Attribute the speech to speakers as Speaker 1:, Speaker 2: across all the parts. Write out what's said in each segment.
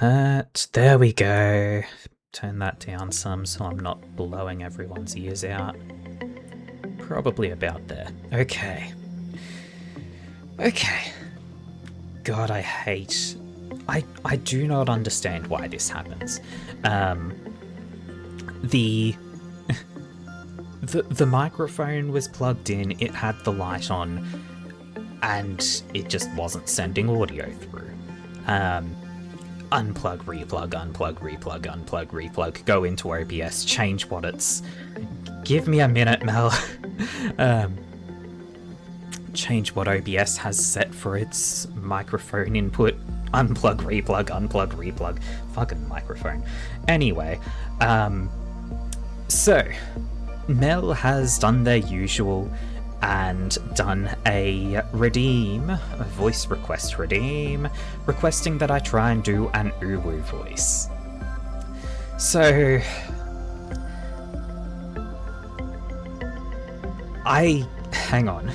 Speaker 1: There we go. Turn that down some so I'm not blowing everyone's ears out. Probably about there. Okay. God, I hate... I do not understand why this happens. The microphone was plugged in, it had the light on, and it just wasn't sending audio through. Unplug, replug, unplug, replug, unplug, replug, go into OBS, change what it's... Give me a minute, Mel. Change what OBS has set for its microphone input. Unplug, replug, unplug, replug. Fucking microphone. Anyway, so, Mel has done their usual and done a voice request redeem, requesting that I try and do an uwu voice. So, hang on.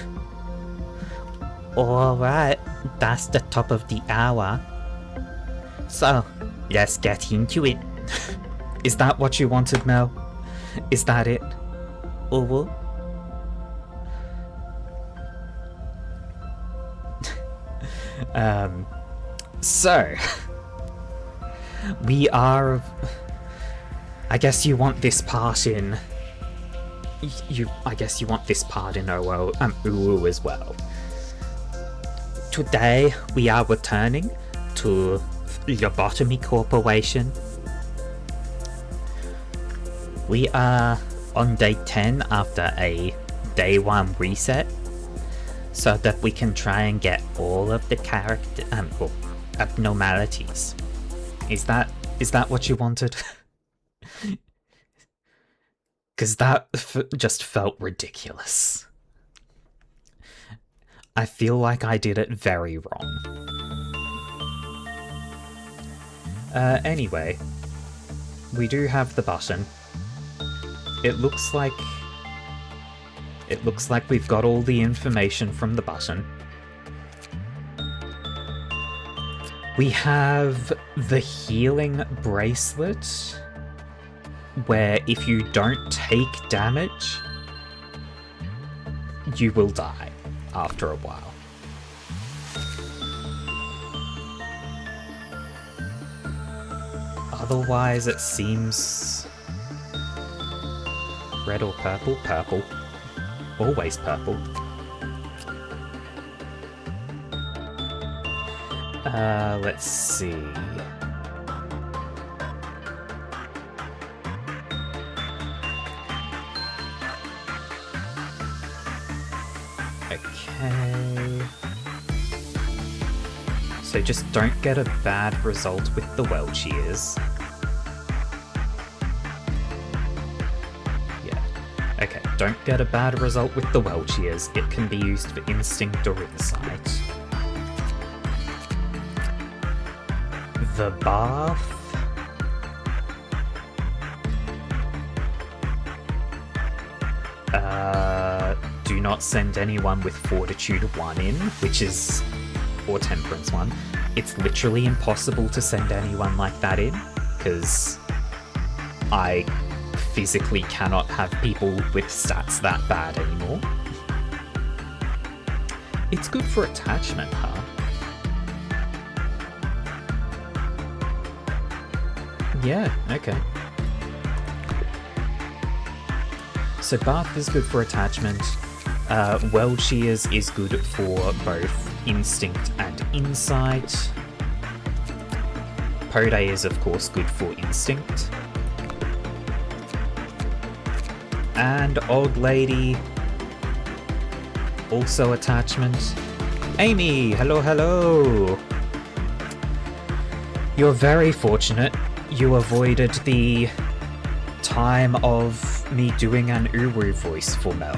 Speaker 1: Alright, that's the top of the hour. So, let's get into it. Is that what you wanted, Mel? Is that it? Uwu? So, we are... I guess you want this part in... I guess you want this part in uwu as well. Today, we are returning to Lobotomy Corporation. We are on day 10 after a day 1 reset, so that we can try and get all of the character abnormalities. Is that what you wanted? Because that just felt ridiculous. I feel like I did it very wrong. Anyway, we do have the button. It looks like we've got all the information from the button. We have the healing bracelet, where if you don't take damage, you will die after a while. Otherwise, it seems... red or purple? Purple. Always purple. Let's see... Okay... So just don't get a bad result with the well shears. Yeah. Okay, don't get a bad result with the well shears. It can be used for instinct or insight. The bath... do not send anyone with Fortitude 1 in, which is... or Temperance 1. It's literally impossible to send anyone like that in, because I physically cannot have people with stats that bad anymore. It's good for attachment, huh? Yeah, okay. So Bath is good for attachment. Weld Shears is good for both Instinct and Insight. Pode is of course good for Instinct. And Old Lady, also attachment. Amy, hello! You're very fortunate. You avoided the time of me doing an uwu voice for Mel.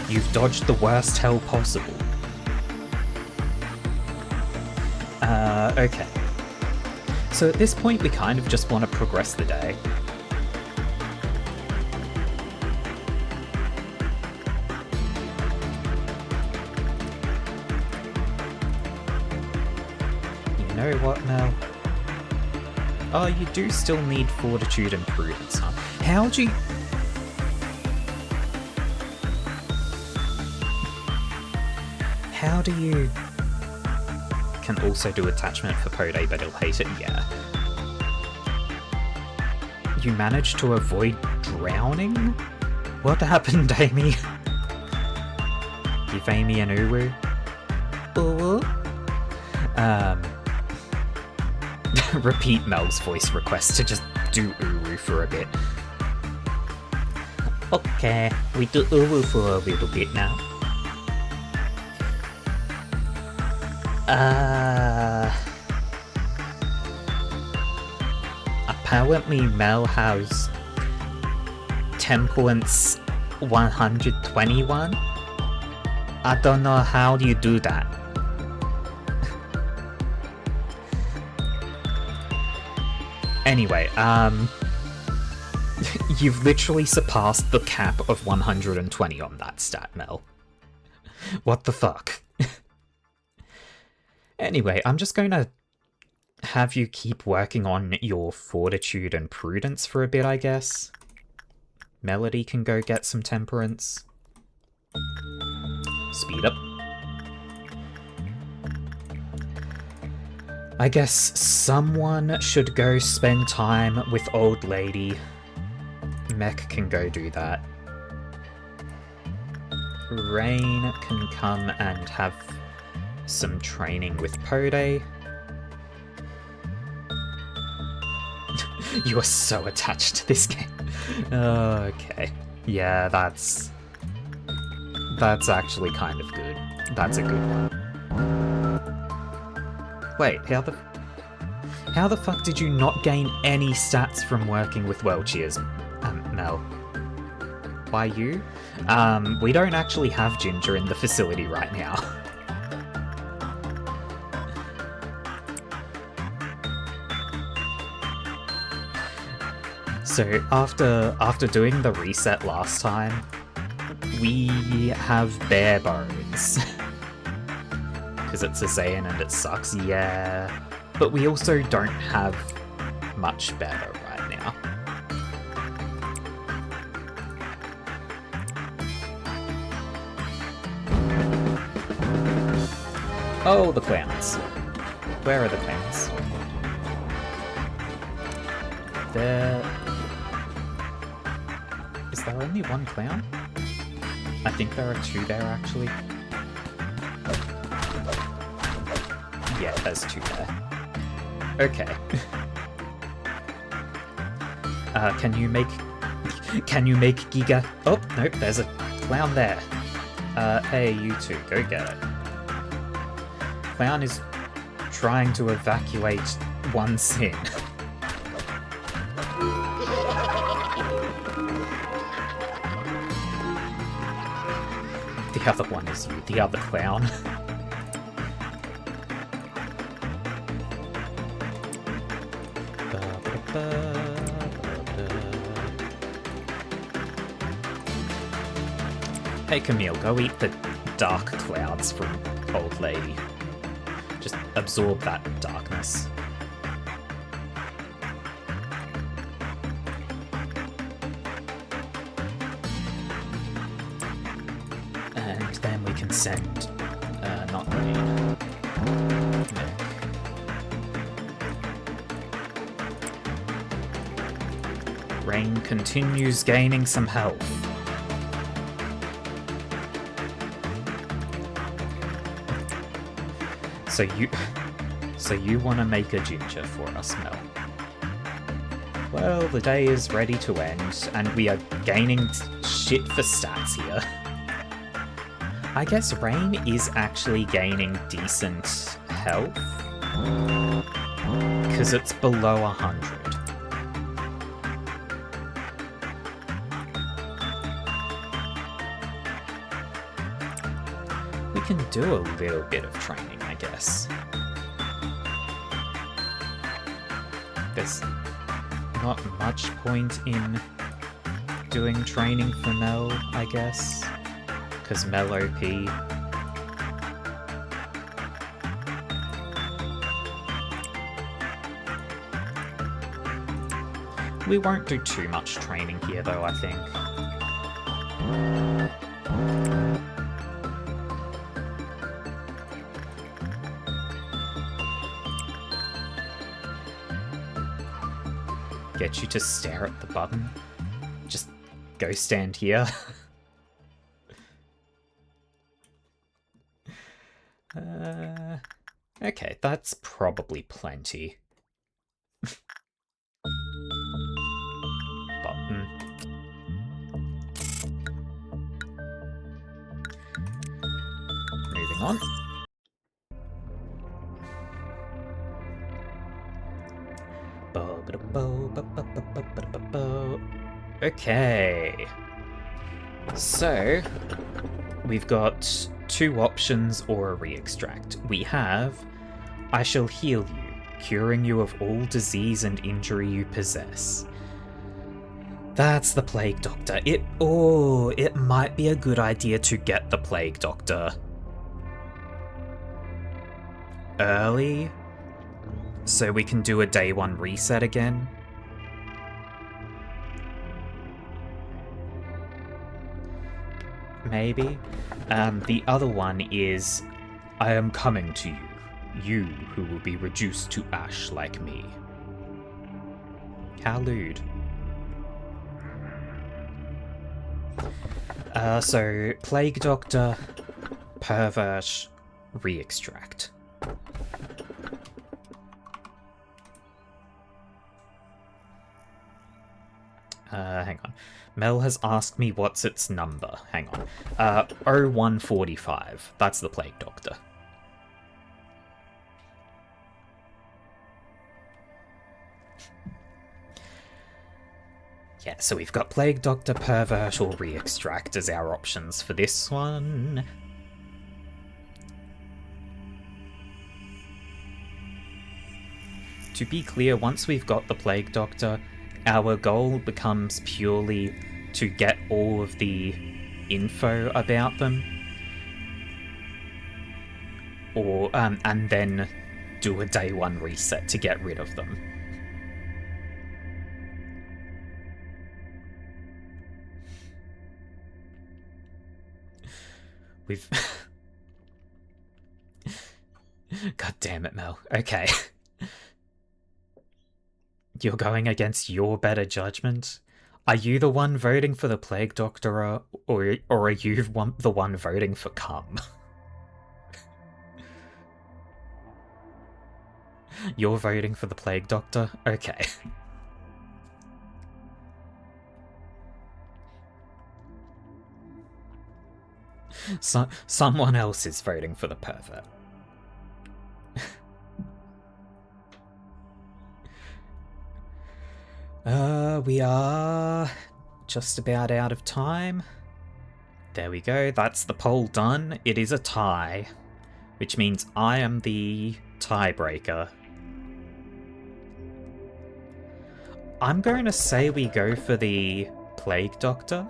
Speaker 1: You've dodged the worst hell possible. Okay. So at this point we kind of just want to progress the day. You know what, Mel? Oh, you do still need fortitude and prudence, huh? How do you... How do you... Can also do attachment for Pode, but he'll hate it, yeah. You managed to avoid drowning? What happened, Amy? Give Amy an uwu? Uwu? Repeat Mel's voice request to just do uwu for a bit. Okay, we do uwu for a little bit now. Apparently Mel has temperance 121. I don't know how you do that. Anyway, you've literally surpassed the cap of 120 on that stat, Mel. What the fuck? Anyway, I'm just going to have you keep working on your fortitude and prudence for a bit, I guess. Melody can go get some temperance. Speed up. I guess someone should go spend time with old lady. Mech can go do that. Rain can come and have some training with Pode. You are so attached to this game. Okay. Yeah, that's actually kind of good. That's a good one. Wait, how the fuck did you not gain any stats from working with Welchiers, Mel? Why you? We don't actually have Ginger in the facility right now. So after doing the reset last time, we have bare bones. Because it's a Saiyan and it sucks, yeah. But we also don't have much better right now. Oh, the clowns. Where are the clowns? There... Is there only one clown? I think there are two there, actually. Yeah, there's two there. Okay. Can you make Giga... Oh, nope, there's a clown there. Hey, you two, go get it. Clown is trying to evacuate one sin. The other one is you, the other clown. Hey Camille, go eat the dark clouds from Old Lady. Just absorb that darkness. And then we can send... not Rain. Mech. Rain continues gaining some health. So you want to make a Ginger for us, Mel? Well, the day is ready to end, and we are gaining shit for stats here. I guess Rain is actually gaining decent health, because it's below 100. We can do a little bit of training, I guess. There's not much point in doing training for Mel, I guess, because Mel OP. We won't do too much training here, though, I think. Get you to stare at the button. Just go stand here. Okay, that's probably plenty. Button. Moving on. Okay. So, we've got 2 options or a re-extract. We have, I shall heal you, curing you of all disease and injury you possess. That's the Plague Doctor. It might be a good idea to get the Plague Doctor early, so we can do a day 1 reset again. Maybe. The other one is, I am coming to you, you who will be reduced to ash like me. How lewd. So, Plague Doctor, Pervert, re-extract. Hang on. Mel has asked me what's its number. Hang on. 0145. That's the Plague Doctor. Yeah, so we've got Plague Doctor, Pervert, or re-extract as our options for this one. To be clear, once we've got the Plague Doctor, our goal becomes purely to get all of the info about them, or and then do a day 1 reset to get rid of them. We've... God damn it, Mel. Okay. You're going against your better judgment? Are you the one voting for the Plague Doctor, or are you the one voting for cum? You're voting for the Plague Doctor? Okay. Someone else is voting for the Pervert. We are just about out of time. There we go, that's the poll done. It is a tie, which means I am the tiebreaker. I'm going to say we go for the Plague Doctor.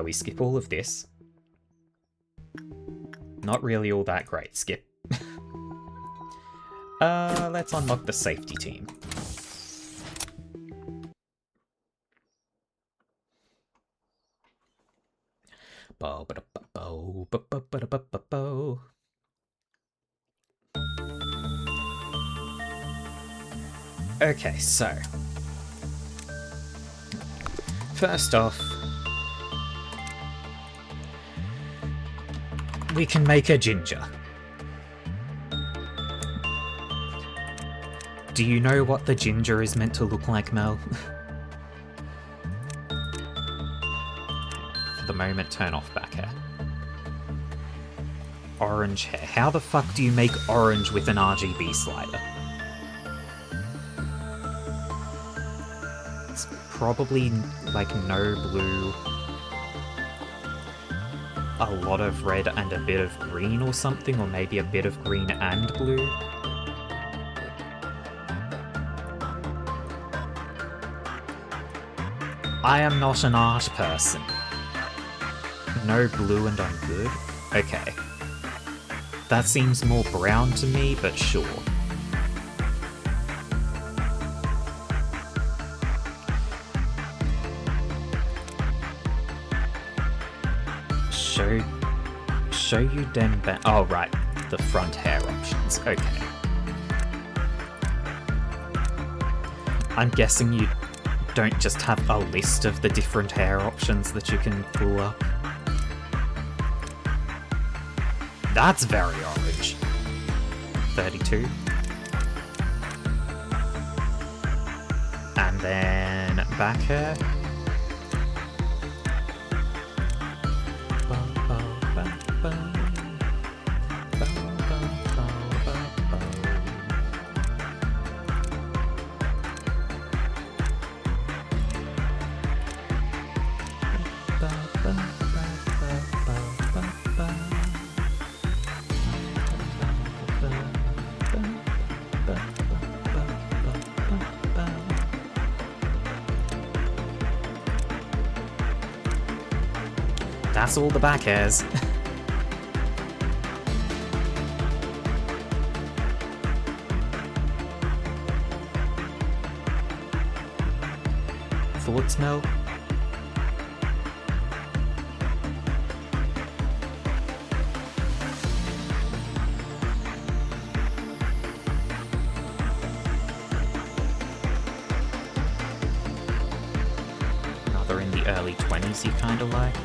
Speaker 1: We skip all of this. Not really all that great. Skip. Let's unlock the safety team. Okay, so first off, we can make a ginger. Do you know what the ginger is meant to look like, Mel? For the moment, turn off back hair. Orange hair. How the fuck do you make orange with an RGB slider? It's probably like no blue, a lot of red and a bit of green or something, or maybe a bit of green and blue. I am not an art person. No blue and I'm good? Okay. That seems more brown to me, but sure. Show you them back. Oh, right. The front hair options. Okay. I'm guessing you don't just have a list of the different hair options that you can pull up. That's very orange. 32. And then back hair. That's all the back hairs. Thoughts, Mel? Another in the early 20s you kinda liked?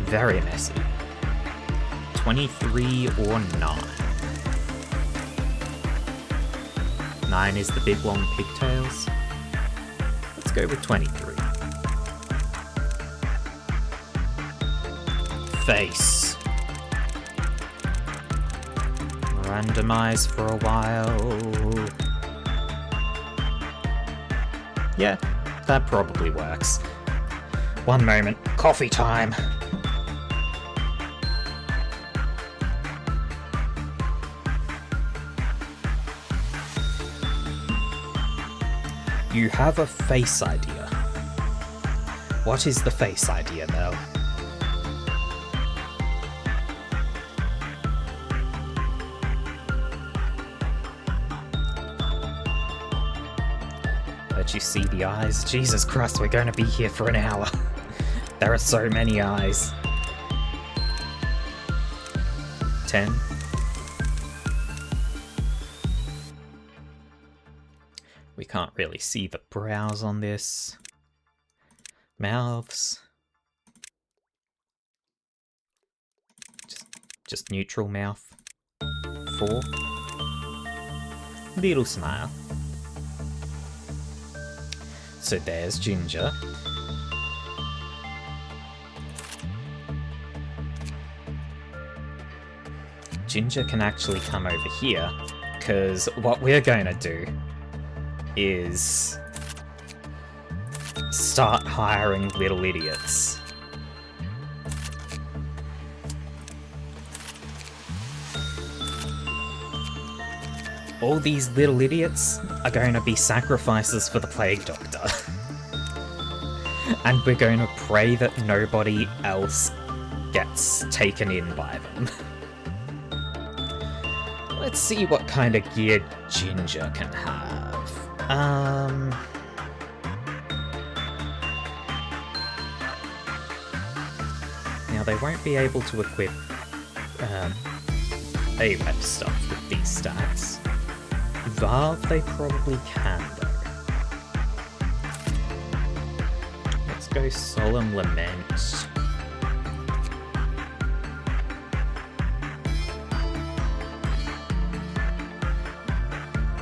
Speaker 1: Very messy. 23 or 9. 9 is the big long pigtails. Let's go with 23. Face. Randomize for a while. Yeah, that probably works. One moment, coffee time. You have a face idea. What is the face idea, Mel? Let you see the eyes. Jesus Christ, we're going to be here for an hour. There are so many eyes. 10. We can't really see the brows on this. Mouths. Just neutral mouth. 4. Little smile. So there's Ginger. Ginger can actually come over here, because what we're going to do is start hiring little idiots. All these little idiots are going to be sacrifices for the Plague Doctor. And we're going to pray that nobody else gets taken in by them. Let's see what kind of gear Ginger can have. Now they won't be able to equip AWEP stuff with these stats. Valve they probably can though. Let's go Solemn Lament.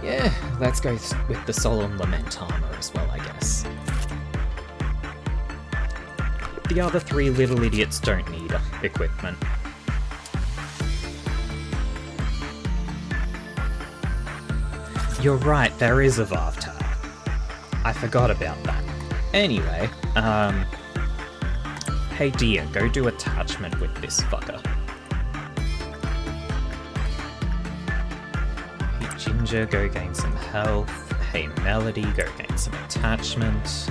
Speaker 1: Yeah, let's go with the Solemn Lament armor as well, I guess. The other 3 little idiots don't need equipment. You're right, there is a Valve tab. I forgot about that. Anyway, hey dear, go do attachment with this fucker. Hey Ginger, go gain some health. Hey Melody, go gain some attachment.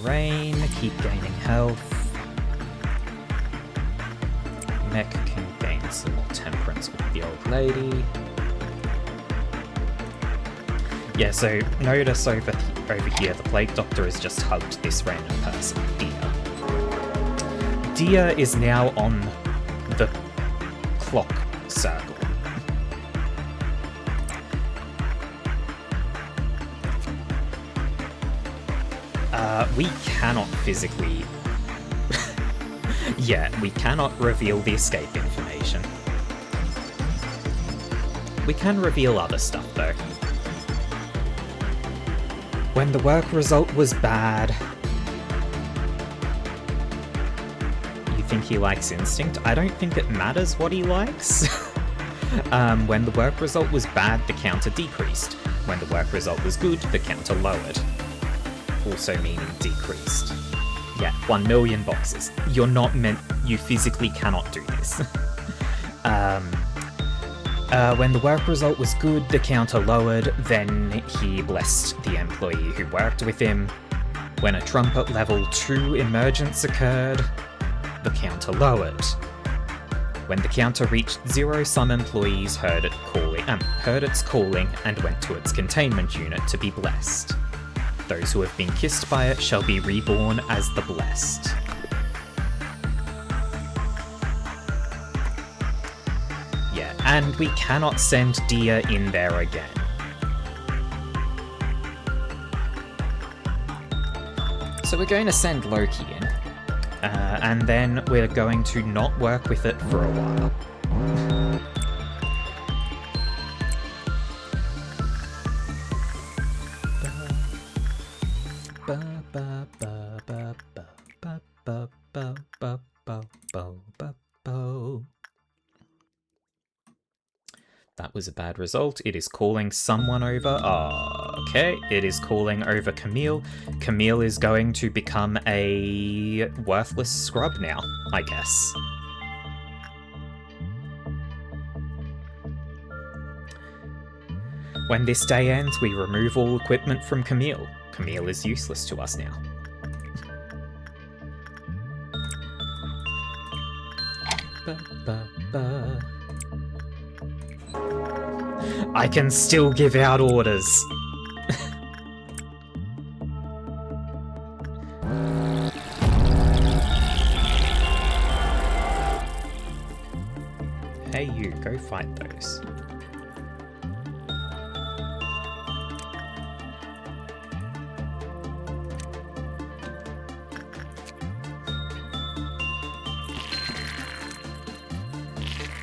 Speaker 1: Rain, keep gaining health. Mech can gain some more temperance with the old lady. Yeah, so notice over here, the Plague Doctor has just hugged this random person, Dia. Dia is now on the clock circle. We cannot physically... yeah, we cannot reveal the escape information. We can reveal other stuff, though. When the work result was bad... You think he likes Instinct? I don't think it matters what he likes. When the work result was bad, the counter decreased. When the work result was good, the counter lowered. Also meaning decreased. Yeah, 1 million boxes. You're not meant... You physically cannot do this. When the work result was good, the counter lowered, then he blessed the employee who worked with him. When a trumpet level 2 emergence occurred, the counter lowered. When the counter reached 0, some employees heard its calling and went to its containment unit to be blessed. Those who have been kissed by it shall be reborn as the blessed. Yeah, and we cannot send Dia in there again. So we're going to send Loki in, and then we're going to not work with it for a while. That was a bad result. It is calling someone over. Okay, it is calling over Camille. Camille is going to become a worthless scrub now, I guess. When this day ends, we remove all equipment from Camille. Camille is useless to us now. I can still give out orders. Hey you, go fight those.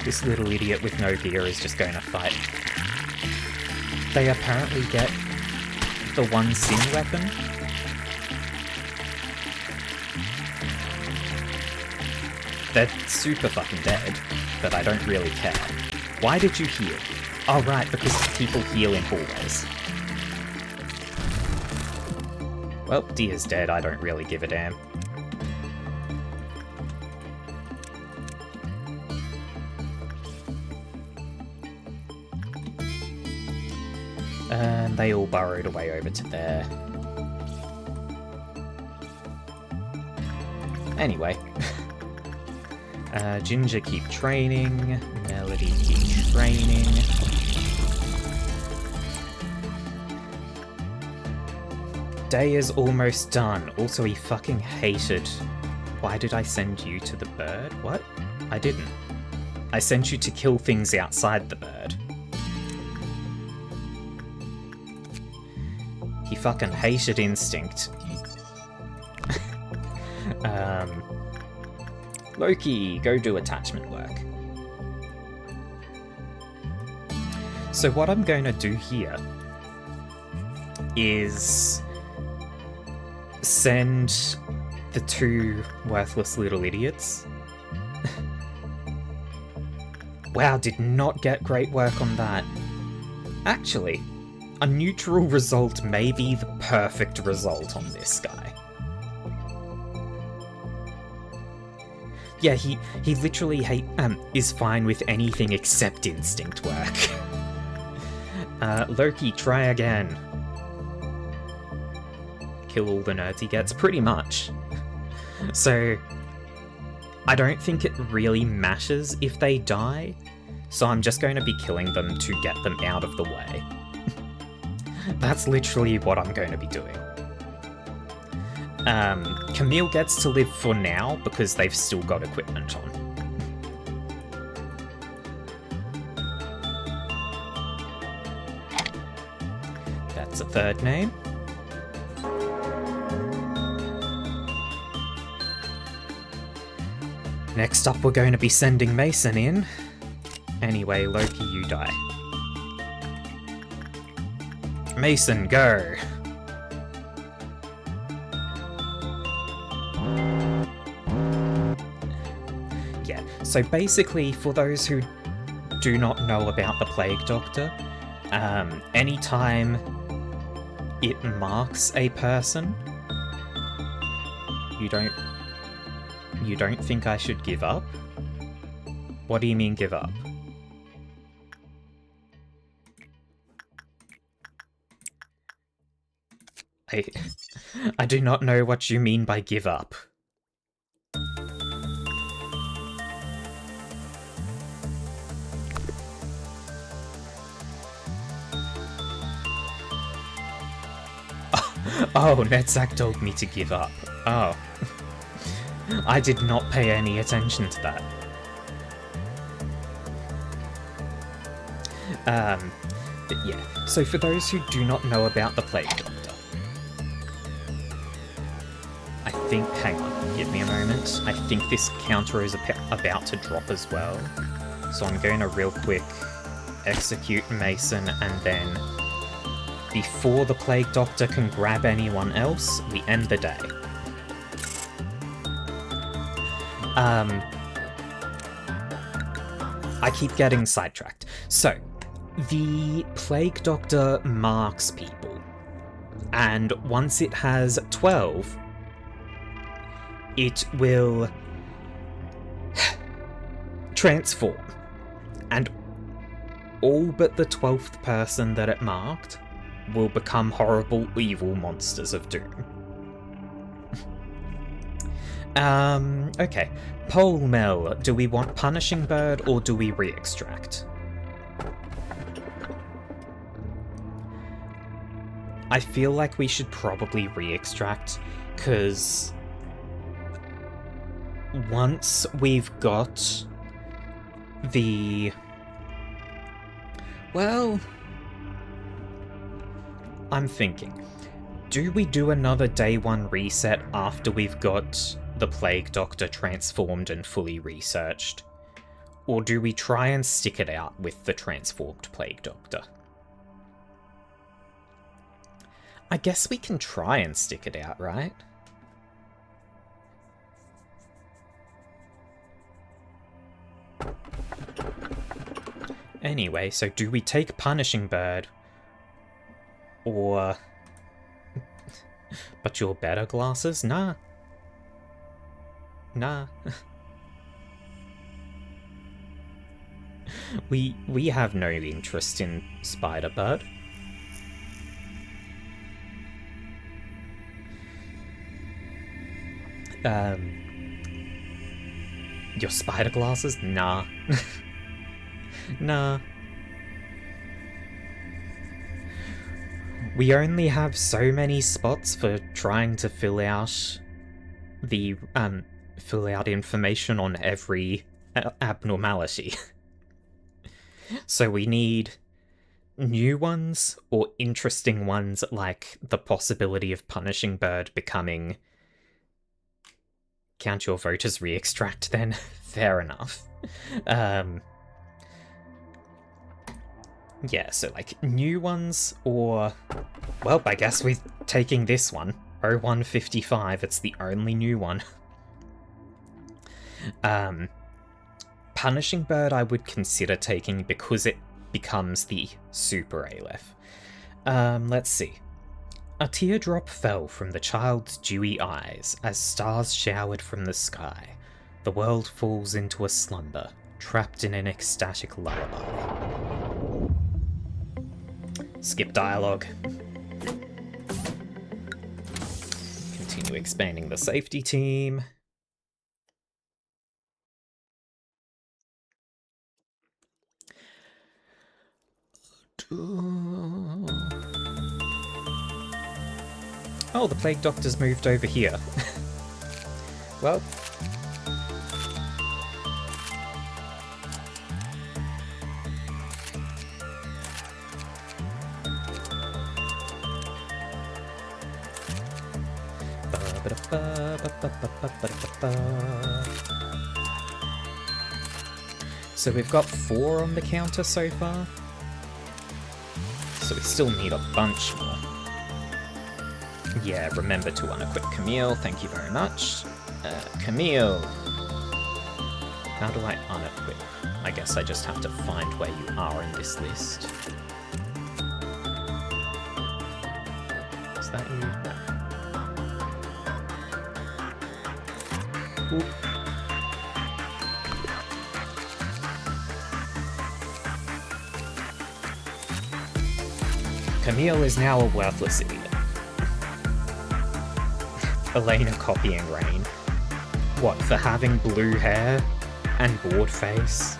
Speaker 1: This little idiot with no gear is just going to fight. They apparently get the one sin weapon. They're super fucking dead, but I don't really care. Why did you heal? Oh right, because people heal in hallways. Well, Dia's dead, I don't really give a damn. And they all burrowed away over to there. Anyway. Ginger, keep training. Melody, keep training. Day is almost done. Also, he fucking hated... Why did I send you to the bird? What? I didn't. I sent you to kill things outside the bird. He fucking hated Instinct. Loki, go do attachment work. So what I'm going to do here is send the two worthless little idiots. Wow, did not get great work on that. Actually, a neutral result may be the perfect result on this guy. Yeah, he literally is fine with anything except instinct work. Loki, try again. Kill all the nerds he gets, pretty much. So, I don't think it really matters if they die, so I'm just going to be killing them to get them out of the way. That's literally what I'm going to be doing. Camille gets to live for now because they've still got equipment on. That's a third name. Next up, we're going to be sending Mason in. Anyway, Loki, you die. Mason, go! Yeah, so basically, for those who do not know about the Plague Doctor, anytime it marks a person, you don't think I should give up? What do you mean give up? I do not know what you mean by give up. Oh, Netzak told me to give up. Oh. I did not pay any attention to that. But yeah, so for those who do not know about the Plague Doctor, I think, hang on, give me a moment. I think this counter is about to drop as well. So I'm going to real quick execute Mason, and then before the Plague Doctor can grab anyone else, we end the day. I keep getting sidetracked. So, the Plague Doctor marks people, and once it has 12, it will transform, and all but the 12th person that it marked will become horrible, evil monsters of doom. Okay. Pole Mill, do we want Punishing Bird or do we re-extract? I feel like we should probably re-extract, because once we've got the... Well... I'm thinking, do we do another day 1 reset after we've got the Plague Doctor transformed and fully researched? Or do we try and stick it out with the transformed Plague Doctor? I guess we can try and stick it out, right? Anyway, so do we take Punishing Bird? Or... But your better glasses? Nah. Nah. We have no interest in Spider-Bird. Your spider glasses? Nah. Nah. We only have so many spots for trying to fill out the, fill out information on every abnormality. So we need new ones, or interesting ones, like the possibility of Punishing Bird becoming... Count your vote as re-extract then? Fair enough. Yeah, so like new ones, or... Well, I guess we're taking this one. 0155, it's the only new one. Punishing Bird I would consider taking because it becomes the Super Aleph. Let's see. A teardrop fell from the child's dewy eyes as stars showered from the sky. The world falls into a slumber, trapped in an ecstatic lullaby. Skip dialogue. Continue expanding the safety team. Oh, the plague doctor's moved over here. Well. So we've got 4 on the counter so far. So we still need a bunch more. Yeah, remember to unequip Camille, thank you very much. Camille! How do I unequip? I guess I just have to find where you are in this list. Is that you? No. Ooh. Camille is now a worthless idiot. Elena copying Rain. What, for having blue hair and bored face?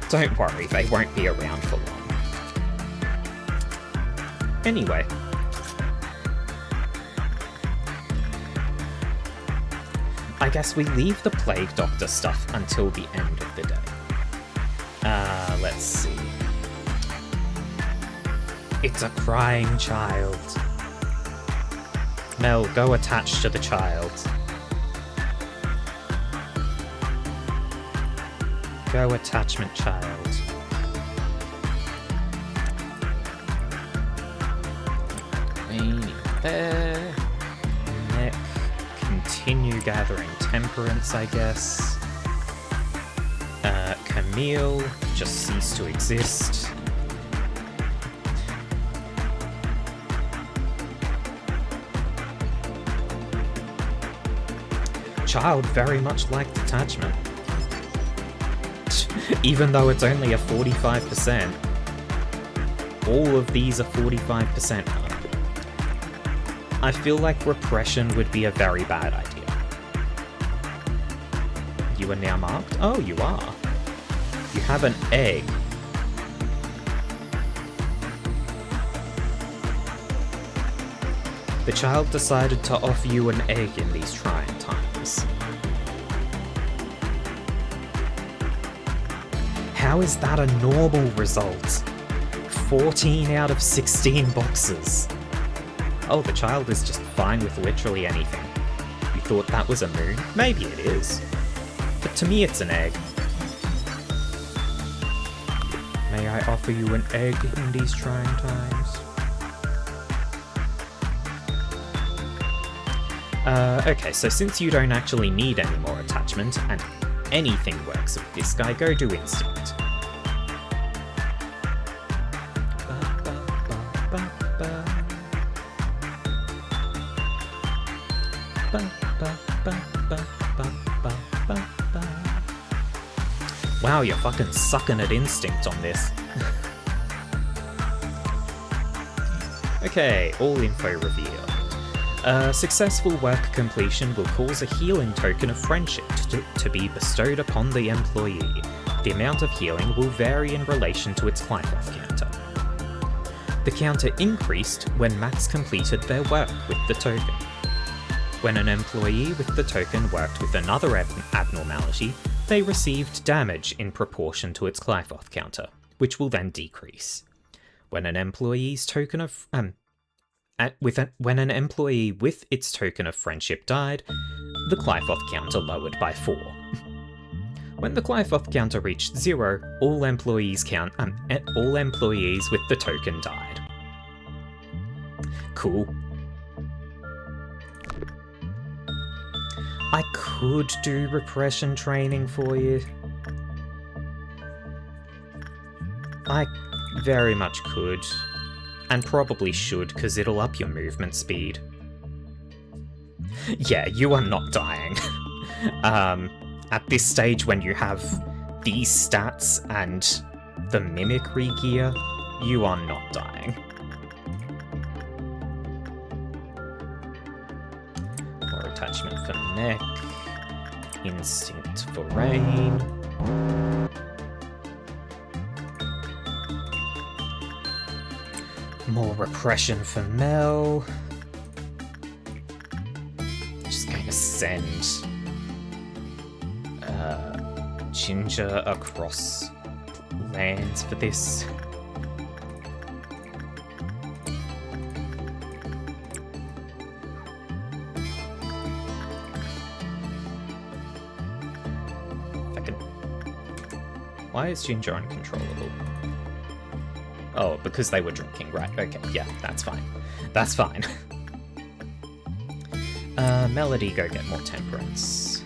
Speaker 1: Don't worry, they won't be around for long. Anyway. I guess we leave the Plague Doctor stuff until the end of the day. Let's see. It's a crying child. Mel, go attach to the child. Go attachment child. There. Nick. Continue gathering temperance, I guess. Camille, just cease to exist. Child very much liked detachment. Even though it's only a 45%. All of these are 45%. I feel like repression would be a very bad idea. You are now marked? Oh, you are. You have an egg. The child decided to offer you an egg in these trying times. How is that a normal result? 14 out of 16 boxes. Oh, the child is just fine with literally anything. You thought that was a moon? Maybe it is. But to me it's an egg. May I offer you an egg in these trying times? Okay, so since you don't actually need any more attachment, and anything works with this guy, go do instinct. Wow, you're fucking sucking at instinct on this. Okay, all info revealed. Successful work completion will cause a healing token of friendship to be bestowed upon the employee. The amount of healing will vary in relation to its life counter. The counter increased when Max completed their work with the token. When an employee with the token worked with another abnormality, they received damage in proportion to its Clifoth counter, which will then decrease. When an employee's token of when an employee with its token of friendship died, the Clifoth counter lowered by 4. When the Clifoth counter reached 0, all employees with the token died. Cool. I could do repression training for you. I very much could. And probably should, because it'll up your movement speed. Yeah, you are not dying. At this stage, when you have these stats and the mimicry gear, you are not dying. More attachment for Mech. Instinct for Rain. More repression for Mel. Just going to send Ginger across lands for this. Why is Ginger uncontrollable? Oh, because they were drinking, right? Okay, yeah, that's fine. That's fine. Melody, go get more temperance.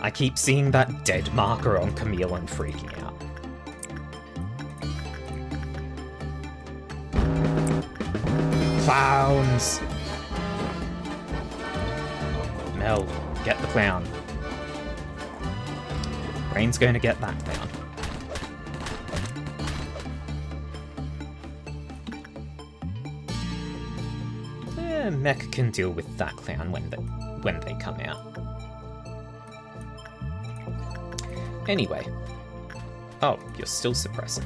Speaker 1: I keep seeing that dead marker on Camille and freaking out. Clowns! Mel, get the clown. Rain's going to get that clown. Mech can deal with that clown when they come out. Anyway. Oh, you're still suppressing.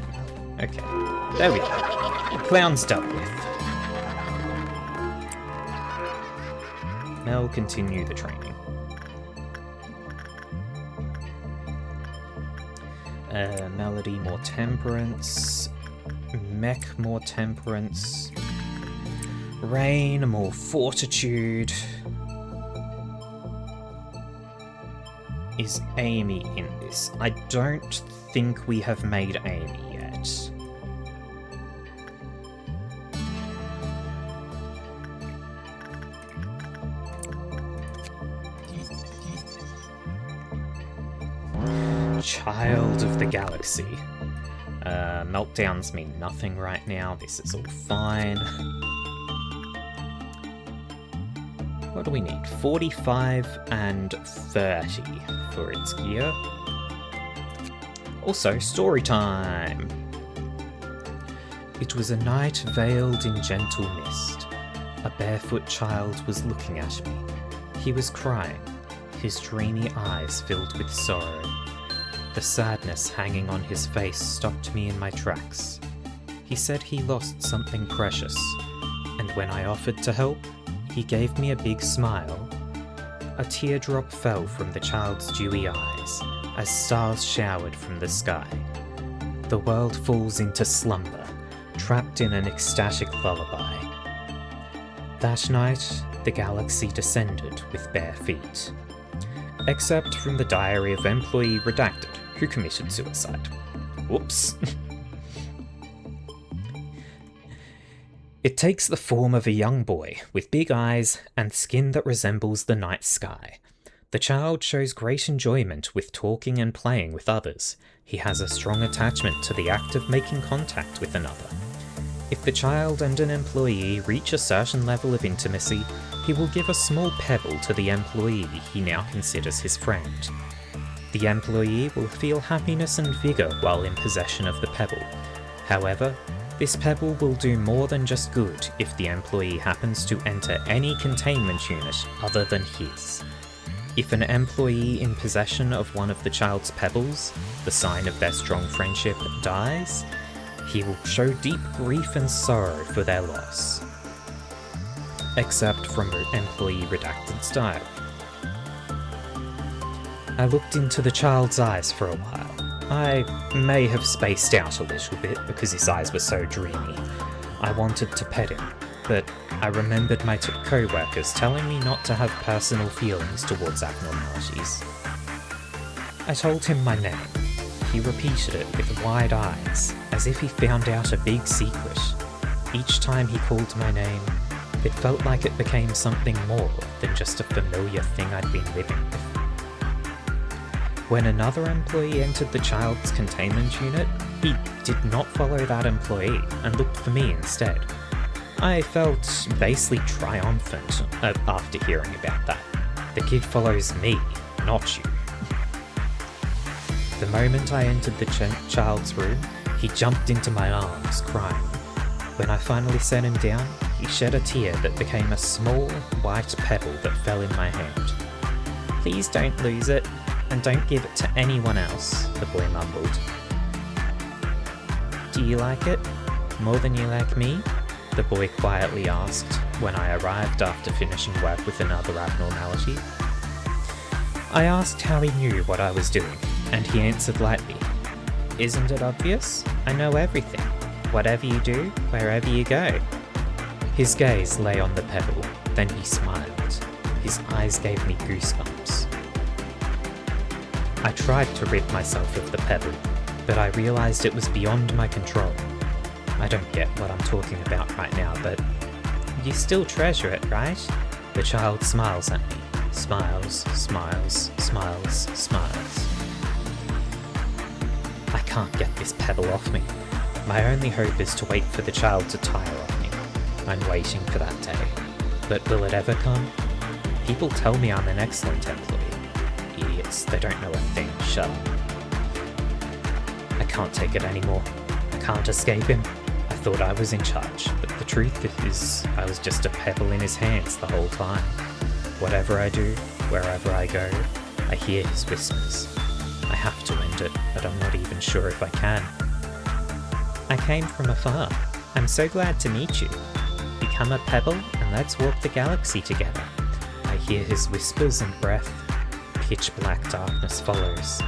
Speaker 1: Okay. There we go. Clown's dealt with. Mel, continue the training. Melody, more temperance. Mech, more temperance. Rain, more fortitude. Is Amy in this? I don't think we have made Amy yet. Child of the Galaxy. Meltdowns mean nothing right now. This is all fine. What do we need? 45 and 30 for its gear. Also, story time! It was a night veiled in gentle mist. A barefoot child was looking at me. He was crying, his dreamy eyes filled with sorrow. The sadness hanging on his face stopped me in my tracks. He said he lost something precious, and when I offered to help, he gave me a big smile. A teardrop fell from the child's dewy eyes as stars showered from the sky. The world falls into slumber, trapped in an ecstatic lullaby. That night, the galaxy descended with bare feet. Except from the diary of employee redacted, who committed suicide. Whoops. It takes the form of a young boy with big eyes and skin that resembles the night sky. The child shows great enjoyment with talking and playing with others. He has a strong attachment to the act of making contact with another. If the child and an employee reach a certain level of intimacy, he will give a small pebble to the employee he now considers his friend. The employee will feel happiness and vigour while in possession of the pebble. However, this pebble will do more than just good if the employee happens to enter any containment unit other than his. If an employee in possession of one of the child's pebbles, the sign of their strong friendship, dies, he will show deep grief and sorrow for their loss. Except from employee redacted style. I looked into the child's eyes for a while. I may have spaced out a little bit because his eyes were so dreamy. I wanted to pet him, but I remembered my co-workers telling me not to have personal feelings towards abnormalities. I told him my name. He repeated it with wide eyes, as if he found out a big secret. Each time he called my name, it felt like it became something more than just a familiar thing I'd been living with. When another employee entered the child's containment unit, he did not follow that employee and looked for me instead. I felt basically triumphant after hearing about that. The kid follows me, not you. The moment I entered the child's room, he jumped into my arms, crying. When I finally set him down, he shed a tear that became a small, white pebble that fell in my hand. "Please don't lose it, and don't give it to anyone else," the boy mumbled. "Do you like it? More than you like me?" the boy quietly asked when I arrived after finishing work with another abnormality. I asked how he knew what I was doing, and he answered lightly, "Isn't it obvious? I know everything. Whatever you do, wherever you go." His gaze lay on the pebble, then he smiled. His eyes gave me goosebumps. I tried to rid myself of the pebble, but I realized it was beyond my control. I don't get what I'm talking about right now, but you still treasure it, right? The child smiles at me. Smiles, smiles, smiles, smiles. I can't get this pebble off me. My only hope is to wait for the child to tire of me. I'm waiting for that day. But will it ever come? People tell me I'm an excellent employee. Idiots, they don't know a thing. Shut up. I can't take it anymore. I can't escape him. I thought I was in charge, but the truth is I was just a pebble in his hands the whole time. Whatever I do, wherever I go, I hear his whispers. I have to end it, but I'm not even sure if I can. I came from afar. I'm so glad to meet you. Become a pebble and let's walk the galaxy together. I hear his whispers and breath. Pitch black darkness follows,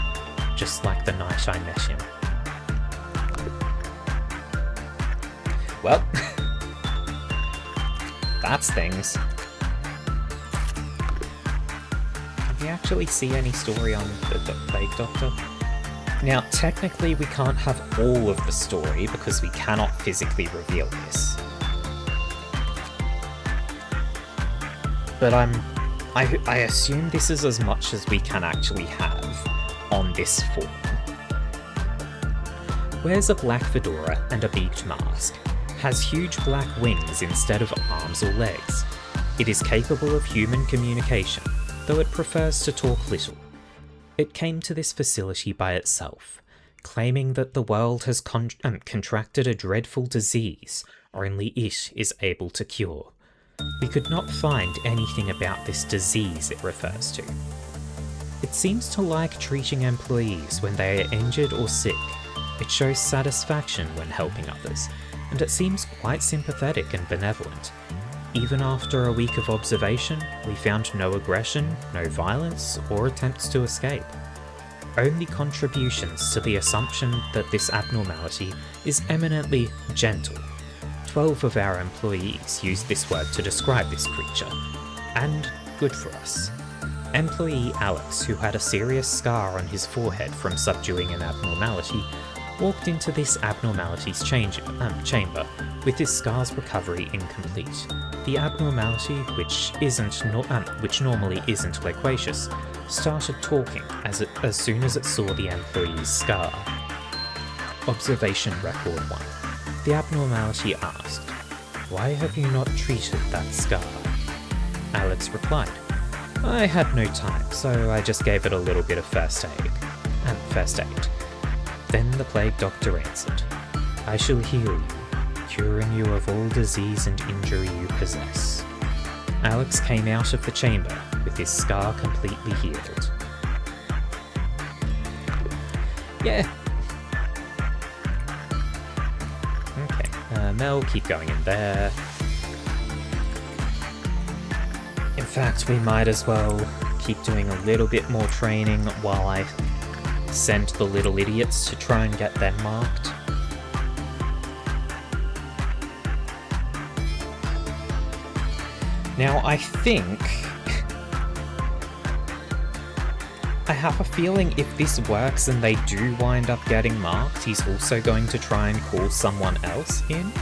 Speaker 1: just like the night I met him. Well, that's things. Can we actually see any story on the Plague Doctor? Now, technically we can't have all of the story because we cannot physically reveal this. But I assume this is as much as we can actually have on this form. Wears a black fedora and a beaked mask. Has huge black wings instead of arms or legs. It is capable of human communication, though it prefers to talk little. It came to this facility by itself, claiming that the world has contracted a dreadful disease only it is able to cure. We could not find anything about this disease it refers to. It seems to like treating employees when they are injured or sick. It shows satisfaction when helping others, and it seems quite sympathetic and benevolent. Even after a week of observation, we found no aggression, no violence, or attempts to escape. Only contributions to the assumption that this abnormality is eminently gentle. 12 of our employees used this word to describe this creature, and good for us. Employee Alex, who had a serious scar on his forehead from subduing an abnormality, walked into this abnormality's chamber, with his scar's recovery incomplete. The abnormality, which normally isn't loquacious, started talking as soon as it saw the employee's scar. Observation Record 1. The abnormality asked, "Why have you not treated that scar?" Alex replied, "I had no time, so I just gave it a little bit of first aid. Then the Plague Doctor answered, "I shall heal you, curing you of all disease and injury you possess." Alex came out of the chamber with his scar completely healed. Yeah. Okay, Mel, keep going in there. In fact, we might as well keep doing a little bit more training while I send the little idiots to try and get them marked. Now, I think I have a feeling if this works and they do wind up getting marked, he's also going to try and call someone else in.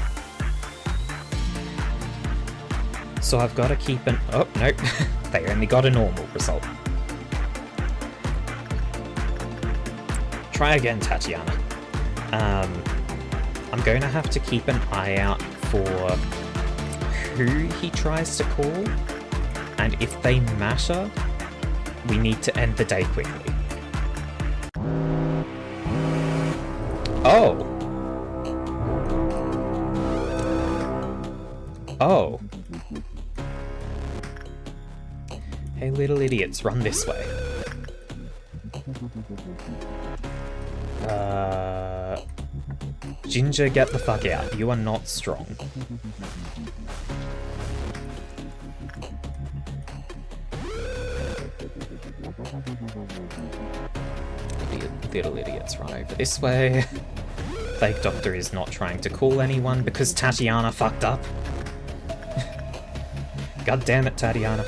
Speaker 1: So I've got to keep an... Oh, nope. They only got a normal result. Try again, Tatiana. I'm going to have to keep an eye out for who he tries to call, and if they matter, we need to end the day quickly. Oh. Oh. Hey, little idiots, run this way. Ginger, get the fuck out. You are not strong. Little idiots, run over this way. Fake doctor is not trying to call anyone because Tatiana fucked up. God damn it, Tatiana.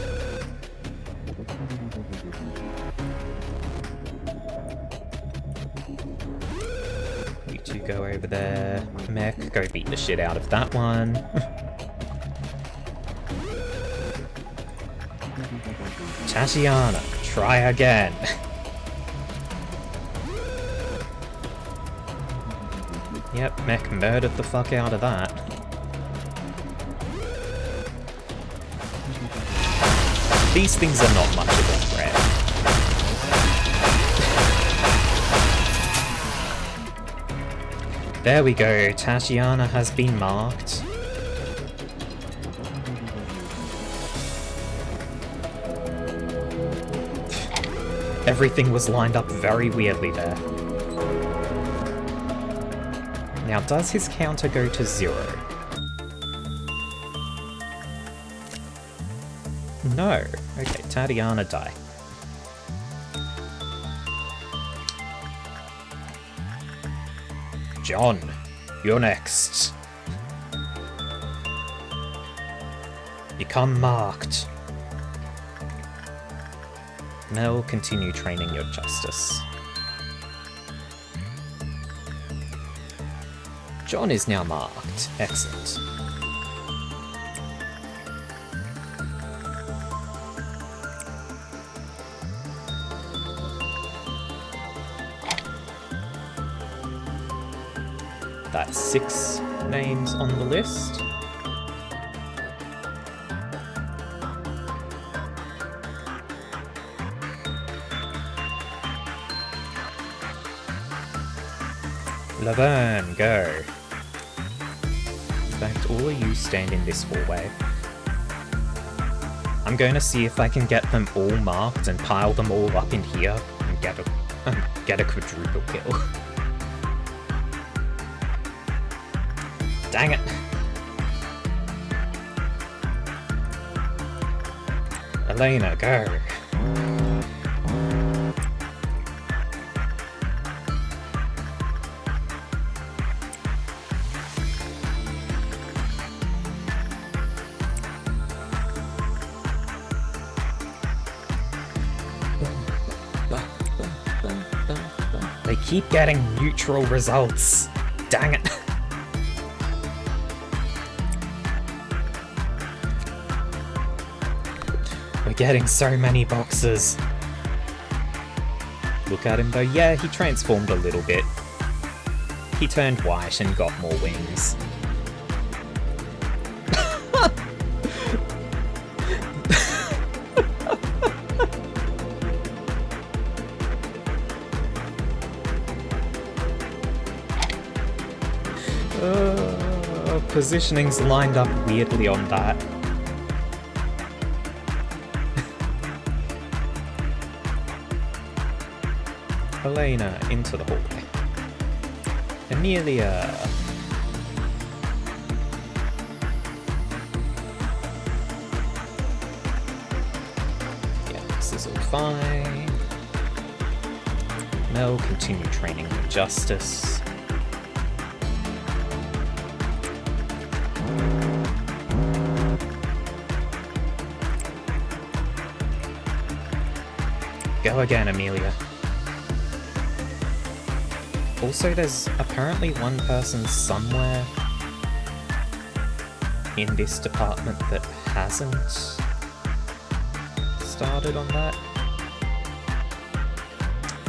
Speaker 1: You two go over there. Mech, go beat the shit out of that one. Tatiana, try again. Yep, Mech murdered the fuck out of that. These things are not much of a threat. There we go, Tatiana has been marked. Everything was lined up very weirdly there. Now, does his counter go to 0? No. Okay, Tatiana, die. John, you're next. Become marked. Mel, continue training your justice. John is now marked. Excellent. That's 6 names on the list. Laverne, go. In fact, all of you stand in this hallway. I'm going to see if I can get them all marked and pile them all up in here and get a quadruple kill. Dang it. Elena, go. They keep getting neutral results. Dang it. We're getting so many boxes. Look at him though. Yeah, he transformed a little bit. He turned white and got more wings. Positioning's lined up weirdly on that. Elena, into the hallway. Amelia. Yeah, this is all fine. Mel, continue training with justice. Go again, Amelia. Also, there's apparently one person somewhere in this department that hasn't started on that.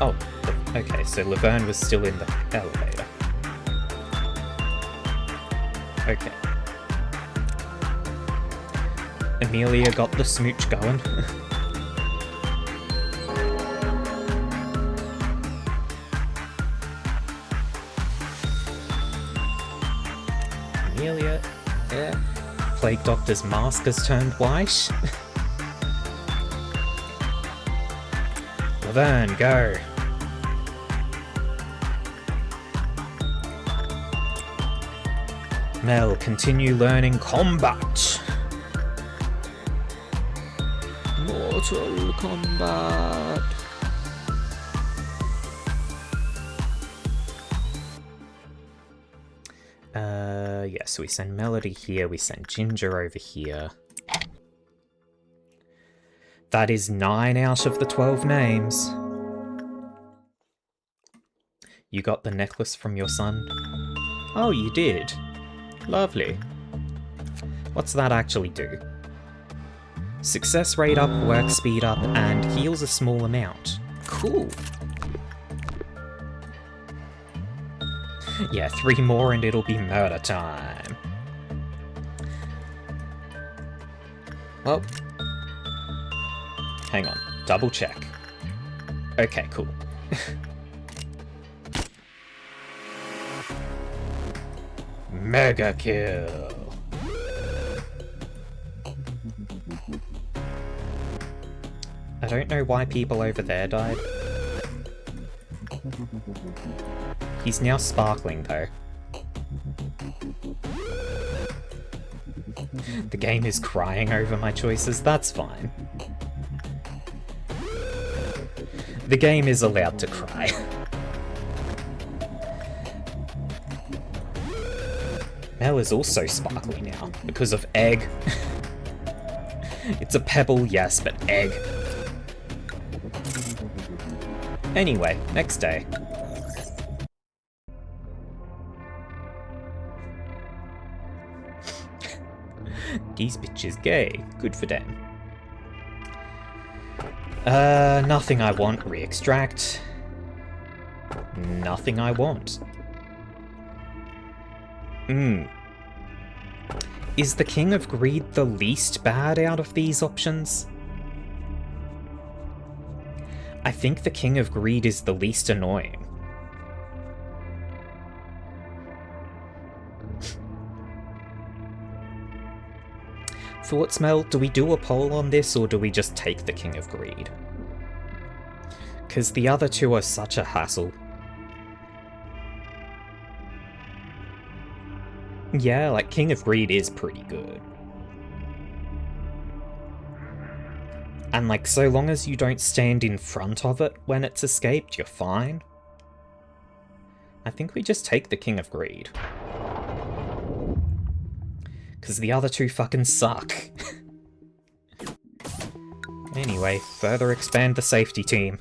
Speaker 1: Oh, okay, so Laverne was still in the elevator. Okay. Amelia got the smooch going. Amelia, yeah. Plague Doctor's mask has turned white. Laverne, go. Mel, continue learning combat. Mortal Kombat. Yeah, so we send Melody here, we send Ginger over here. That is 9 out of the 12 names. You got the necklace from your son? Oh, you did. Lovely. What's that actually do? Success rate up, work speed up, and heals a small amount. Cool. Yeah, 3 more and it'll be murder time. Well, hang on, double check. Okay, cool. Mega kill. I don't know why people over there died. He's now sparkling, though. The game is crying over my choices, that's fine. The game is allowed to cry. Mel is also sparkly now, because of egg. It's a pebble, yes, but egg. Anyway, next day. These bitches gay. Good for them. Nothing I want. Re-extract. Nothing I want. Is the King of Greed the least bad out of these options? I think the King of Greed is the least annoying. Thoughts, Mel? Do we do a poll on this, or do we just take the King of Greed? Because the other two are such a hassle. Yeah, like, King of Greed is pretty good. And, like, so long as you don't stand in front of it when it's escaped, you're fine. I think we just take the King of Greed. Because the other two fucking suck. Anyway, further expand the safety team.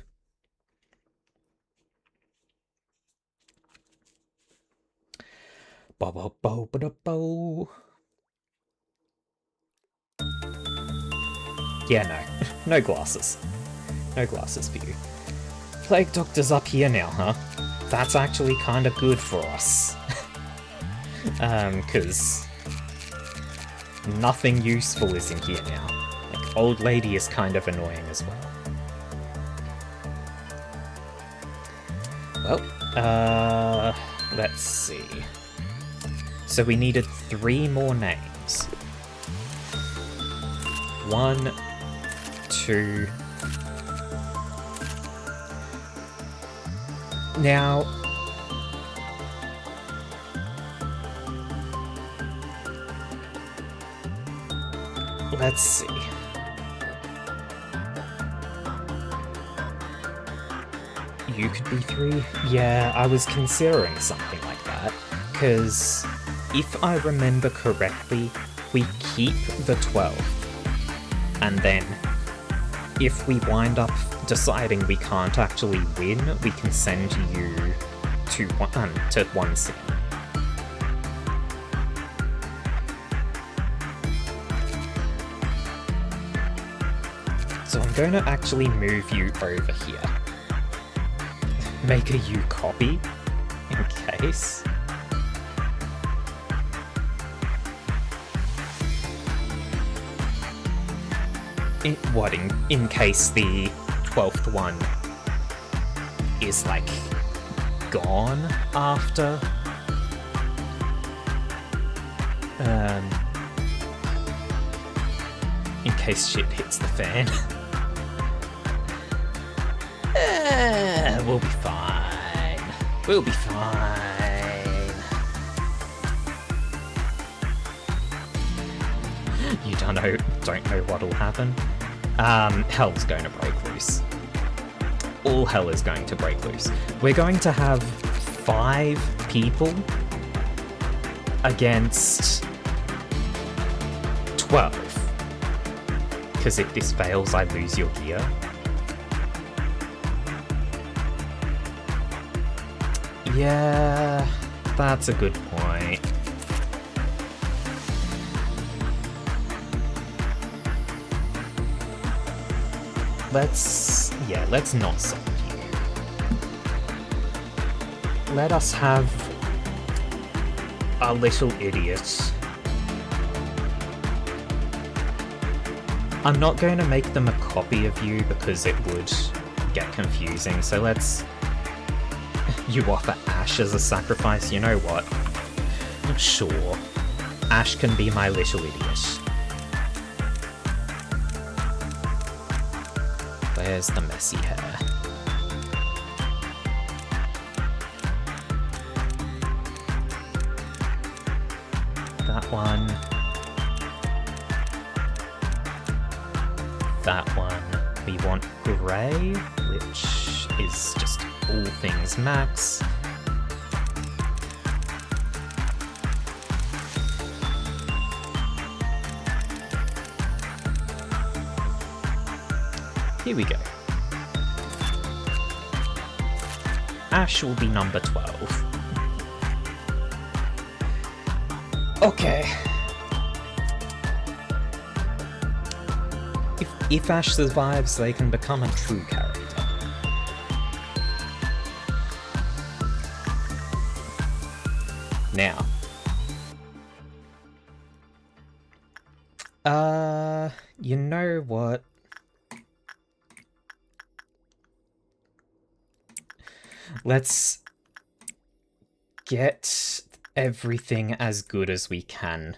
Speaker 1: Bo-bo-bo-bo-bo. Yeah, no. No glasses. No glasses for you. Plague Doctor's up here now, huh? That's actually kinda good for us. Cause nothing useful is in here now. Like, old lady is kind of annoying as well. Well, let's see. So we needed 3 more names. 1, 2... Now... let's see. You could be 3? Yeah, I was considering something like that, because if I remember correctly, we keep the 12, and then if we wind up deciding we can't actually win, we can send you to one scene. So I'm going to actually move you over here. Make a you copy, in case. in case the 12th one is, like, gone after? In case shit hits the fan. We'll be fine. We'll be fine. You don't know what'll happen. Hell's going to break loose. All hell is going to break loose. We're going to have 5 people against 12. Because if this fails, I lose your gear. Yeah, that's a good point. Let's not send you. Let us have a little idiot. I'm not going to make them a copy of you because it would get confusing, so let's... You offer Ash as a sacrifice, you know what? Sure. Ash can be my little idiot. Where's the messy hair? That one. That one. We want grey, which is just all things max. Here we go. Ash will be number 12. Okay. If Ash survives, they can become a true character. Now. You know what? Let's get everything as good as we can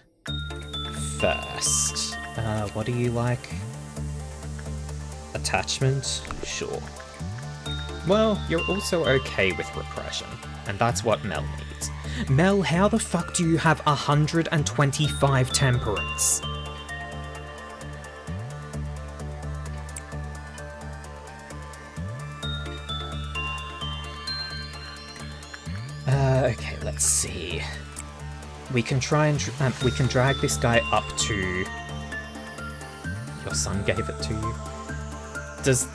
Speaker 1: first. What do you like? Attachment? Sure. Well, you're also okay with repression, and that's what Mel needs. Mel, how the fuck do you have 125 temperance? Okay, let's see. We can try and we can drag this guy up to... Your son gave it to you. Does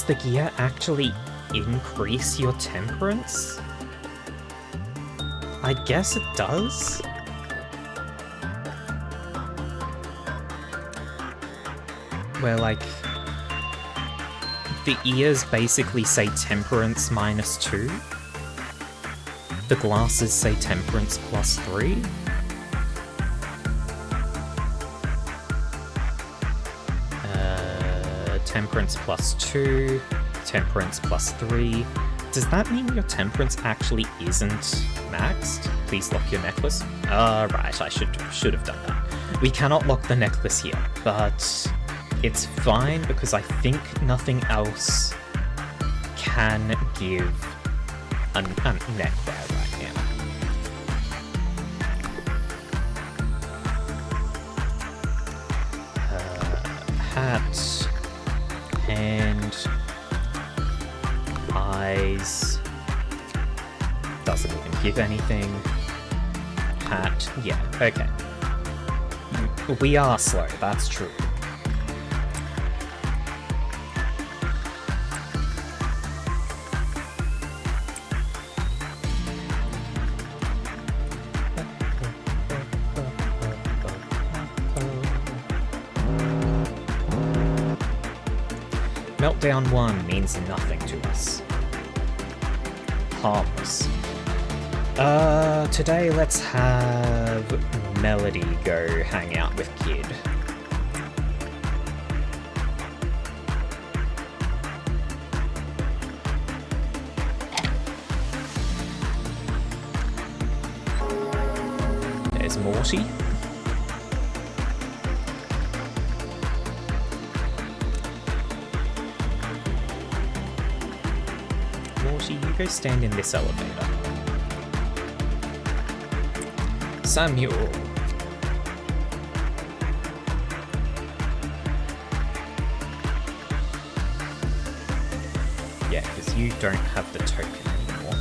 Speaker 1: the gear actually increase your temperance? I guess it does. Where, like, the ears basically say temperance -2. The glasses say temperance +3. Temperance +2, temperance +3. Does that mean your temperance actually isn't maxed? Please lock your necklace. Right, I should have done that. We cannot lock the necklace here, but it's fine because I think nothing else can give a neckwear right now. Hat. And eyes doesn't even give anything. Hat, yeah, okay. We are slow, that's true. Meltdown 1 means nothing to us. Harmless. Today let's have Melody go hang out with Kid. There's Morty. Morty, you go stand in this elevator. Samuel. Yeah, because you don't have the token anymore.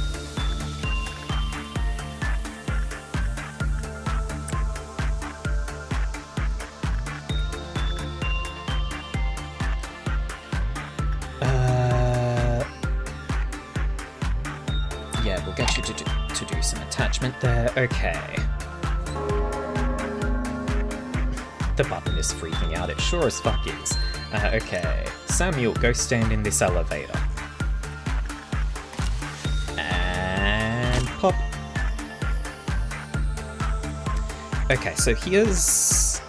Speaker 1: Yeah, we'll get you to do some attachment there. Okay. The button is freaking out. It sure as fuck is. Okay. Samuel, go stand in this elevator. And pop. Okay, so here's...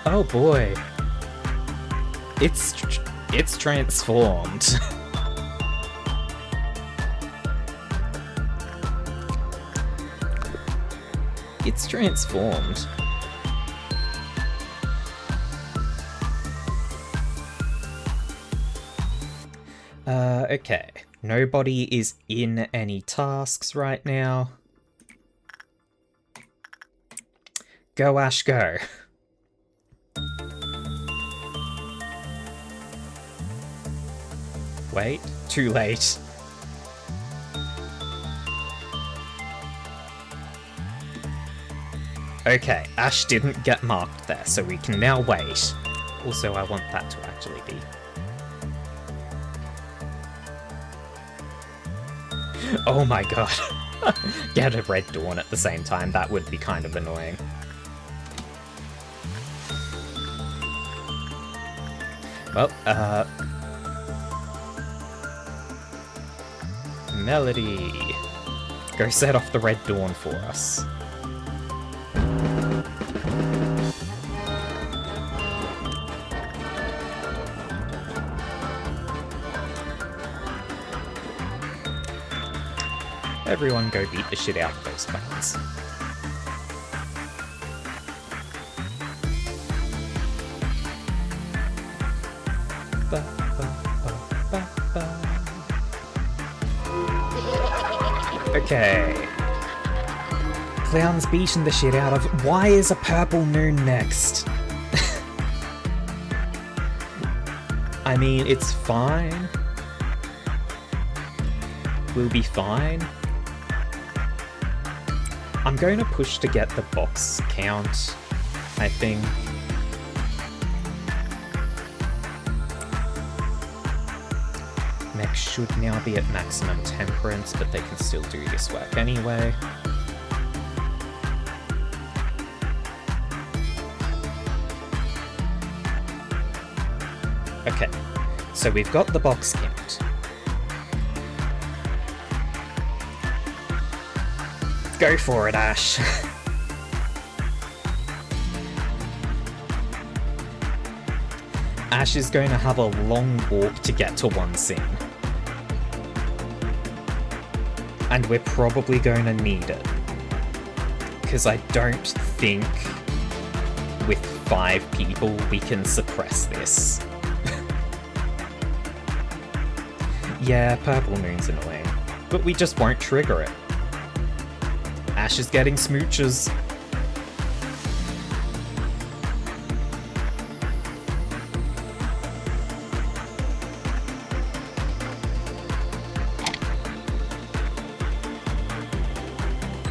Speaker 1: Oh boy. It's transformed. It's transformed. Okay. Nobody is in any tasks right now. Go, Ash, go. Wait, too late. Okay, Ash didn't get marked there, so we can now wait. Also, I want that to actually be. Oh my god. Get a red dawn at the same time, that would be kind of annoying. Well, Melody. Go set off the red dawn for us. Everyone go beat the shit out of those clowns. Okay. Clown's beating the shit out of... Why is a purple moon next? I mean, it's fine. We'll be fine. I'm going to push to get the box count, I think. Mech should now be at maximum temperance, but they can still do this work anyway. Okay, so we've got the box count. Go for it, Ash. Ash is going to have a long walk to get to one scene. And we're probably going to need it. Because I don't think with 5 people we can suppress this. Yeah, Purple Moon's annoying. But we just won't trigger it. Ash is getting smooches.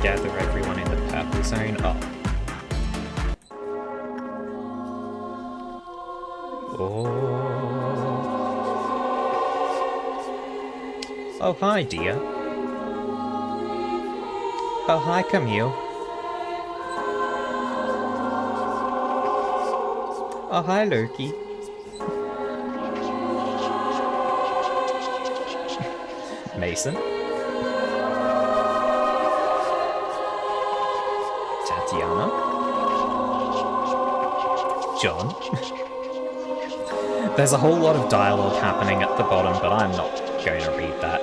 Speaker 1: Gather everyone in the purple zone up. Oh, hi, dear. Oh, hi, Camille. Oh, hi, Loki. Diana. John. There's a whole lot of dialogue happening at the bottom, but I'm not going to read that.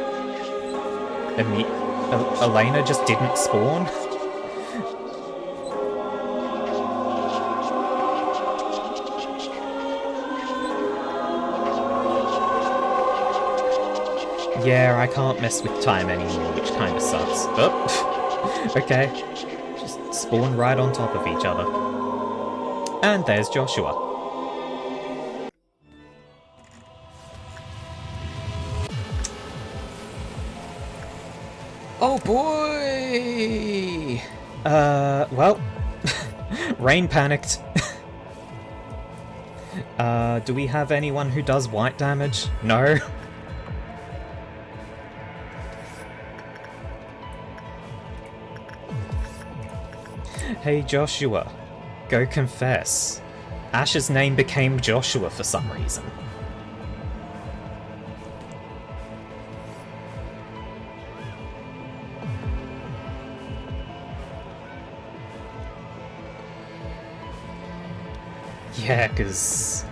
Speaker 1: Elena just didn't spawn? Yeah, I can't mess with time anymore, which kind of sucks. Oh, okay. Just spawn right on top of each other. And there's Joshua. Oh boy! Well, Rain panicked. Do we have anyone who does white damage? No. Hey Joshua, go confess. Ash's name became Joshua for some reason. Yeah, 'cause...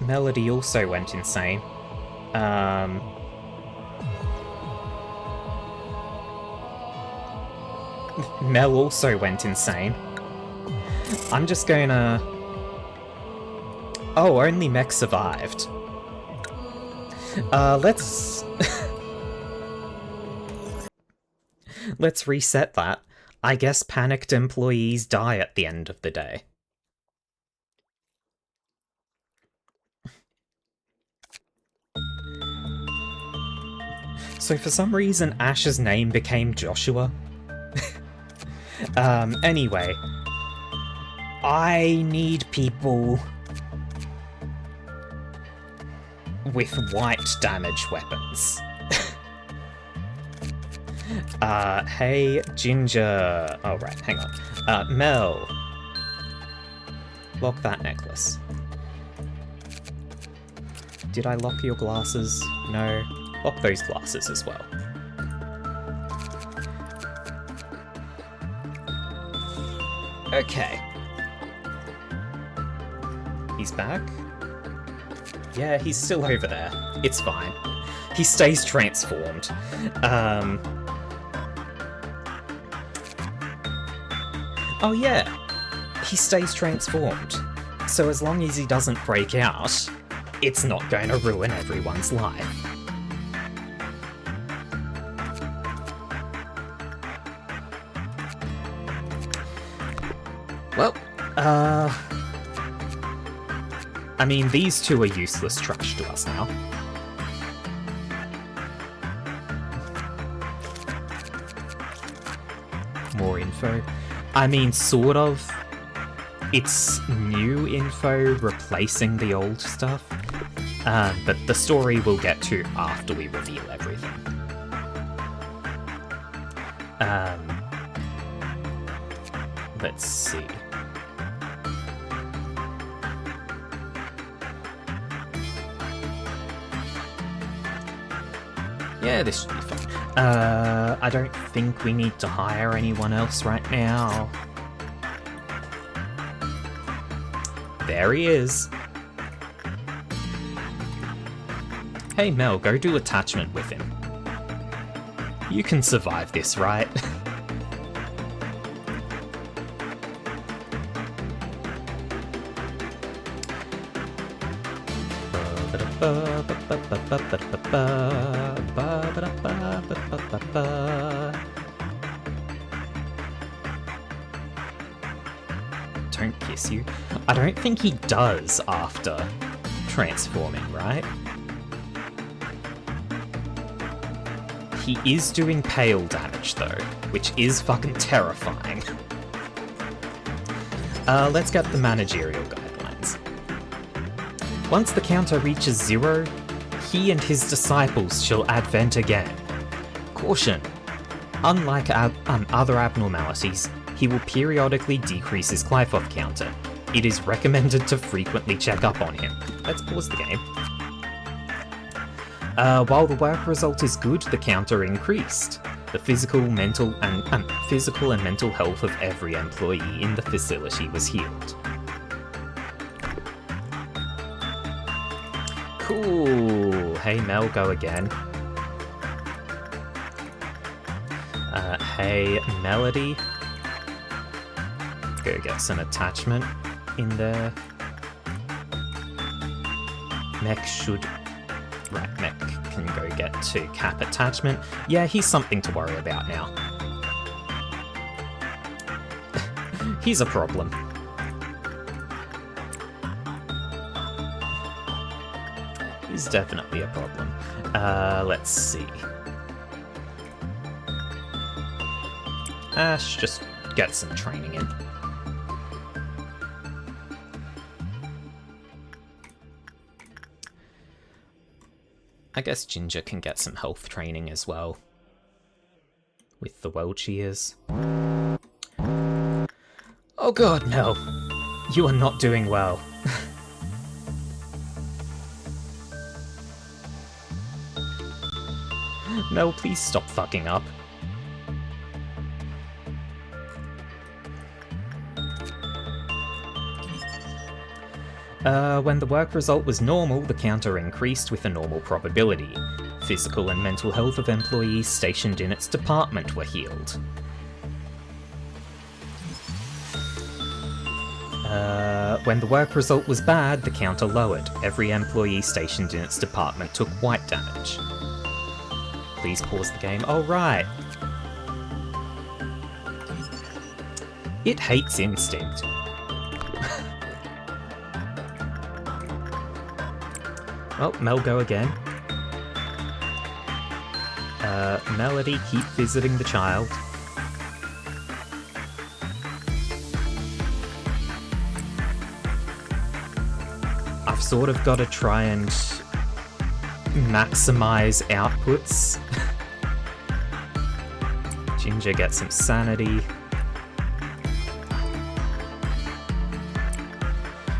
Speaker 1: Melody also went insane. Mel also went insane. I'm just gonna... Oh, only Mech survived. Let's... Let's reset that. I guess panicked employees die at the end of the day. So for some reason, Ash's name became Joshua. Anyway. I need people with white damage weapons. Hey, Ginger. Oh, right, hang on. Mel. Lock that necklace. Did I lock your glasses? No. Lock those glasses as well. Okay. He's back? Yeah, he's still over there. It's fine. He stays transformed. Oh yeah, he stays transformed. So as long as he doesn't break out, it's not going to ruin everyone's life. Well, I mean, these two are useless trash to us now. More info. I mean, sort of. It's new info replacing the old stuff. But the story we'll get to after we reveal everything. Let's see. Yeah, this should be fun. I don't think we need to hire anyone else right now. There he is. Hey Mel, go do attachment with him. You can survive this, right? Don't kiss you. I don't think he does after transforming, right? He is doing pale damage though, which is fucking terrifying. Let's get the managerial guidelines. Once the counter reaches 0, he and his disciples shall advent again. Caution! Unlike other abnormalities, he will periodically decrease his Clifoth counter. It is recommended to frequently check up on him. Let's pause the game. While the work result is good, the counter increased. The physical and mental health of every employee in the facility was healed. Cool. Hey Mel, go again. Hey Melody, go get some attachment in there. Mech should... Right, Mech can go get 2 cap attachment. Yeah, he's something to worry about now. He's a problem. He's definitely a problem. Let's see. Ash, just get some training in. I guess Ginger can get some health training as well. With the world she is. Oh god, Mel. You are not doing well. Mel, please stop fucking up. When the work result was normal, the counter increased with a normal probability. Physical and mental health of employees stationed in its department were healed. When the work result was bad, the counter lowered. Every employee stationed in its department took white damage. Please pause the game. Oh, right. It hates instinct. Oh, Mel, go again. Melody, keep visiting the child. I've sort of got to try and maximize outputs. Ginger, get some sanity.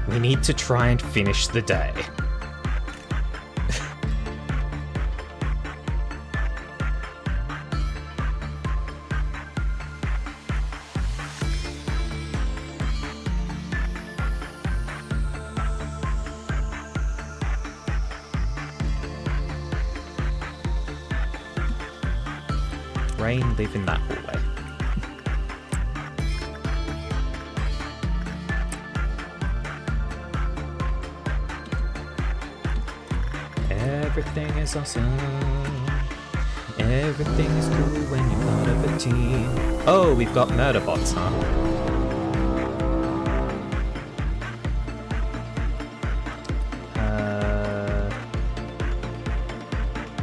Speaker 1: We need to try and finish the day. Rain, live in that hallway. Everything is awesome. Everything is cool when you're part of a team. Oh, we've got murder bots, huh?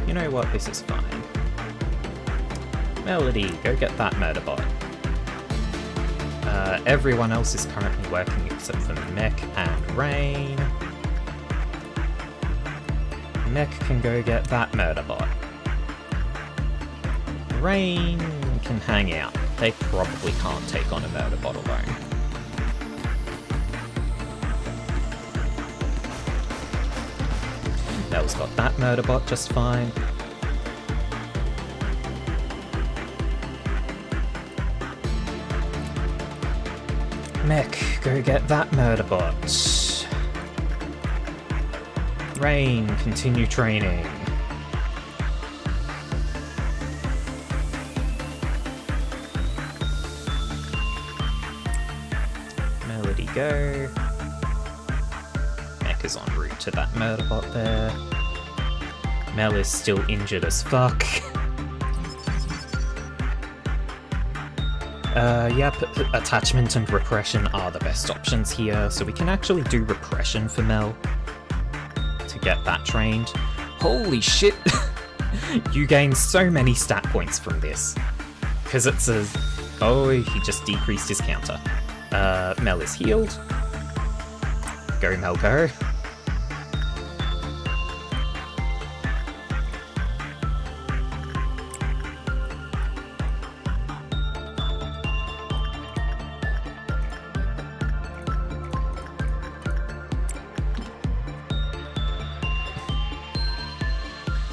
Speaker 1: You know what? This is fine. Melody, go get that murder bot. Everyone else is currently working except for Mech and Rain. Mech can go get that murder bot. Rain can hang out. They probably can't take on a murder bot alone. Mel's got that murder bot just fine. Mech, go get that murder bot. Rain, continue training. Melody, go. Mech is en route to that murder bot there. Mel is still injured as fuck. Yep, attachment and repression are the best options here, so we can actually do repression for Mel to get that trained. Holy shit! You gain so many stat points from this. Because it's a... Oh, he just decreased his counter. Mel is healed. Go, Mel, go.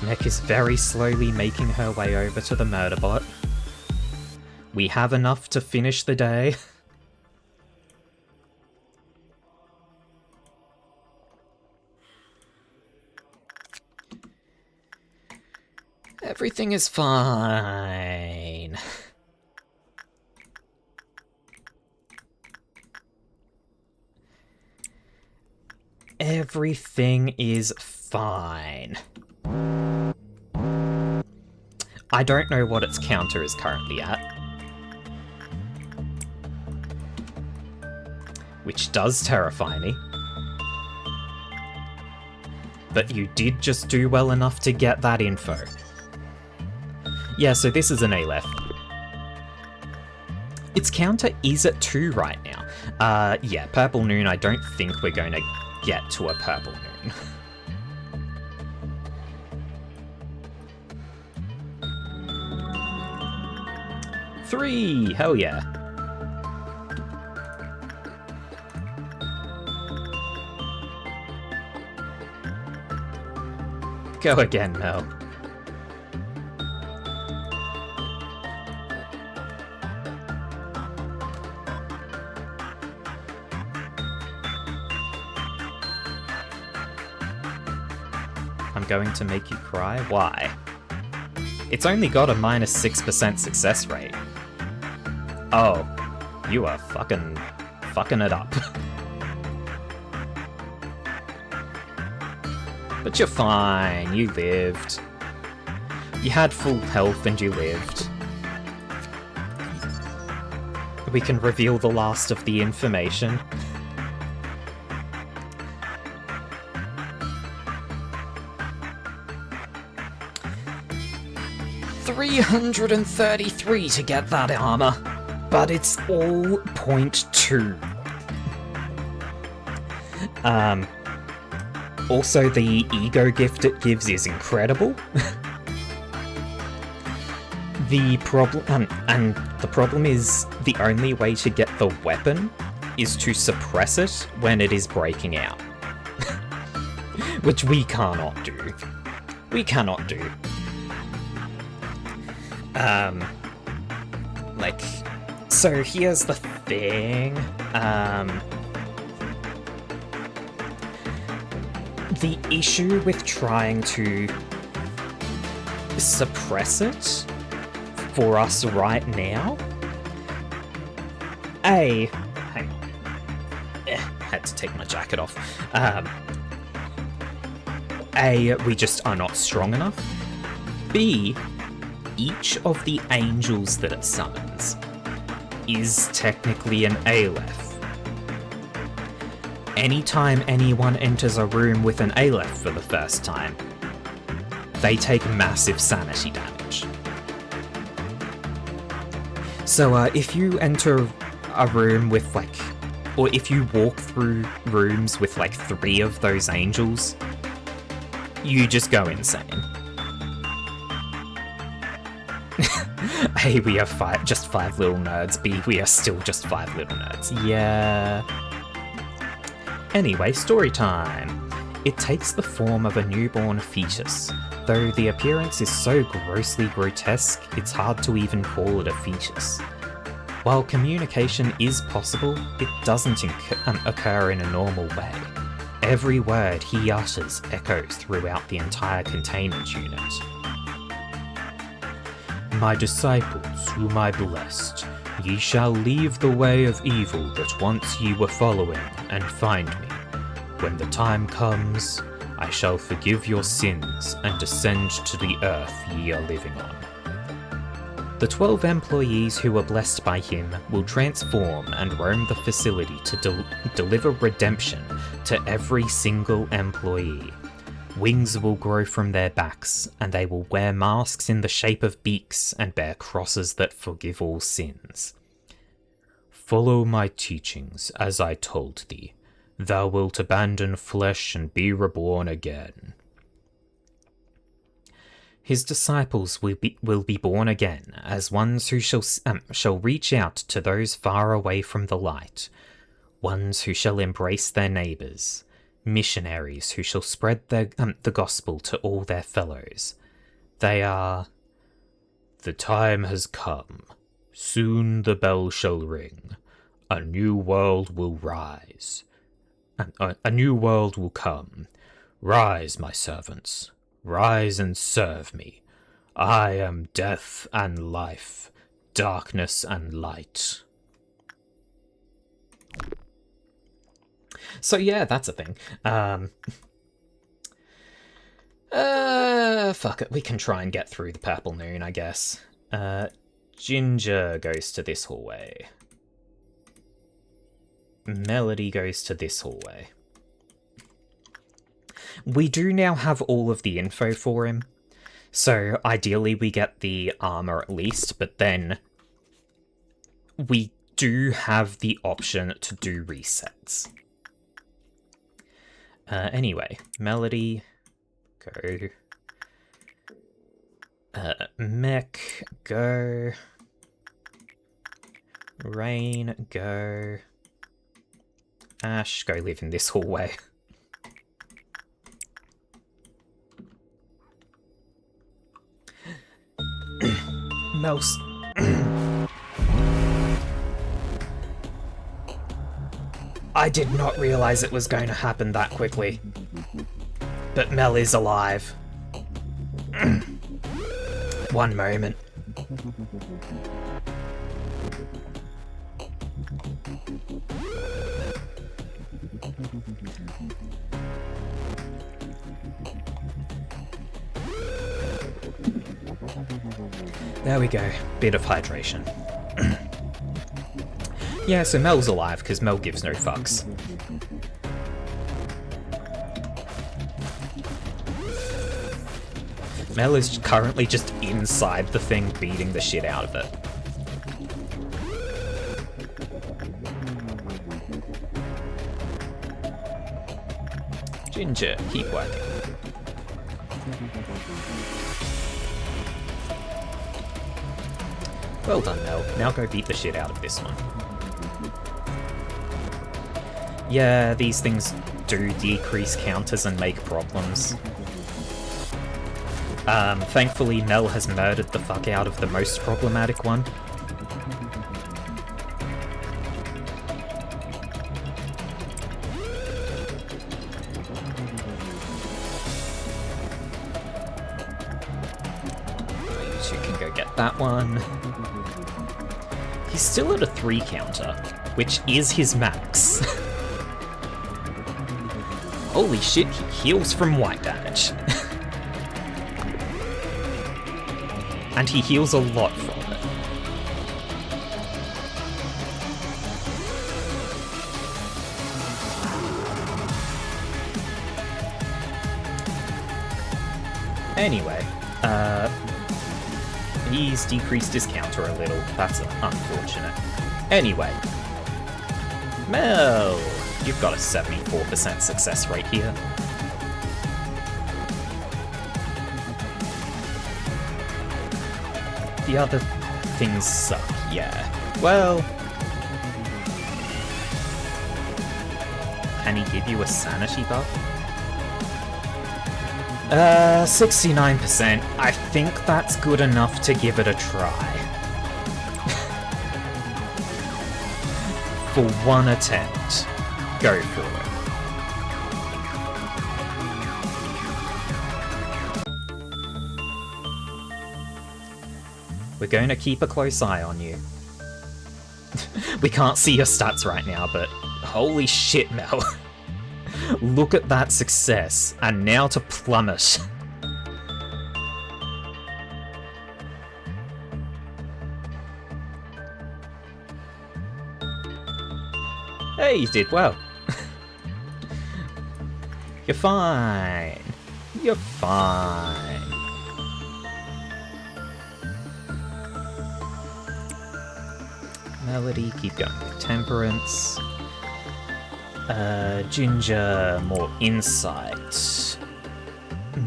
Speaker 1: Neck is very slowly making her way over to the murder bot. We have enough to finish the day. Everything is fine. Everything is fine. I don't know what its counter is currently at. Which does terrify me. But you did just do well enough to get that info. Yeah, so this is an Aleph. Its counter is at 2 right now. Yeah, Purple Noon, I don't think we're going to get to a Purple Noon. Three! Hell yeah. Go again, Mel. I'm going to make you cry? Why? It's only got a -6% success rate. Oh, you are fucking it up. But you're fine, you lived. You had full health and you lived. We can reveal the last of the information. $333 to get that armor, but it's all .2. Also, the ego gift it gives is incredible. The problem is the only way to get the weapon is to suppress it when it is breaking out. Which we cannot do. We cannot do. So here's the thing. The issue with trying to suppress it for us right now... hang on. Had to take my jacket off. We just are not strong enough. B, each of the angels that it summons is technically an Aleph. Anytime anyone enters a room with an Aleph for the first time, they take massive sanity damage. So if you enter a room with or if you walk through rooms with 3 of those angels, you just go insane. A, we are just 5 little nerds. B, we are still just 5 little nerds. Yeah. Anyway, story time. It takes the form of a newborn fetus. Though the appearance is so grossly grotesque, it's hard to even call it a fetus. While communication is possible, it doesn't occur in a normal way. Every word he utters echoes throughout the entire containment unit. My disciples, whom I blessed, ye shall leave the way of evil that once ye were following, and find me. When the time comes, I shall forgive your sins and descend to the earth ye are living on. The 12 employees who were blessed by him will transform and roam the facility to deliver redemption to every single employee. Wings will grow from their backs, and they will wear masks in the shape of beaks and bear crosses that forgive all sins. Follow my teachings as I told thee. Thou wilt abandon flesh and be reborn again. His disciples will be born again as ones who shall reach out to those far away from the light, ones who shall embrace their neighbours, missionaries who shall spread the gospel to all their fellows. They are... The time has come. Soon the bell shall ring. A new world will rise. A new world will come. Rise, my servants. Rise and serve me. I am death and life, darkness and light. So yeah, that's a thing. Fuck it, we can try and get through the Purple Noon, I guess. Ginger goes to this hallway. Melody goes to this hallway. We do now have all of the info for him, so ideally we get the armor at least, but then we do have the option to do resets. Anyway, Melody, go. Mech, go. Rain, go. Ash, go live in this hallway. Mouse. I did not realize it was going to happen that quickly. But Mel is alive. One moment. There we go. Bit of hydration. Yeah, so Mel's alive, because Mel gives no fucks. Mel is currently just inside the thing, beating the shit out of it. Ginger, keep working. Well done, Mel. Now go beat the shit out of this one. Yeah, these things do decrease counters and make problems. Thankfully, Mel has murdered the fuck out of the most problematic one. You two can go get that one. He's still at a 3 counter, which is his max. Holy shit, he heals from white damage. And he heals a lot from it. Anyway, he's decreased his counter a little. That's unfortunate. Anyway, Mel, you've got a 74% success rate here. The other things suck, yeah. Well... Can he give you a sanity buff? 69%. I think that's good enough to give it a try. For one attempt. Go for it. We're going to keep a close eye on you. We can't see your stats right now, but holy shit, Mel. Look at that success, and now to plummet. Hey, you did well. You're fine. You're fine. Melody, keep going with Temperance. Ginger, more Insight.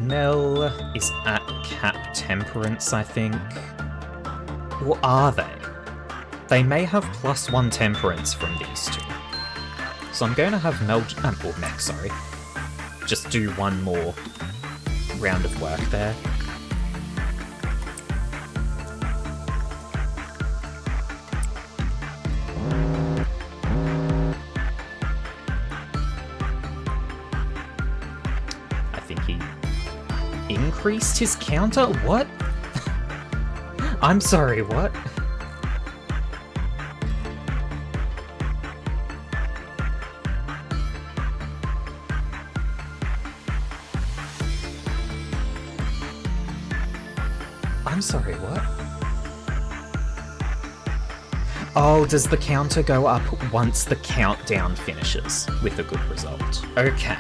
Speaker 1: Mel is at cap Temperance, I think. Or are they? They may have +1 Temperance from these two. So I'm going to have Mel, or Mech, sorry. just do one more round of work there. I think he increased his counter? What? I'm sorry, what? I'm sorry, what? Oh, does the counter go up once the countdown finishes with a good result? Okay.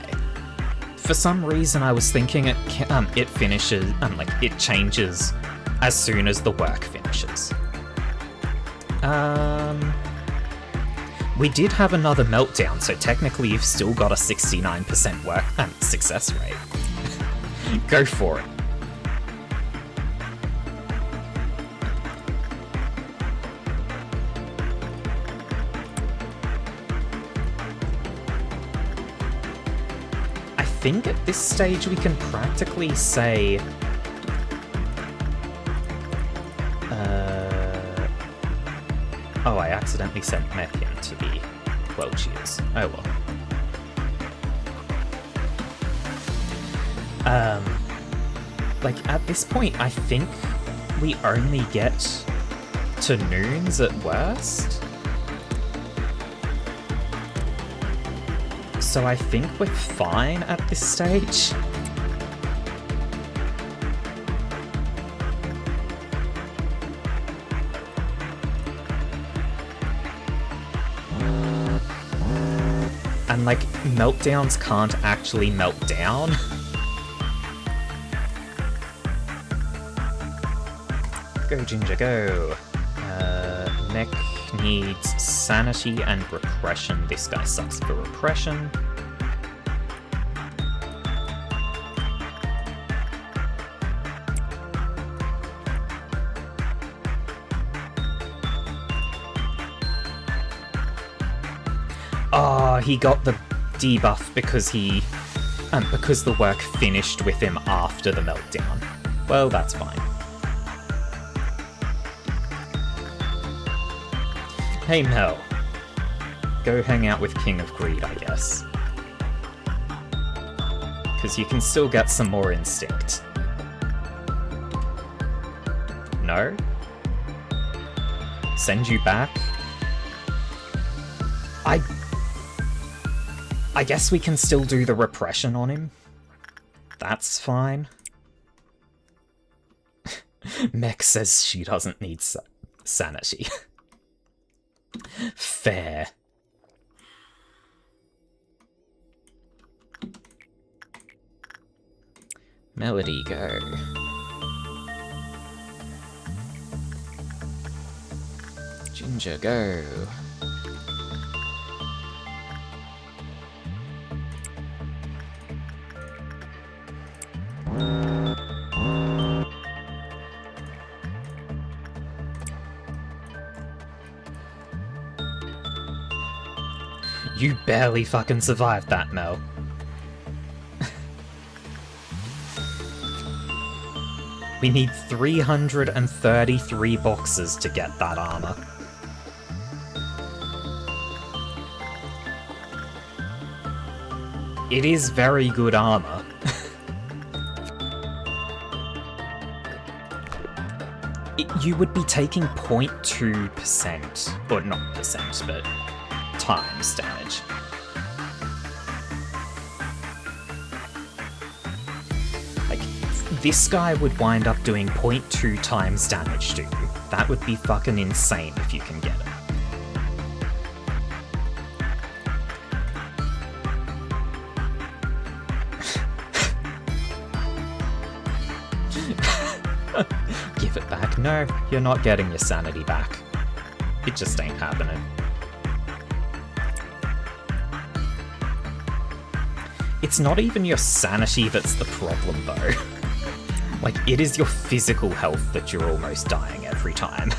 Speaker 1: For some reason, I was thinking it finishes, it changes as soon as the work finishes. We did have another meltdown, so technically you've still got a 69% work success rate. Go for it. I think at this stage we can practically say... Oh, I accidentally sent Mech into the World Cheers. Oh well. At this point, I think we only get to noons at worst. So I think we're fine at this stage. And meltdowns can't actually melt down. Go, Ginger, go. Mech needs sanity and repression. This guy sucks for repression. Oh, he got the debuff because because the work finished with him after the meltdown. Well, that's fine. Hey Mel, go hang out with King of Greed, I guess. Because you can still get some more instinct. No? Send you back? I guess we can still do the repression on him. That's fine. Mech says she doesn't need sanity. Fair. Melody, go. Ginger, go. You barely fucking survived that, Mel. We need 333 boxes to get that armor. It is very good armor. You would be taking 0.2%, or not percent, but times damage. This guy would wind up doing 0.2 times damage to you. That would be fucking insane if you can get it. Give it back. No, you're not getting your sanity back. It just ain't happening. It's not even your sanity that's the problem, though. It is your physical health that you're almost dying every time.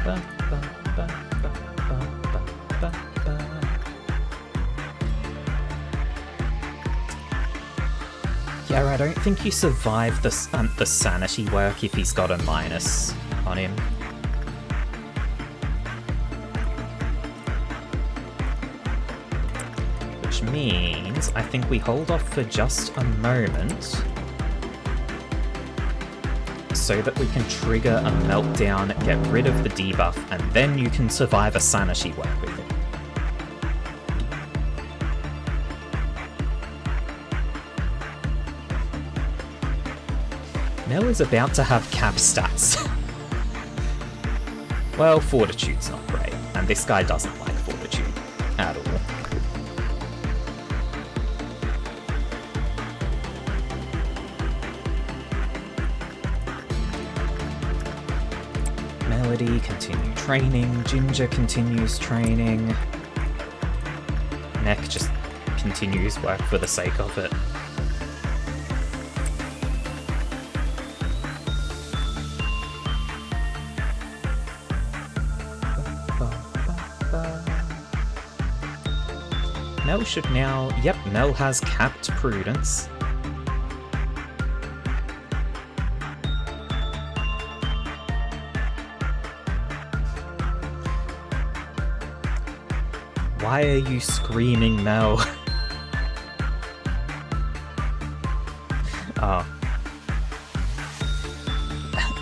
Speaker 1: Ba, ba, ba, ba, ba, ba, ba. Yeah, I don't think you survive the sanity work if he's got a minus on him. Which means I think we hold off for just a moment so that we can trigger a meltdown, get rid of the debuff, and then you can survive a sanity work with it. Mel is about to have cap stats. Well, Fortitude's not great, and this guy doesn't like Fortitude at all. Melody, continue training. Ginger continues training. Neck just continues work for the sake of it. Mel should now... Yep, Mel has capped Prudence. Why are you screaming, Mel? Oh.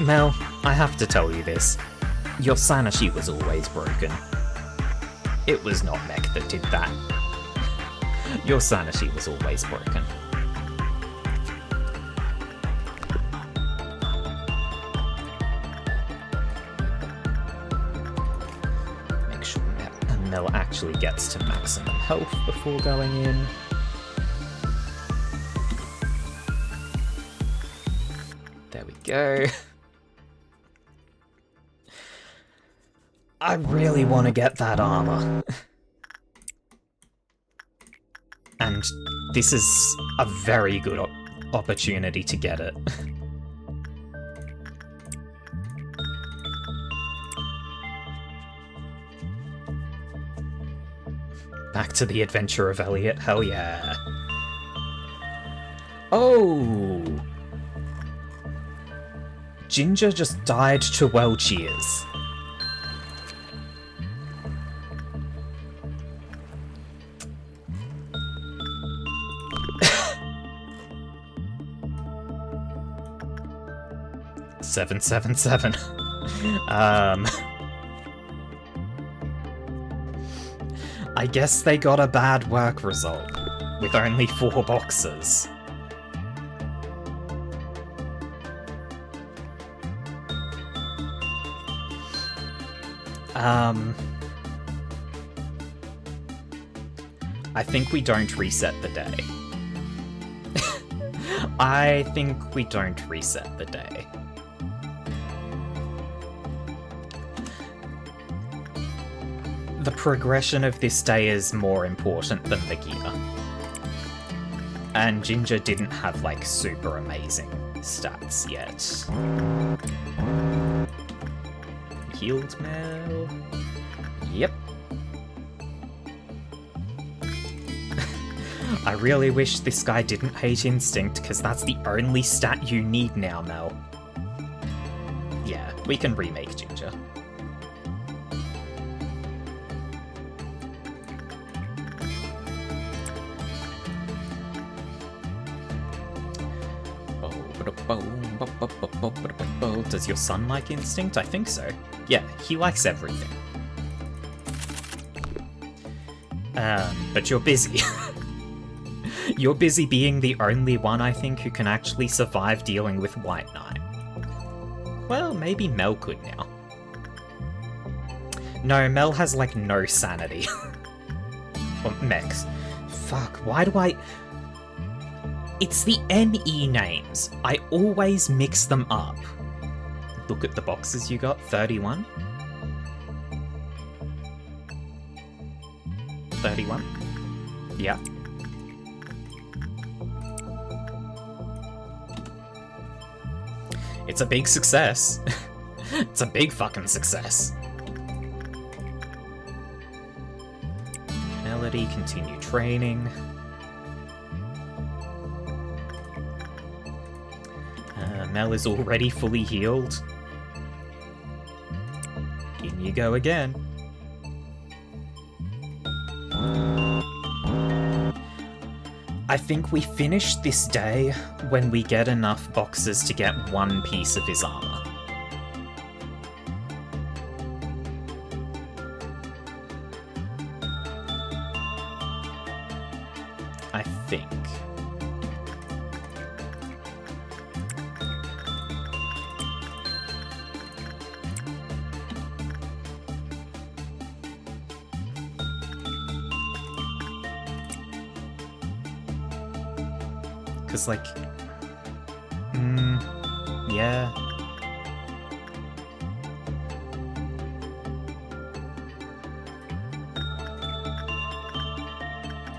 Speaker 1: Mel, I have to tell you this. Your sanity was always broken. It was not Mech that did that. Your sanity was always broken. Make sure Mel actually gets to maximum health before going in. There we go. I really want to get that armor. And this is a very good opportunity to get it. Back to the adventure of Elliot, hell yeah. Oh! Ginger just died to well cheers. Seven, 7. I guess they got a bad work result with only 4 boxes. I think we don't reset the day. I think we don't reset the day. The progression of this day is more important than the gear. And Ginger didn't have, like, super amazing stats yet. Healed Mel. Yep. I really wish this guy didn't hate Instinct, because that's the only stat you need now, Mel. Yeah, we can remake Ginger. Does your son like Instinct? I think so. Yeah, he likes everything. But you're busy. You're busy being the only one, I think, who can actually survive dealing with White Knight. Well, maybe Mel could now. No, Mel has, like, no sanity. Or mechs. Fuck, why do I... It's the NE names. I always mix them up. Look at the boxes you got. 31. 31. Yeah. It's a big success. It's a big fucking success. vitality, continue training. Mel is already fully healed. In you go again. I think we finish this day when we get enough boxes to get one piece of his armor. I think. Because, like, yeah.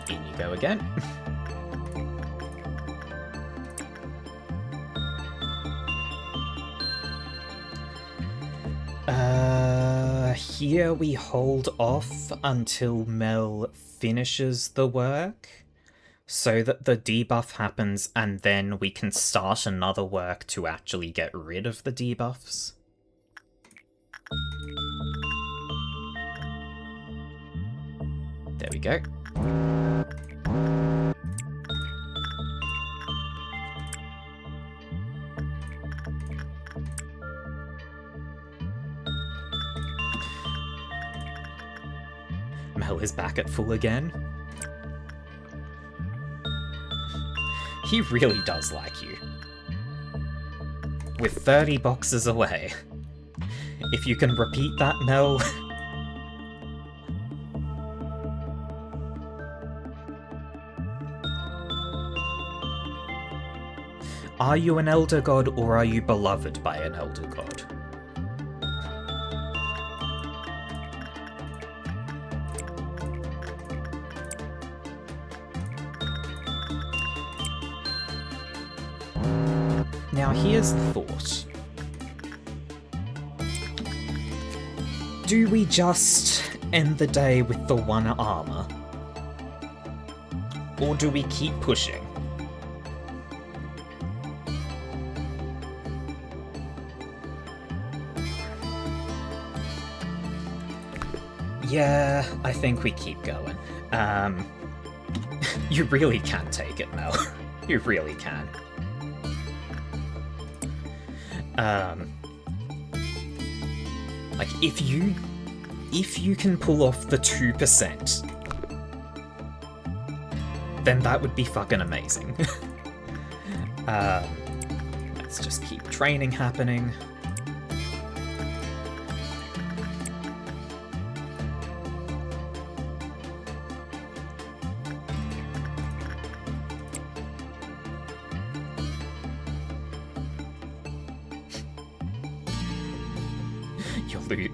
Speaker 1: In you go again. Here we hold off until Mel finishes the work, so that the debuff happens, and then we can start another work to actually get rid of the debuffs. There we go. Mel is back at full again. He really does like you. With 30 boxes away. If you can repeat that, Mel... Are you an Elder God, or are you beloved by an Elder God? Now here's the thought. Do we just end the day with the one armor? Or do we keep pushing? Yeah, I think we keep going. You really can take it, Mel. You really can. Like, if you can pull off the 2%, then that would be fucking amazing. Let's just keep training happening.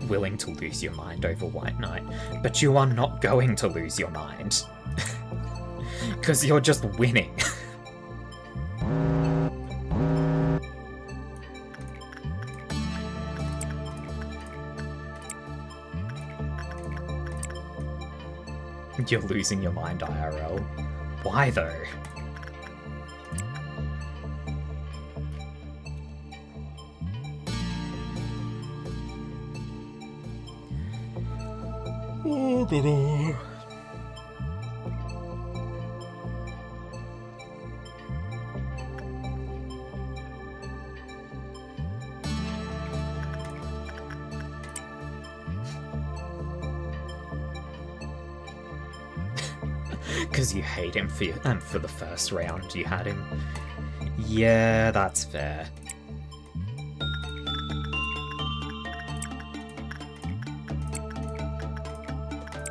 Speaker 1: Willing to lose your mind over White Knight, but you are not going to lose your mind. Because you're just winning. You're losing your mind, IRL. Why though? Because you hate him for the first round you had him. Yeah, that's fair.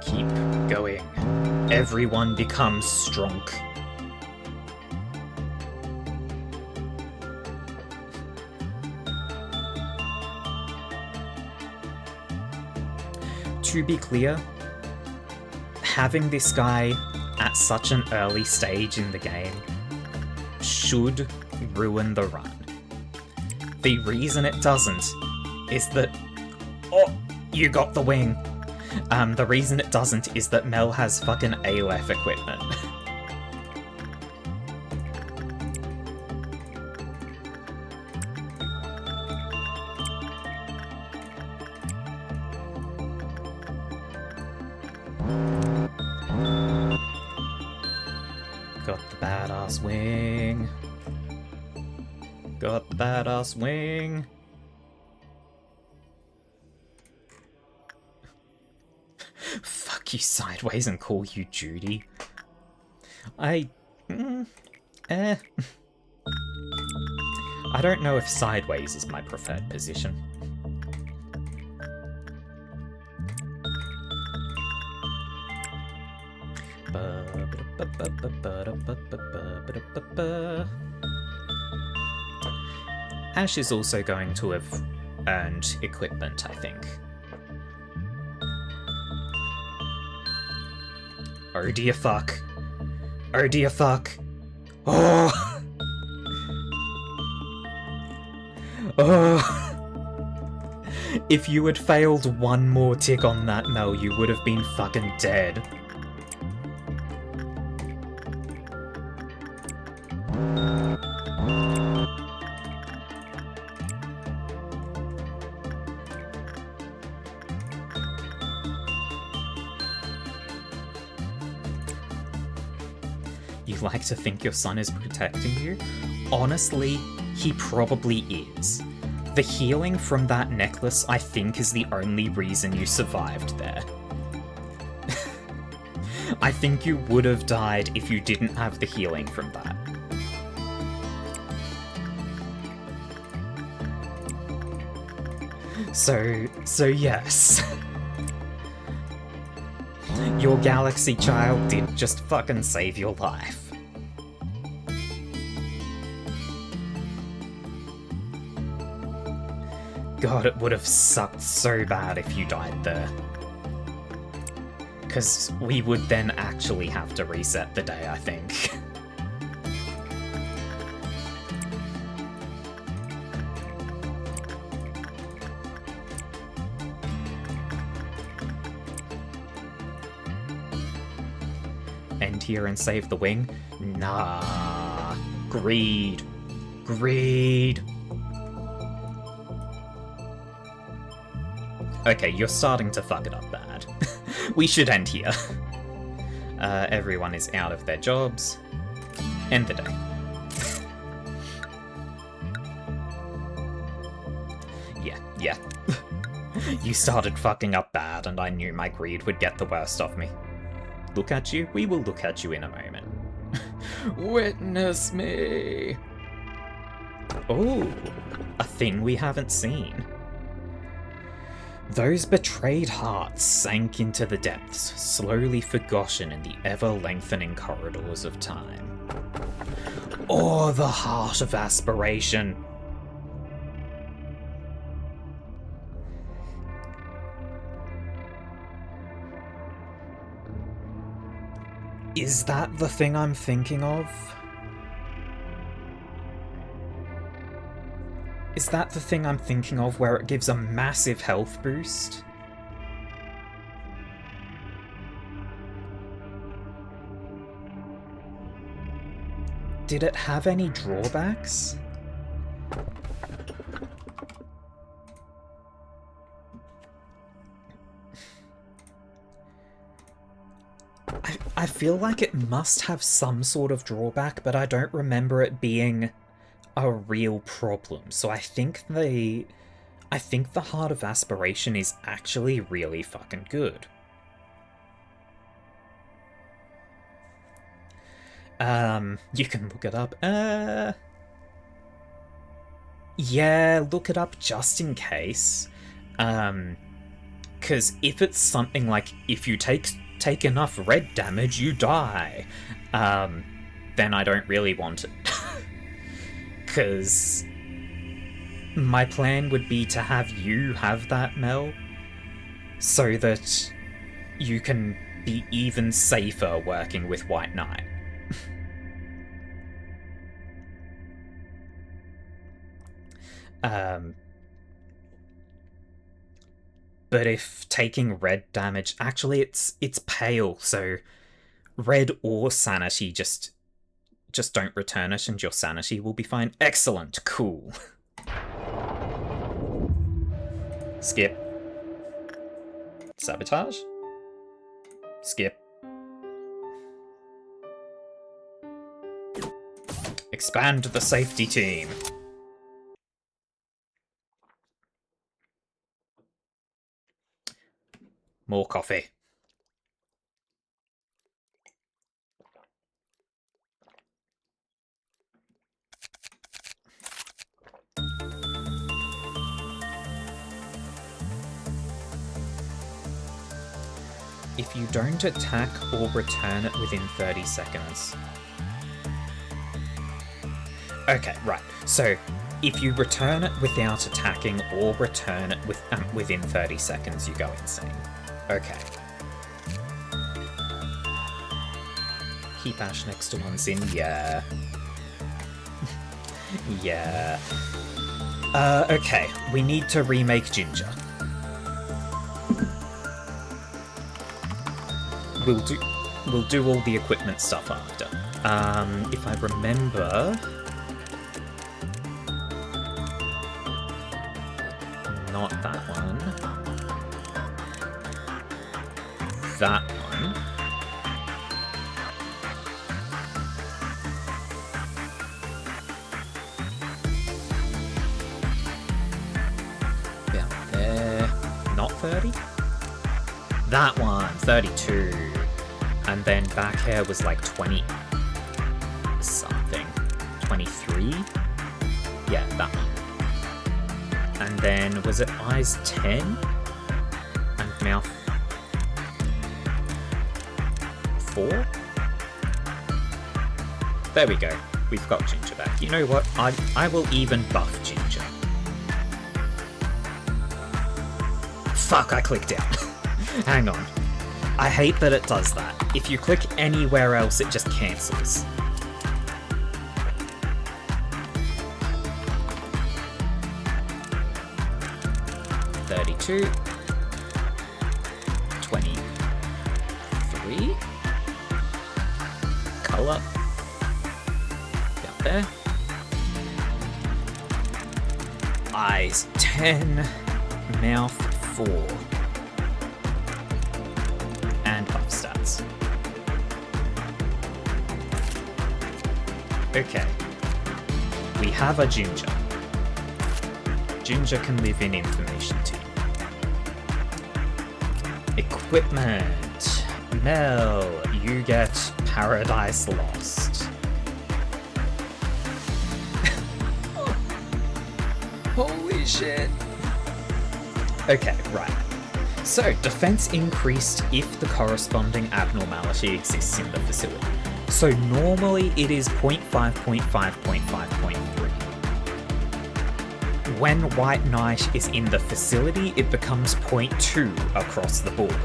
Speaker 1: Keep going. Everyone becomes strong. To be clear, having this guy at such an early stage in the game should ruin the run. The reason it doesn't is that, oh, you got the wing. The reason it doesn't is that Mel has fucking ALEF equipment. Got the badass wing. Got the badass wing. Fuck you sideways and call you Judy. I don't know if sideways is my preferred position. Ash is also going to have earned equipment, I think. Oh dear fuck. Oh dear fuck. Oh! Oh! If you had failed one more tick on that, Mel, you would have been fucking dead. You like to think your son is protecting you? Honestly, he probably is. The healing from that necklace, I think, is the only reason you survived there. I think you would have died if you didn't have the healing from that. So yes. Your galaxy child did just fucking save your life. God, it would have sucked so bad if you died there. Because we would then actually have to reset the day, I think. End here and save the wing? Nah. Greed. Greed. Okay, you're starting to fuck it up bad. We should end here. Everyone is out of their jobs. End the day. Yeah. You started fucking up bad, and I knew my greed would get the worst of me. Look at you? We will look at you in a moment. Witness me! Oh, a thing we haven't seen. Those betrayed hearts sank into the depths, slowly forgotten in the ever-lengthening corridors of time. Or the heart of aspiration. Is that the thing I'm thinking of? Is that the thing I'm thinking of where it gives a massive health boost? Did it have any drawbacks? I feel like it must have some sort of drawback, but I don't remember it being a real problem. So I think the Heart of Aspiration is actually really fucking good. You can look it up. Yeah, look it up just in case. Because if it's something like, if you take enough red damage, you die, then I don't really want it. Because my plan would be to have you have that, Mel, so that you can be even safer working with White Knight. but if taking red damage... Actually, it's pale, so red or sanity, just don't return it and your sanity will be fine. Excellent. Cool. Skip. Sabotage? Skip. Expand the safety team. More coffee. If you don't attack or return it within 30 seconds. Okay, right. So, if you return it without attacking or return it within 30 seconds, you go insane. Okay. Keep Ash next to one Sin. Yeah. Yeah. Okay. We need to remake Ginger. We'll do all the equipment stuff after. If I remember... Not that one. That one. Yeah, there. Not 30? That one, 32. And then back hair was like 20 something. 23? Yeah, that one. And then, was it eyes 10? And mouth 4? There we go. We've got Ginger back. You know what? I will even buff Ginger. Fuck, I clicked out. Hang on. I hate that it does that. If you click anywhere else, it just cancels. $32. 23. Colour. Up there. Eyes 10. Mouth 4. And buff stats. Okay. We have a Ginger. Ginger can live in information team. Equipment. Mel, you get Paradise Lost. Holy shit. Okay, right. So, defense increased if the corresponding abnormality exists in the facility. So normally it is 0.5, 0.5, 0.5, 0.3. When White Knight is in the facility, it becomes 0.2 across the board.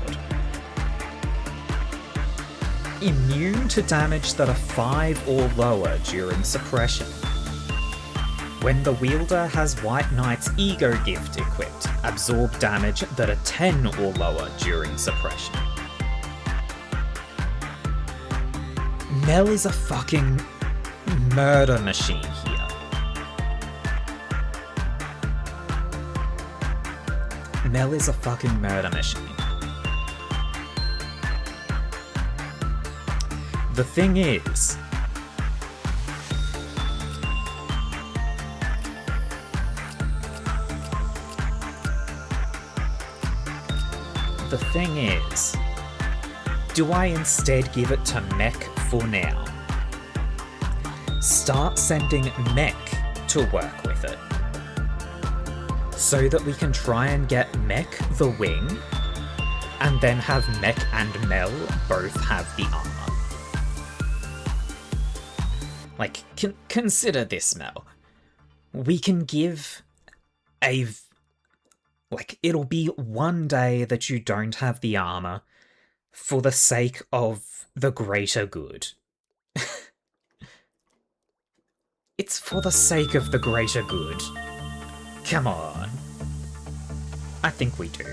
Speaker 1: Immune to damage that are 5 or lower during suppression. When the wielder has White Knight's Ego Gift equipped, absorb damage that are 10 or lower during suppression. Mel is a fucking murder machine here. Mel is a fucking murder machine. The thing is... do I instead give it to Mech for now? Start sending Mech to work with it. So that we can try and get Mech the wing, and then have Mech and Mel both have the armor. Like, consider this, Mel. We can give a... Like, it'll be one day that you don't have the armor for the sake of the greater good. It's for the sake of the greater good. Come on. I think we do.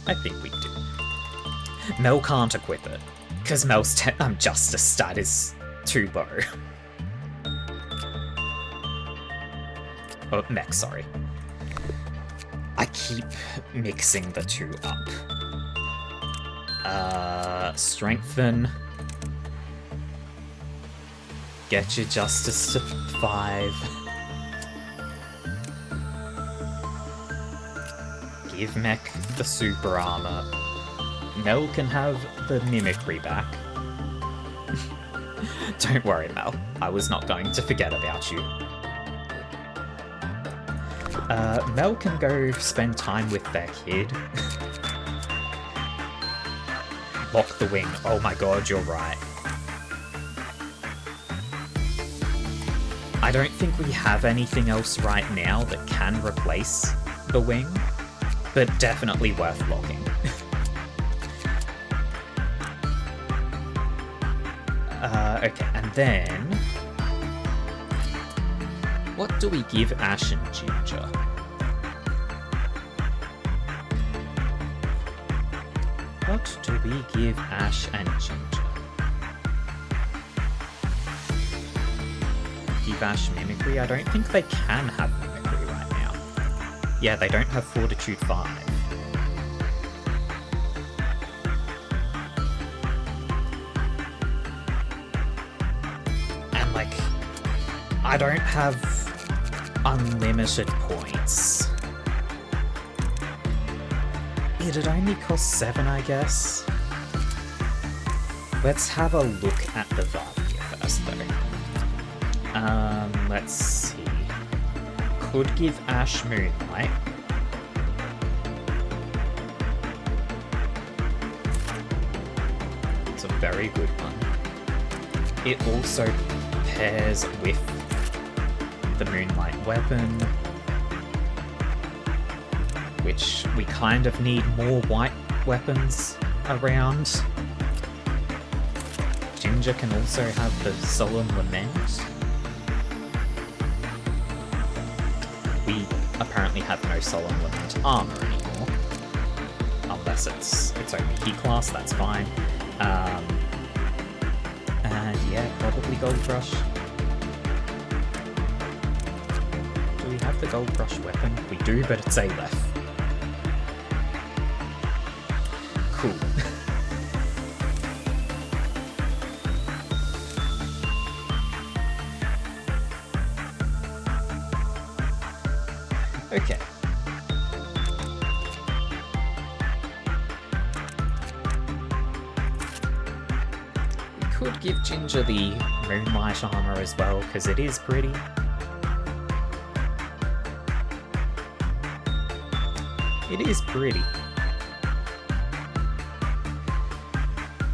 Speaker 1: I think we do. Mel can't equip it, because Mel's Justice stat is too low. Oh, mech, sorry. I keep mixing the two up. Strengthen. Get your Justice to 5. Give mech the super armor. Mel can have the mimicry back. Don't worry, Mel. I was not going to forget about you. Mel can go spend time with their kid. Lock the wing. Oh my god, you're right. I don't think we have anything else right now that can replace the wing, but definitely worth locking. Okay, and then... what do we give Ash and Ginger? What do we give Ash and Ginger? Give Ash Mimicry? I don't think they can have Mimicry right now. Yeah, they don't have Fortitude 5. And, like, I don't have unlimited points. It'd only cost 7, I guess. Let's have a look at the value first, though. Let's see. Could give Ash Moonlight. It's a very good one. It also pairs with the Moonlight weapon, which we kind of need more white weapons around. Ginger can also have the Solemn Lament. We apparently have no Solemn Lament armor anymore. Unless it's only E-class, that's fine. And yeah, probably Gold Rush. Do we have the Gold Rush weapon? We do, but it's Aleph. Cool. Okay. We could give Ginger the Moonlight armor as well, because it is pretty. It is pretty.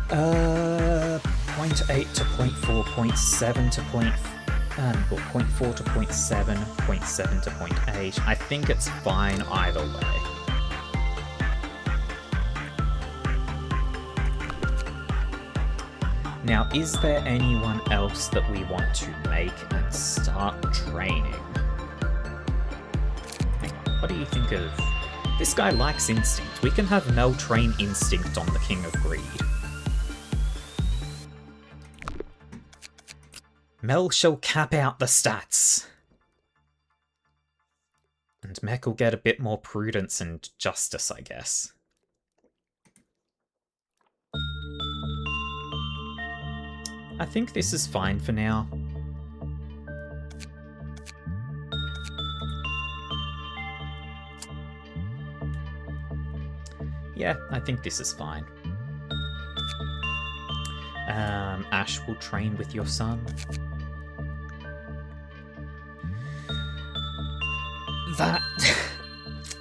Speaker 1: 0.8 to 0.4, 0.7 to 0.4 to 0.7, 0.7 to 0.8. I think it's fine either way. Now, is there anyone else that we want to make and start training? Hang on, what do you think of... This guy likes Instinct. We can have Mel train Instinct on the King of Greed. Mel shall cap out the stats. And Mech will get a bit more prudence and justice, I guess. I think this is fine for now. Yeah, I think this is fine. Ash will train with your son. That...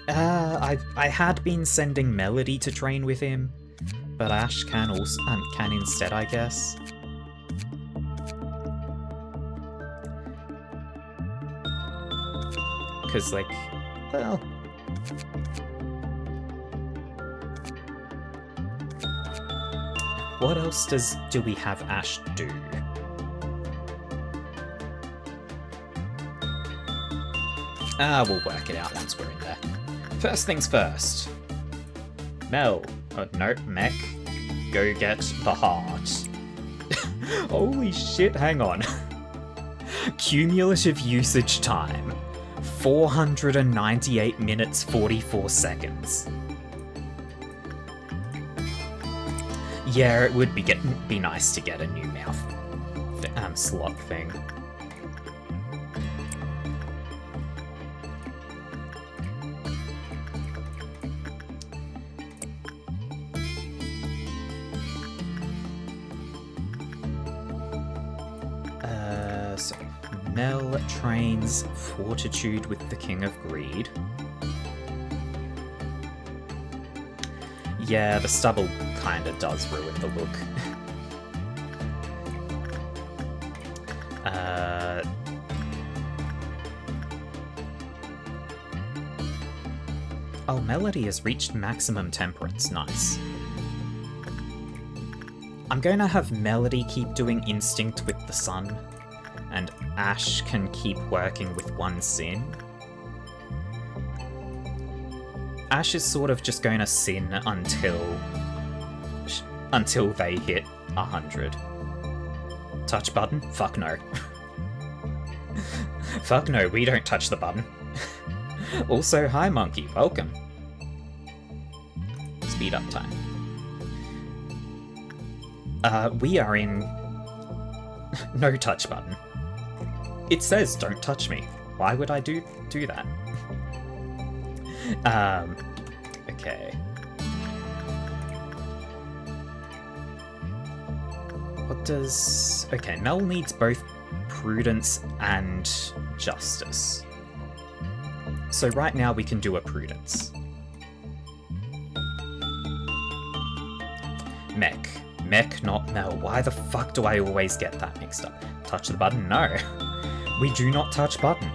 Speaker 1: I had been sending Melody to train with him, but Ash can also can instead, I guess. Because, like, well... What else do we have Ash do? We'll work it out once we're in there. First things first. Mel. No, Mech. Go get the heart. Holy shit, hang on. Cumulative usage time. 498 minutes 44 seconds. Yeah, it would be nice to get a new mouth slot thing. So Mel trains fortitude with the King of Greed. Yeah, the stubble kinda does ruin the look. Oh, Melody has reached maximum temperance. Nice. I'm going to have Melody keep doing instinct with the sun, and Ash can keep working with one sin. Ash is sort of just going to sin until they hit 100. Touch button? Fuck no. Fuck no, we don't touch the button. Also, hi Monkey, welcome. Speed up time. We are in no touch button. It says don't touch me. Why would I do that? Okay. What does... Okay, Mel needs both prudence and justice. So right now we can do a prudence. Mech, not Mel. Why the fuck do I always get that mixed up? Touch the button? No. We do not touch button.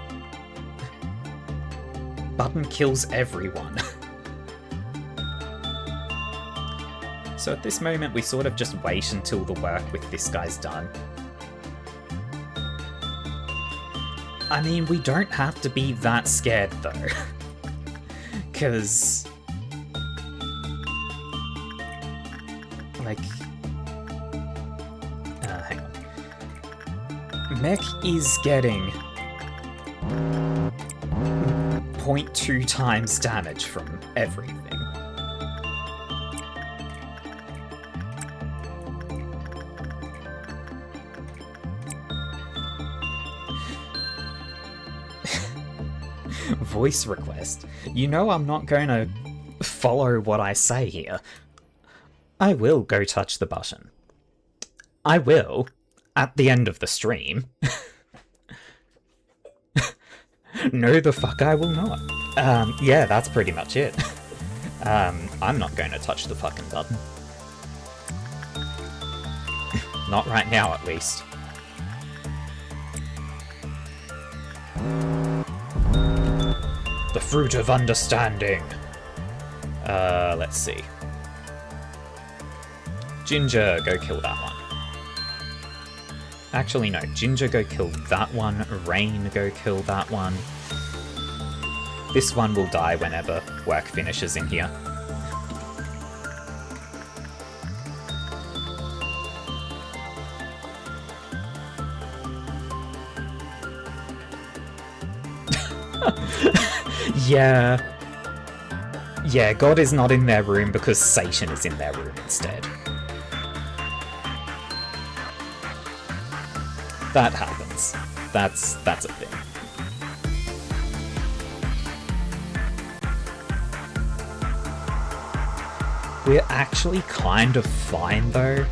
Speaker 1: Button kills everyone. So at this moment we sort of just wait until the work with this guy's done. I mean, we don't have to be that scared, though. Because... like... hang on. Mech is getting... 0.2 times damage from everything. Voice request. You know I'm not going to follow what I say here. I will go touch the button. I will, at the end of the stream. No, the fuck I will not. Yeah, that's pretty much it. I'm not going to touch the fucking button. Not right now, at least. The fruit of understanding. Let's see. Ginger, go kill that one. Actually, no. Ginger, go kill that one. Rain, go kill that one. This one will die whenever work finishes in here. Yeah. Yeah, God is not in their room because Satan is in their room instead. That happens. That's a thing. We're actually kind of fine though.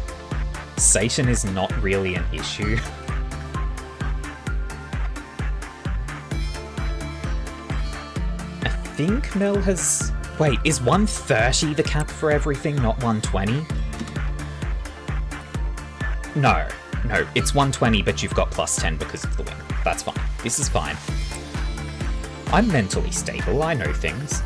Speaker 1: Satan is not really an issue. I think Mel has... Wait, is 130 the cap for everything, not 120? No, it's 120, but you've got plus 10 because of the win. That's fine. This is fine. I'm mentally stable, I know things.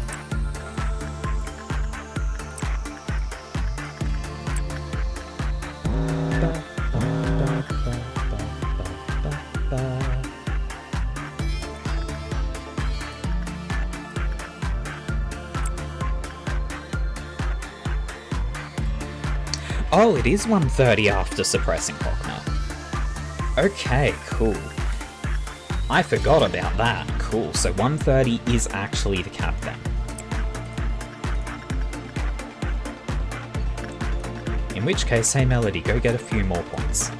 Speaker 1: Oh, it is 1:30 after suppressing Hockner. Okay, cool. I forgot about that. Cool, so 1:30 is actually the cap then. In which case, hey Melody, go get a few more points.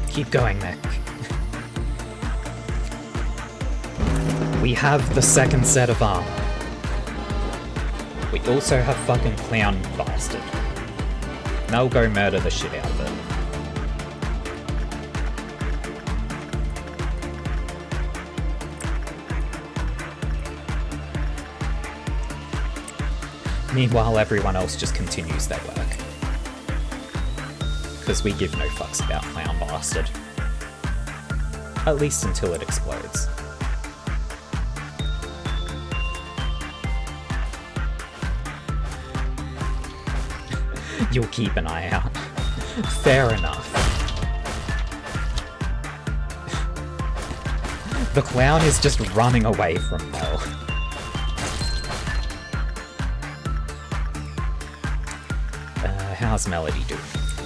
Speaker 1: Keep going, Mech. We have the second set of armor. We also have fucking Clown Bastard. Now go murder the shit out of it. Meanwhile, everyone else just continues their work. Because we give no fucks about Clown Bastard. At least until it explodes. You'll keep an eye out. Fair enough. The clown is just running away from Mel. How's Melody doing?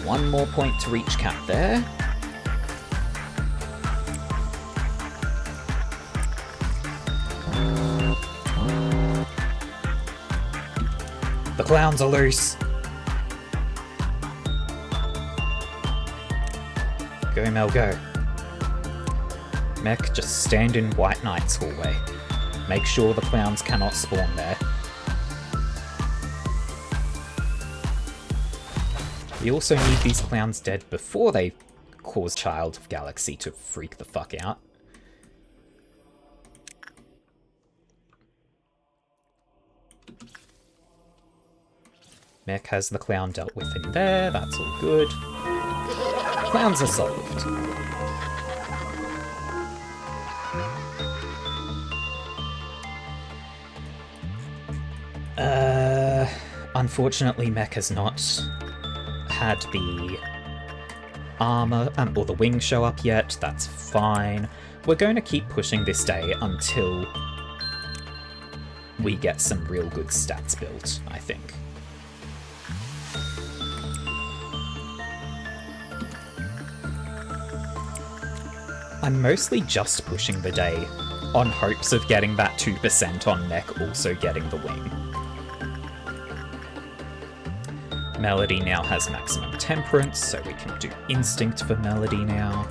Speaker 1: One more point to reach cap there. The clowns are loose. Go, Mel, go. Mech, just stand in White Knight's hallway. Make sure the clowns cannot spawn there. We also need these clowns dead before they cause Child of Galaxy to freak the fuck out. Mech has the clown dealt with in there, that's all good. Clowns are solved. Unfortunately, Mech has not had the armor or the wing show up yet. That's fine. We're going to keep pushing this day until we get some real good stats built, I think. I'm mostly just pushing the day on hopes of getting that 2% on Mech also getting the wing. Melody now has maximum temperance, so we can do instinct for Melody now.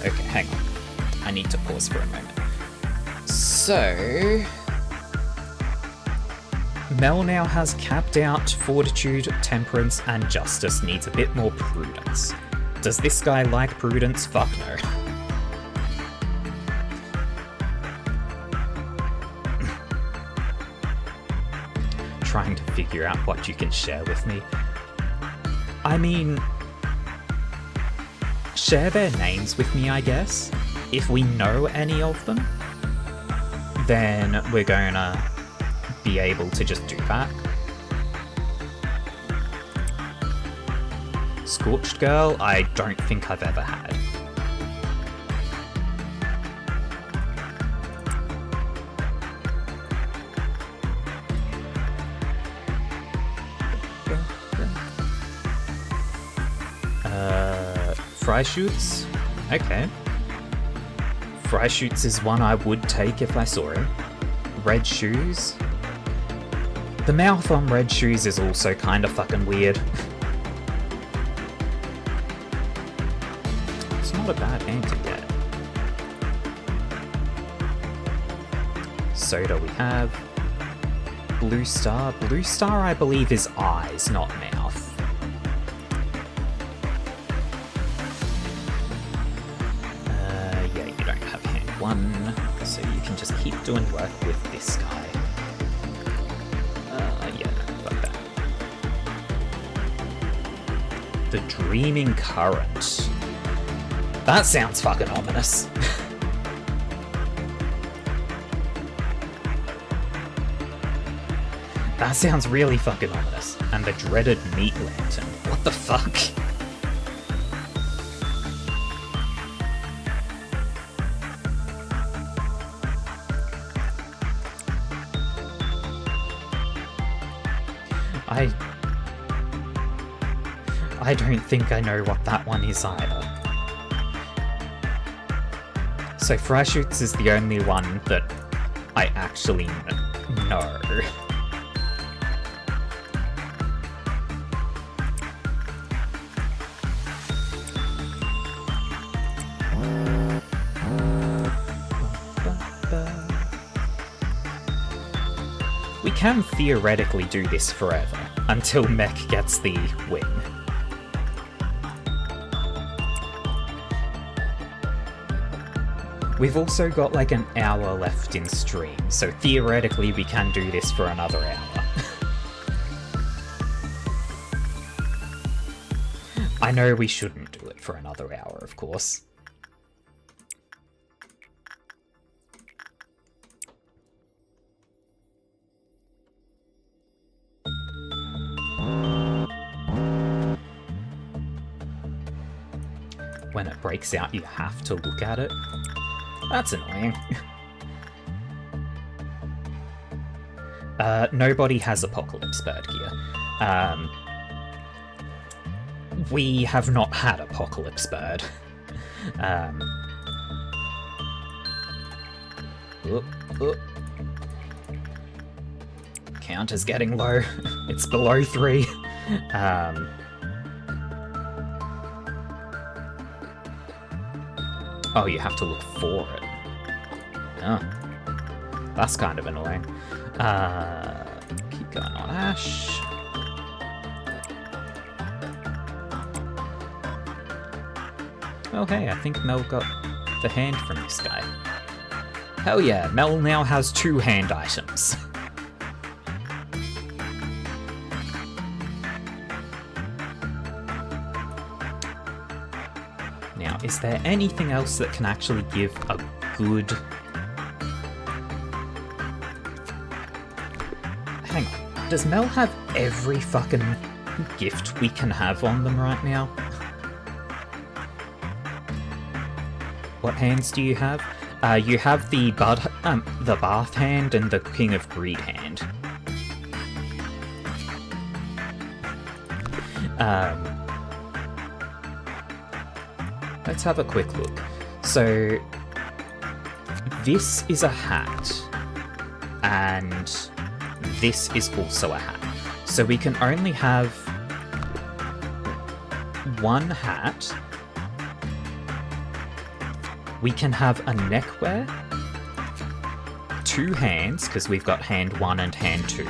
Speaker 1: Okay, hang on. I need to pause for a moment. So... Mel now has capped out Fortitude, Temperance, and Justice, needs a bit more Prudence. Does this guy like Prudence? Fuck no. Trying to figure out what you can share with me. I mean... share their names with me, I guess. If we know any of them, then we're gonna be able to just do that. Scorched Girl, I don't think I've ever had. Fry Shoots? Okay. Fry Shoots is one I would take if I saw him. Red Shoes? The mouth on Red Shoes is also kind of fucking weird. It's not a bad name to get. Soda we have. Blue Star. Blue Star I believe is eyes, not mouth. Yeah, you don't have hand one, so you can just keep doing work with this guy. Yeah, no, fuck that. The Dreaming Current. That sounds fucking ominous. That sounds really fucking ominous. And the Dreaded Meat Lantern. What the fuck? I don't think I know what that one is either. So Freischütz is the only one that I actually know. We can theoretically do this forever, until Mech gets the wing. We've also got like an hour left in stream, so theoretically we can do this for another hour. I know we shouldn't do it for another hour, of course. When it breaks out, you have to look at it. That's annoying. Nobody has Apocalypse Bird gear. We have not had Apocalypse Bird. Count is getting low. It's below 3. Oh, you have to look for it. Oh. That's kind of annoying. Keep going on Ash. Oh hey, I think Mel got the hand from this guy. Hell yeah, Mel now has 2 hand items. Now, is there anything else that can actually give a good... Hang on, does Mel have every fucking gift we can have on them right now? What hands do you have? You have the Bath hand and the King of Greed hand. Let's have a quick look. So, this is a hat, and this is also a hat. So we can only have 1 hat. We can have a neckwear, 2 hands, because we've got hand 1 and hand 2.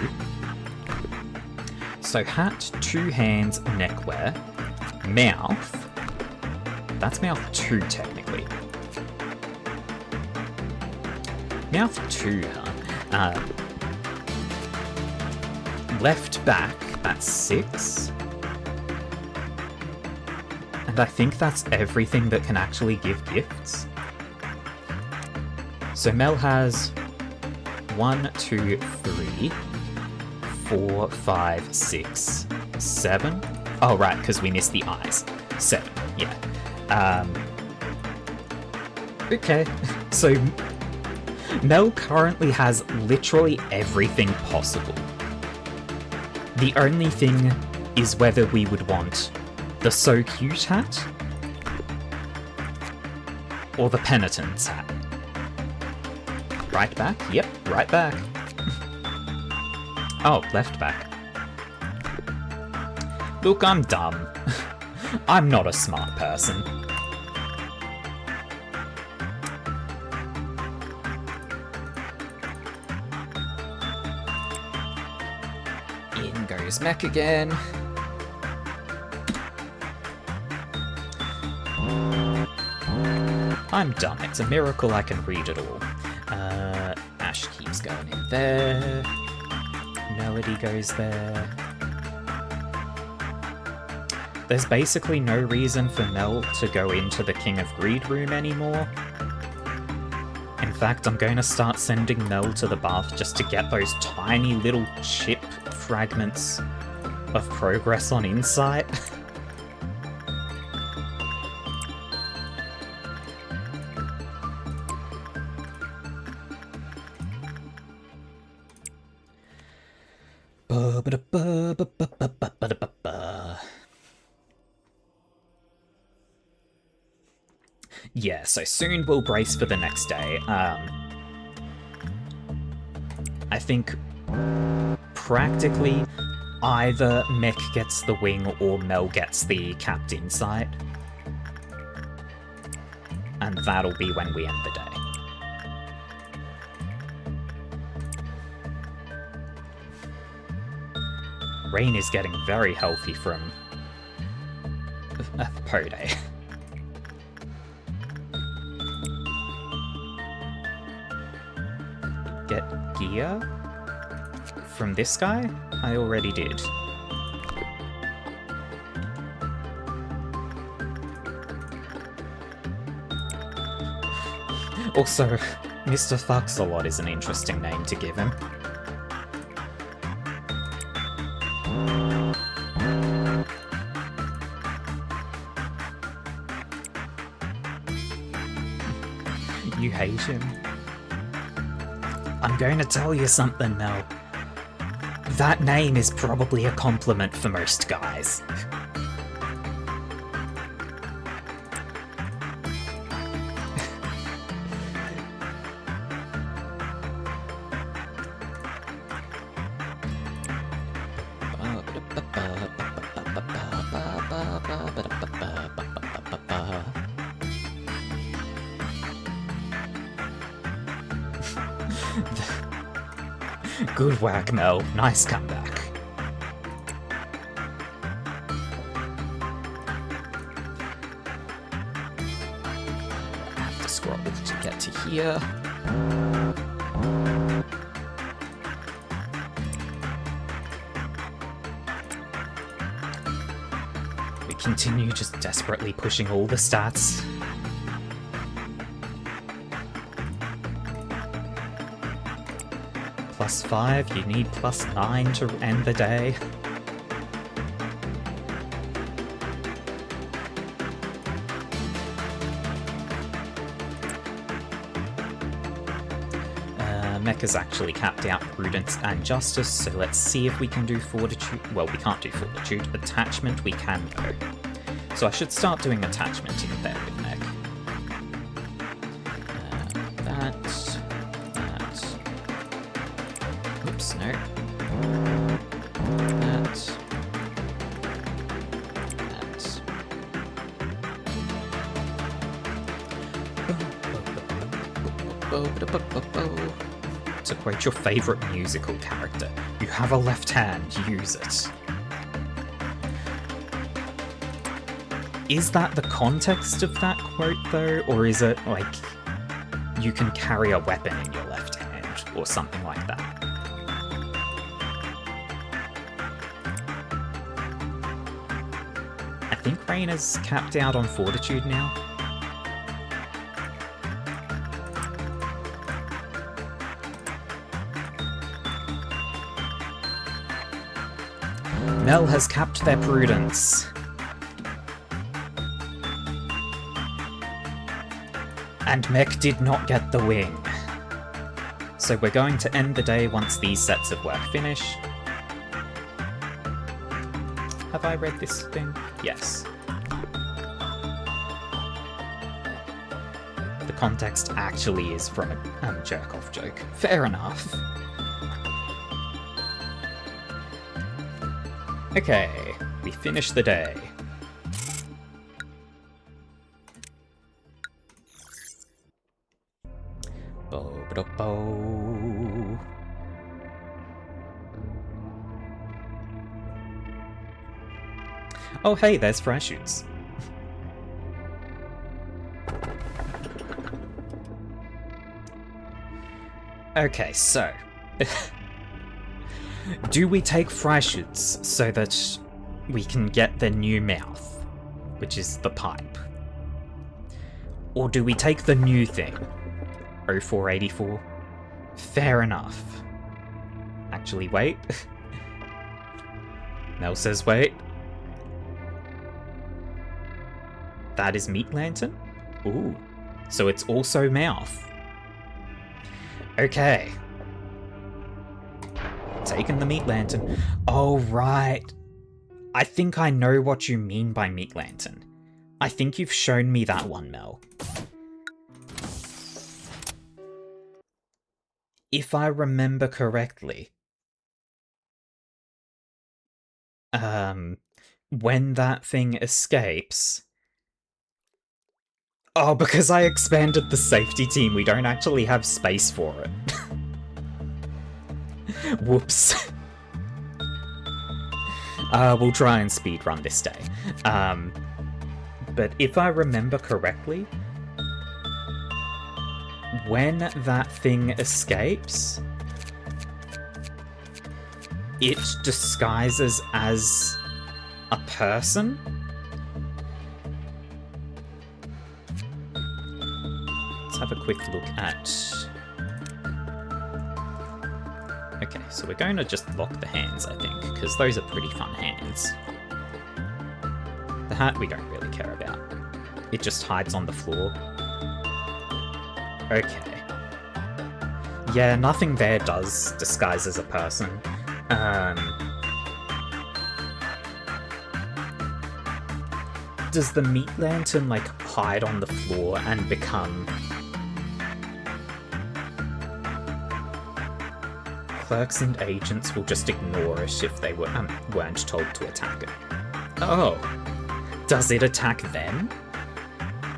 Speaker 1: So hat, 2 hands, neckwear, mouth. That's mouth 2, technically. Mouth 2, huh? Left back, that's 6. And I think that's everything that can actually give gifts. So Mel has 1, 2, 3, 4, 5, 6, 7. Oh, right, because we missed the eyes. 7, yeah. Okay, so Mel currently has literally everything possible. The only thing is whether we would want the So Cute hat or the Penitent's hat. Right back? Yep, right back. Oh, left back. Look, I'm dumb. I'm not a smart person. In goes Mech again. I'm dumb. It's a miracle I can read it all. Ash keeps going in there. Melody goes there. There's basically no reason for Mel to go into the King of Greed room anymore. In fact, I'm going to start sending Mel to the bath just to get those tiny little chip fragments of progress on Insight. Yeah, so soon we'll brace for the next day. I think practically either Mech gets the wing or Mel gets the capped Insight. And that'll be when we end the day. Rain is getting very healthy from Po Day. Get gear from this guy? I already did. Also, Mr. Fucks-a-Lot is an interesting name to give him. You hate him? I'm going to tell you something, Mel. That name is probably a compliment for most guys. Good whack, Mel. Nice comeback. I have to scroll to get to here. We continue just desperately pushing all the stats. +5, you need +9 to end the day. Mecha's actually capped out Prudence and Justice, so let's see if we can do Fortitude. Well, we can't do Fortitude. Attachment we can though. So I should start doing Attachment in there with Mech. Oops, no. To quote your favourite musical character, you have a left hand, use it. Is that the context of that quote though, or is it like you can carry a weapon in your left hand, or something like that? I think Raina's capped out on Fortitude now. Mel has capped their Prudence. And Mech did not get the wing. So we're going to end the day once these sets of work finish. Have I read this thing? Yes. The context actually is from a jerk-off joke. Fair enough. Okay, we finished the day. Bo-ba-da-bo. Oh hey, there's fresh shoots. Okay, so... do we take Freischütz so that we can get the new mouth, which is the pipe. Or do we take the new thing? 0484? Fair enough. Actually, wait. Mel says wait. That is Meat Lantern? Ooh. So it's also mouth. Okay. Taking the Meat Lantern. Oh, right. I think I know what you mean by Meat Lantern. I think you've shown me that one, Mel. If I remember correctly, when that thing escapes... Oh, because I expanded the safety team, we don't actually have space for it. Whoops. We'll try and speedrun this day. But if I remember correctly, when that thing escapes, it disguises as a person? Let's have a quick look at... Okay, so we're going to just lock the hands, I think, because those are pretty fun hands. The hat we don't really care about. It just hides on the floor. Okay. Yeah, nothing there does disguise as a person. Does the Meat Lantern, like, hide on the floor and become... Clerks and agents will just ignore it if they weren't told to attack it. Oh. Does it attack them?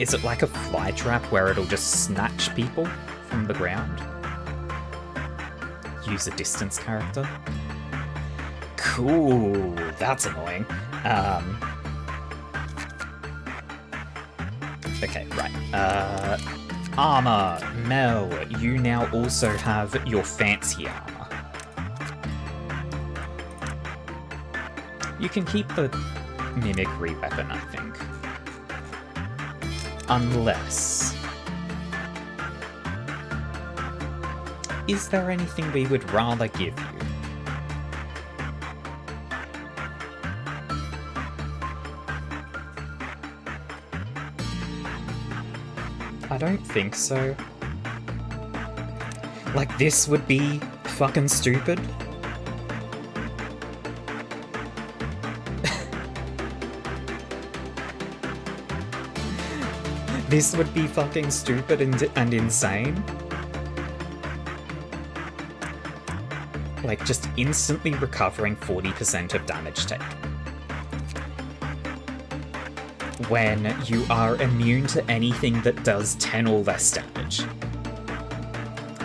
Speaker 1: Is it like a fly trap where it'll just snatch people from the ground? Use a distance character? Cool, that's annoying. Okay, right. Armor. Mel, you now also have your fancy armor. You can keep the mimicry weapon, I think. Unless... Is there anything we would rather give you? I don't think so. Like, this would be fucking stupid. This would be fucking stupid and insane. Like, just instantly recovering 40% of damage taken. When you are immune to anything that does 10 or less damage.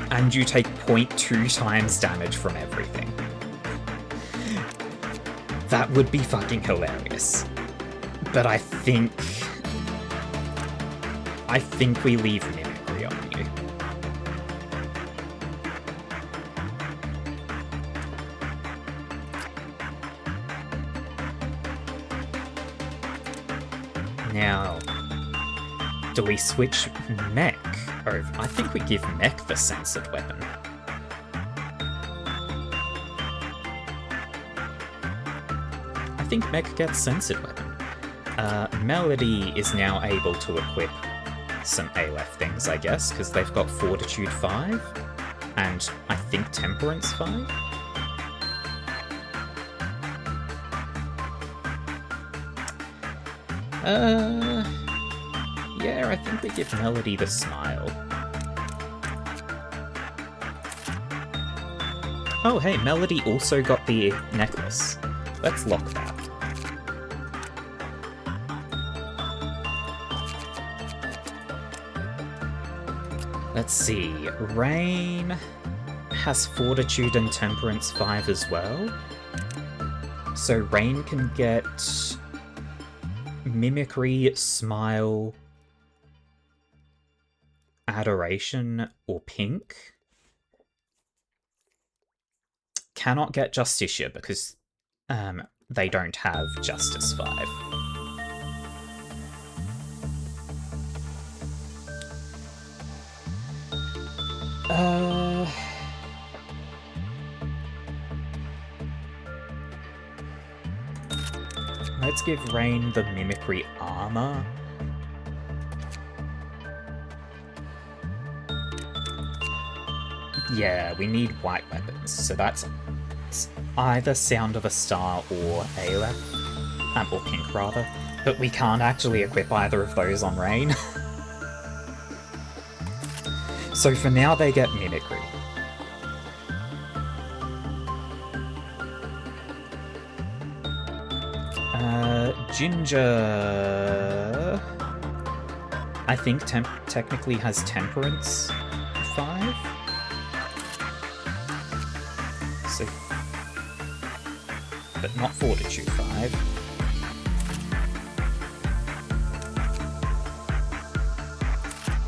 Speaker 1: And you take 0.2 times damage from everything. That would be fucking hilarious. But I think we leave mimicry on you. Now, do we switch mech over? I think we give mech the censored weapon. I think mech gets censored weapon. Melody is now able to equip some ALF things, I guess, because they've got Fortitude 5, and I think Temperance 5? Yeah, I think we give Melody the Smile. Oh, hey, Melody also got the necklace. Let's lock that. Let's see, Rain has Fortitude and Temperance 5 as well. So Rain can get Mimicry, Smile, Adoration, or Pink. Cannot get Justicia because they don't have Justice 5. Let's give Rain the Mimicry armor. Yeah, we need white weapons, so that's either Sound of a Star or Aleph, or Pink rather, but we can't actually equip either of those on Rain. So for now they get Mimicry. Ginger... I think technically has Temperance 5? So... but not Fortitude 5.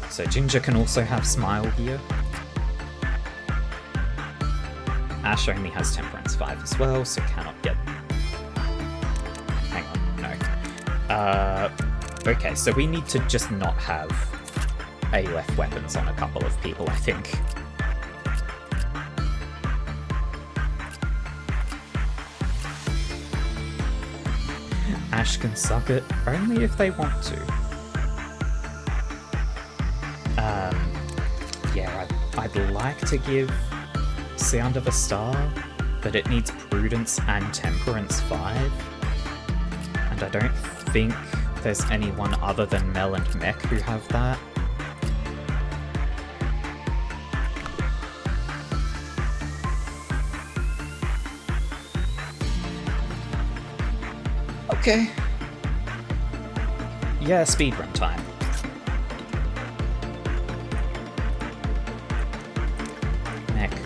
Speaker 1: So Ginger can also have Smile here. Ash only has Temperance 5 as well, so cannot get... Hang on, no. Okay, so we need to just not have Aleph weapons on a couple of people, I think. Ash can suck it, only if they want to. Yeah, I'd like to give Sound of a Star, but it needs Prudence and Temperance 5. And I don't think there's anyone other than Mel and Mech who have that. Okay. Yeah, speedrun time.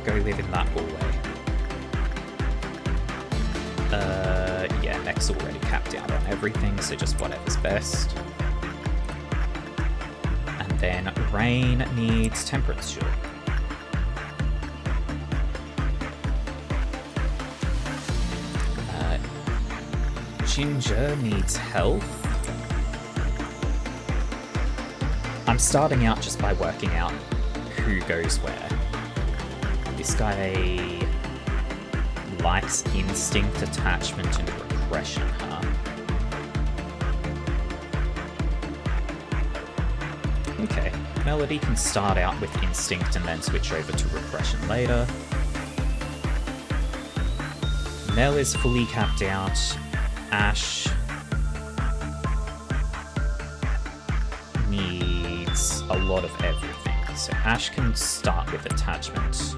Speaker 1: Go live in that hallway. Yeah, Mech's already capped out on everything, so just whatever's best. And then Rain needs Temperance Shield. Ginger needs health. I'm starting out just by working out who goes where. This guy likes Instinct, Attachment, and Repression, huh? Okay, Melody can start out with Instinct and then switch over to Repression later. Mel is fully capped out. Ash needs a lot of everything, so Ash can start with Attachment.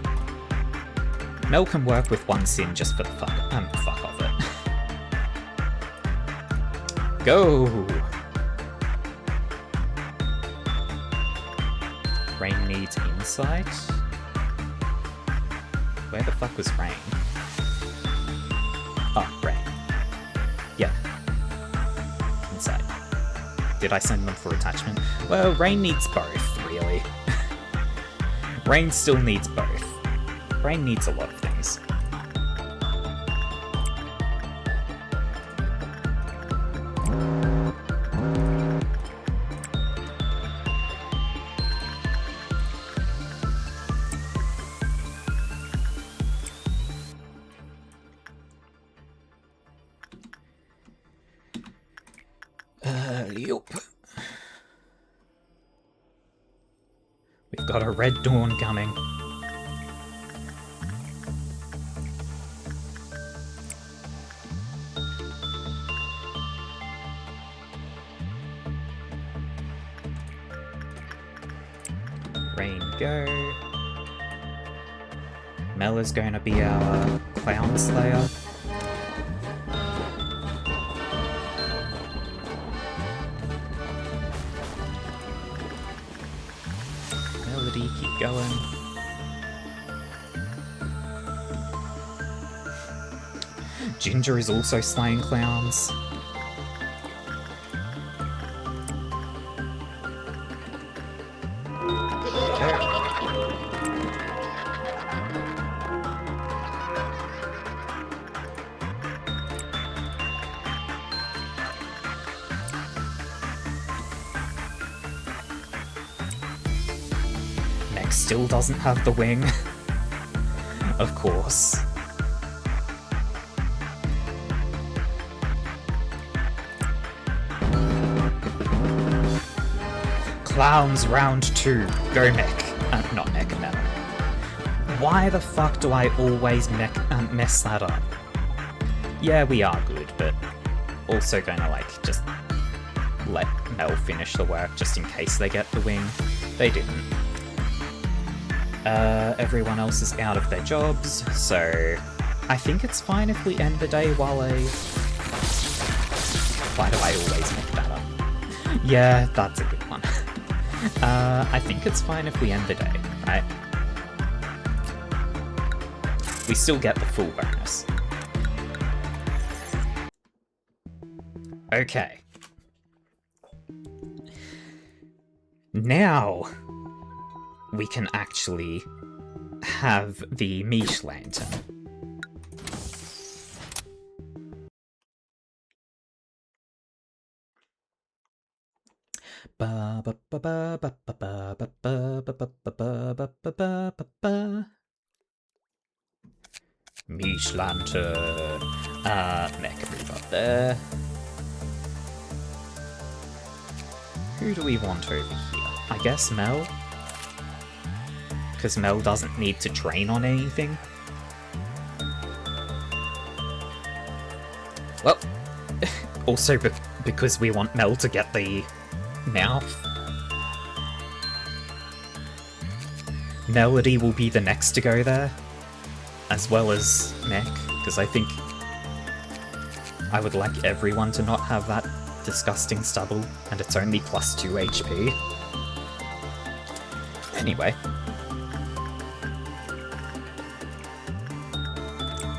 Speaker 1: Mel can work with one Sin just for the fuck of it. Go! Rain needs Insight? Where the fuck was Rain? Oh, Rain. Yeah. Insight. Did I send them for Attachment? Well, Rain needs both, really. Rain still needs both. Rain needs a lot of things. Yup. We've got a Red Dawn coming. Rain go. Mel is going to be our Clown Slayer. Melody, keep going. Ginger is also slaying clowns. Mech still doesn't have the wing. Of course. Clowns round 2. Go Mech. Not Mech, no. Why the fuck do I always mess that up? Yeah, we are good, but also gonna, like, just let Mel finish the work just in case they get the wing. They didn't. Everyone else is out of their jobs, so I think it's fine if we end the day while I... Why do I always make that up? Yeah, that's a good one. I think it's fine if we end the day, right? We still get the full bonus. Okay. Now we can actually have the Mish Lantern. Mish Lantern. Mech move up there. Who do we want over here? I guess Mel? Because Mel doesn't need to train on anything. Well, also because we want Mel to get the mouth. Melody will be the next to go there, as well as Mech, because I think I would like everyone to not have that disgusting stubble, and it's only plus 2 HP. Anyway.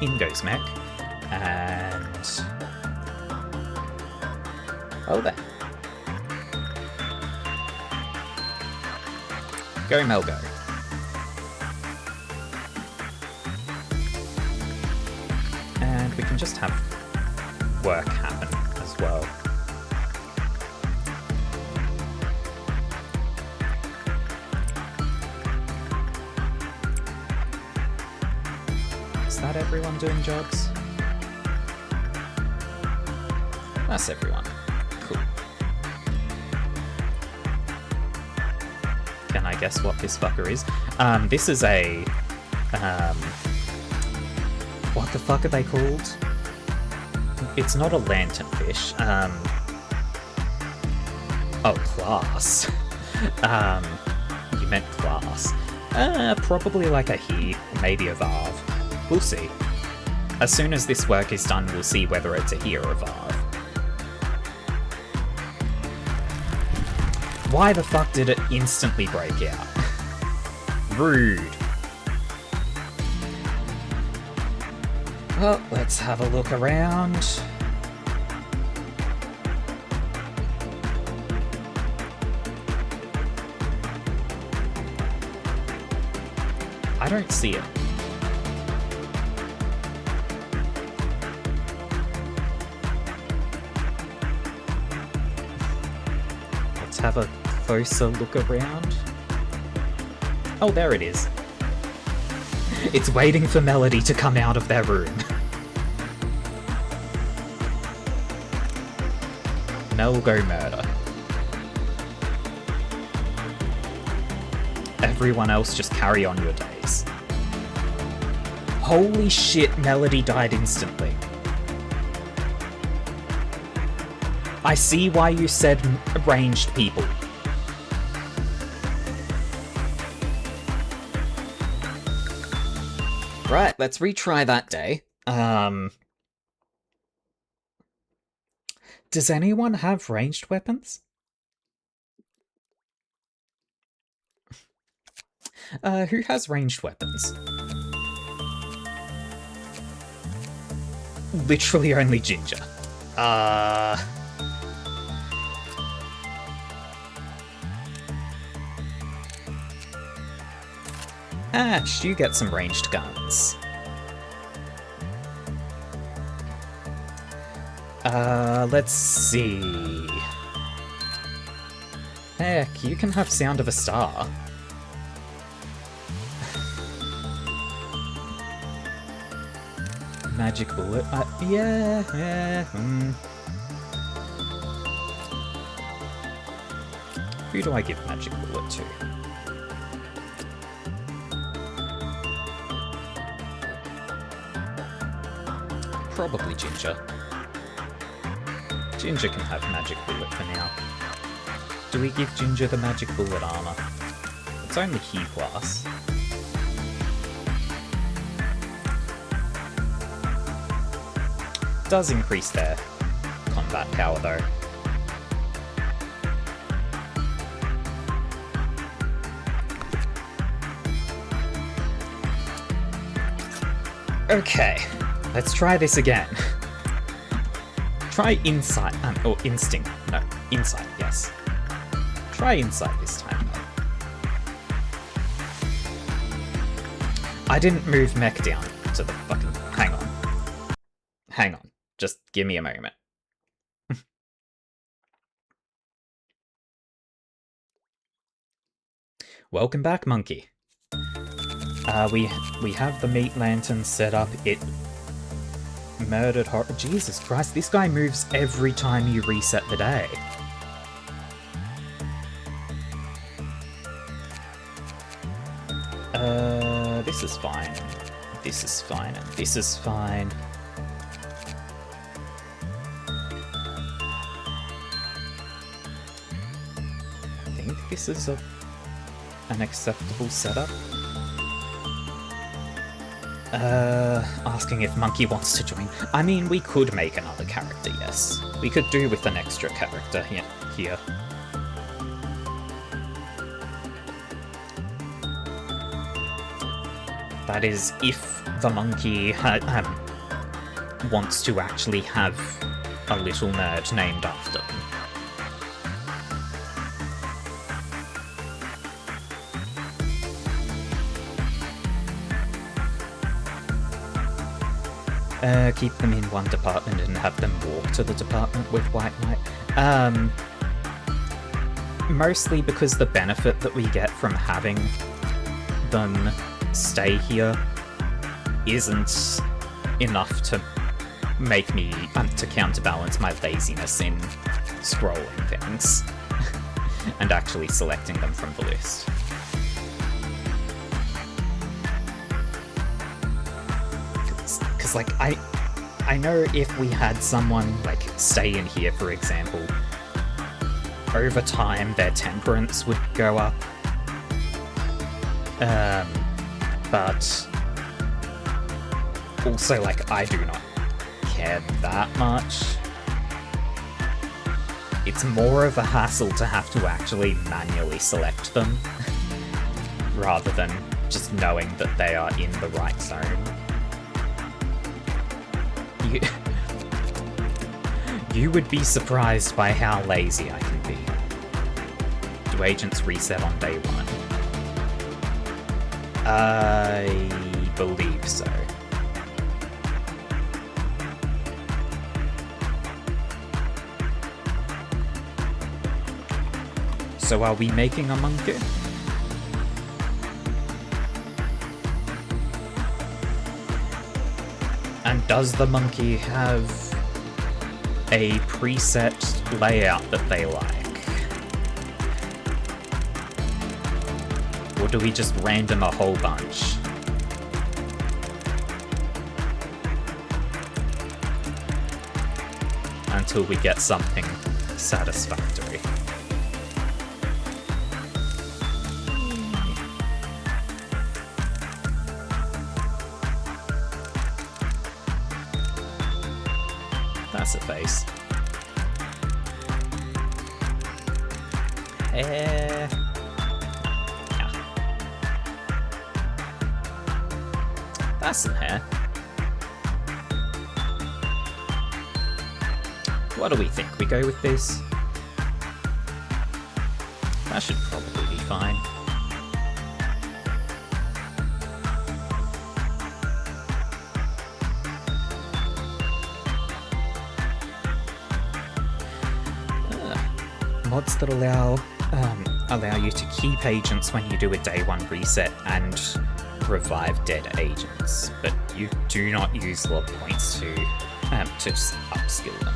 Speaker 1: In goes Mech, and... oh there. Go Mel, go. And we can just have work happen as well. Is that everyone doing jobs? That's everyone. Cool. Can I guess what this fucker is? This is a... what the fuck are they called? It's not a lanternfish. Oh, class. You meant class. Probably like a he, maybe a varv. We'll see. As soon as this work is done, we'll see whether it's a he or a varv. Why the fuck did it instantly break out? Rude. Well, let's have a look around. I don't see it. Let's have a closer look around. Oh, there it is. It's waiting for Melody to come out of their room. Mel go murder. Everyone else just carry on your days. Holy shit, Melody died instantly. I see why you said ranged people. Right, let's retry that day. Does anyone have ranged weapons? Who has ranged weapons? Literally only Ginger. Ash, you get some ranged guns. Let's see. Heck, you can have Sound of a Star. Magic bullet? Yeah. Who do I give magic bullet to? Probably Ginger. Ginger can have magic bullet for now. Do we give Ginger the magic bullet armor? It's only Q class. Does increase their combat power though. Okay, let's try this again. Try insight, or instinct. No, insight, yes. Try insight this time, though. I didn't move mech down to the fucking... Hang on. Hang on. Just give me a moment. Welcome back, monkey. We have the meat lantern set up. It murdered horror. Jesus Christ, this guy moves every time you reset the day. This is fine. This is fine, and this is fine. I think this is an acceptable setup. Asking if Monkey wants to join. I mean, we could make another character, yes. We could do with an extra character here. That is, if the Monkey wants to actually have a little nerd named after them. Keep them in one department and have them walk to the department with White Knight. Mostly because the benefit that we get from having them stay here isn't enough to make me, to counterbalance my laziness in scrolling things and actually selecting them from the list. Because, like, I know if we had someone, like, stay in here, for example, over time their temperance would go up. But also, like, I do not care that much. It's more of a hassle to have to actually manually select them, rather than just knowing that they are in the right zone. You would be surprised by how lazy I can be. Do agents reset on day one? I believe so. So are we making a monkey? And does the monkey have a preset layout that they like? Or do we just random a whole bunch? Until we get something satisfactory. That's a face. Yeah. That's some hair. What do we think? We go with this? That should probably be fine. Mods that allow you to keep agents when you do a day one reset and revive dead agents, but you do not use lob points to just upskill them.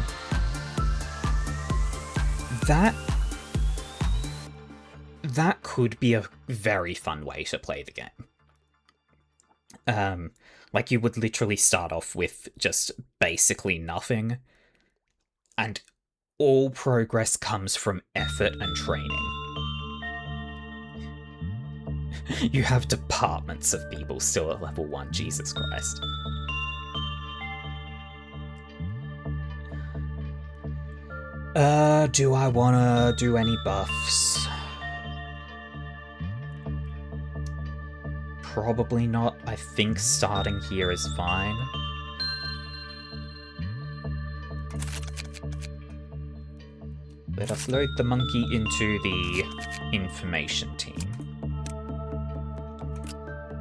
Speaker 1: That could be a very fun way to play the game. Like, you would literally start off with just basically nothing, and all progress comes from effort and training. You have departments of people still at level 1, Jesus Christ. Do I wanna do any buffs? Probably not. I think starting here is fine. Let us load the monkey into the information team.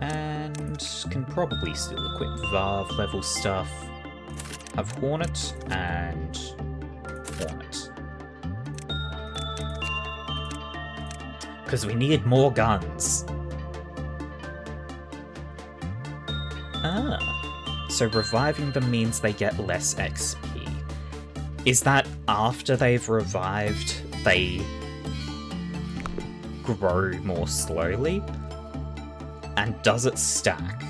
Speaker 1: And can probably still equip Varv level stuff. Have Hornet and Hornet. Because we need more guns. Ah, so reviving them means they get less XP. Is that after they've revived, they grow more slowly? And does it stack?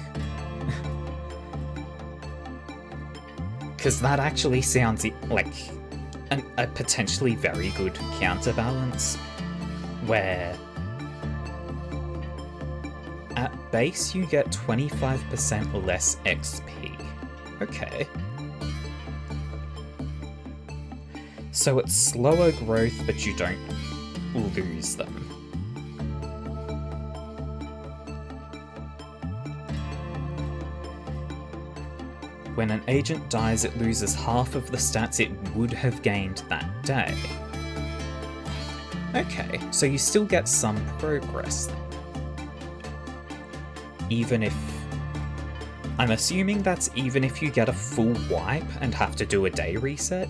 Speaker 1: Because that actually sounds like a potentially very good counterbalance, where at base you get 25% less XP. Okay. So it's slower growth, but you don't lose them. When an agent dies, it loses half of the stats it would have gained that day. Okay, so you still get some progress then. Even if... I'm assuming that's even if you get a full wipe and have to do a day reset?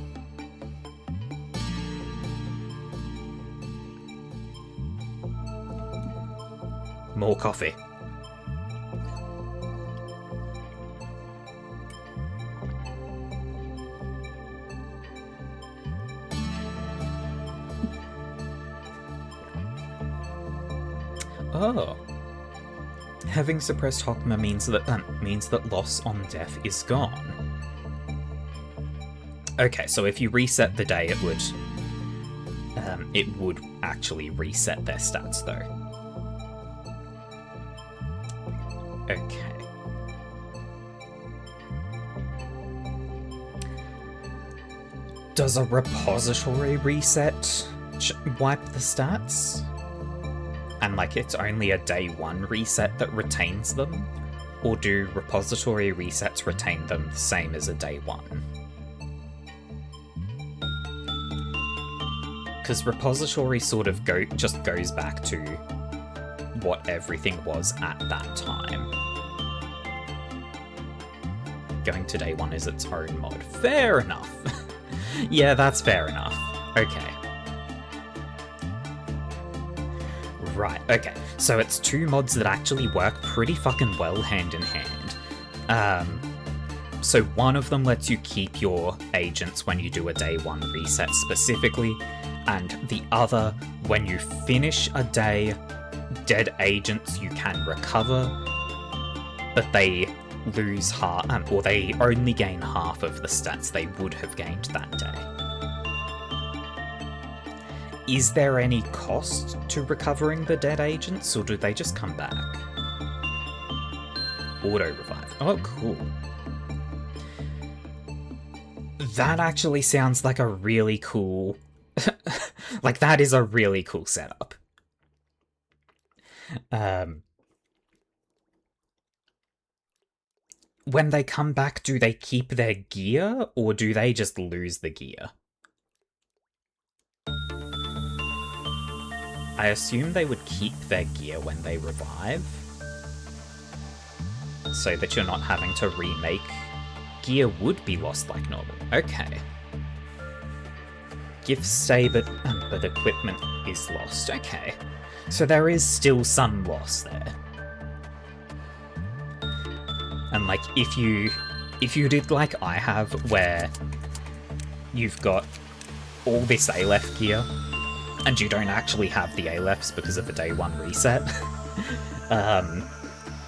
Speaker 1: More coffee. Oh. Having suppressed Hokma means that loss on death is gone. Okay, so if you reset the day, it would actually reset their stats, though. Okay. Does a repository reset wipe the stats? And like it's only a day 1 reset that retains them? Or do repository resets retain them the same as a day 1? Because repository sort of just goes back to what everything was at that time. Going to day 1 is its own mod. Fair enough. Yeah, that's fair enough. Okay. Right, okay. So it's 2 mods that actually work pretty fucking well hand in hand. So one of them lets you keep your agents when you do a day 1 reset specifically, and the other, when you finish a day, dead agents you can recover, but they lose half, or they only gain half of the stats they would have gained that day. Is there any cost to recovering the dead agents, or do they just come back? Auto-revive. Oh, cool. That actually sounds like a really cool... like, that is a really cool setup. When they come back, do they keep their gear, or do they just lose the gear? I assume they would keep their gear when they revive, so that you're not having to remake. Gear would be lost like normal. Okay. Gifts stay, but equipment is lost. Okay. So there is still some loss there. And like, if you did like I have, where you've got all this Aleph gear, and you don't actually have the Alephs because of the day 1 reset,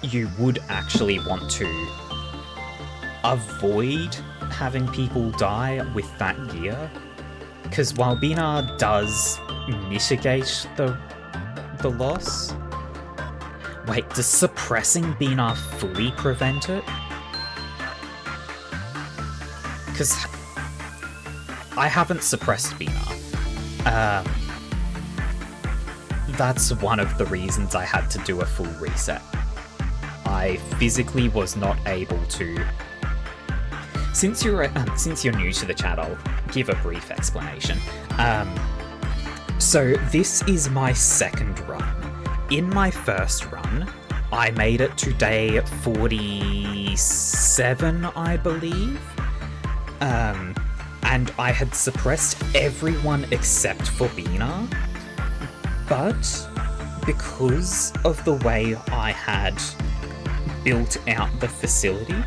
Speaker 1: you would actually want to avoid having people die with that gear. Because while Binar does mitigate the loss... Wait, does suppressing Binar fully prevent it? Because I haven't suppressed Binar. That's one of the reasons I had to do a full reset. I physically was not able to... Since you're new to the chat, I'll give a brief explanation. So this is my second run. In my first run, I made it to day 47, I believe. And I had suppressed everyone except for Binar. But because of the way I had built out the facility,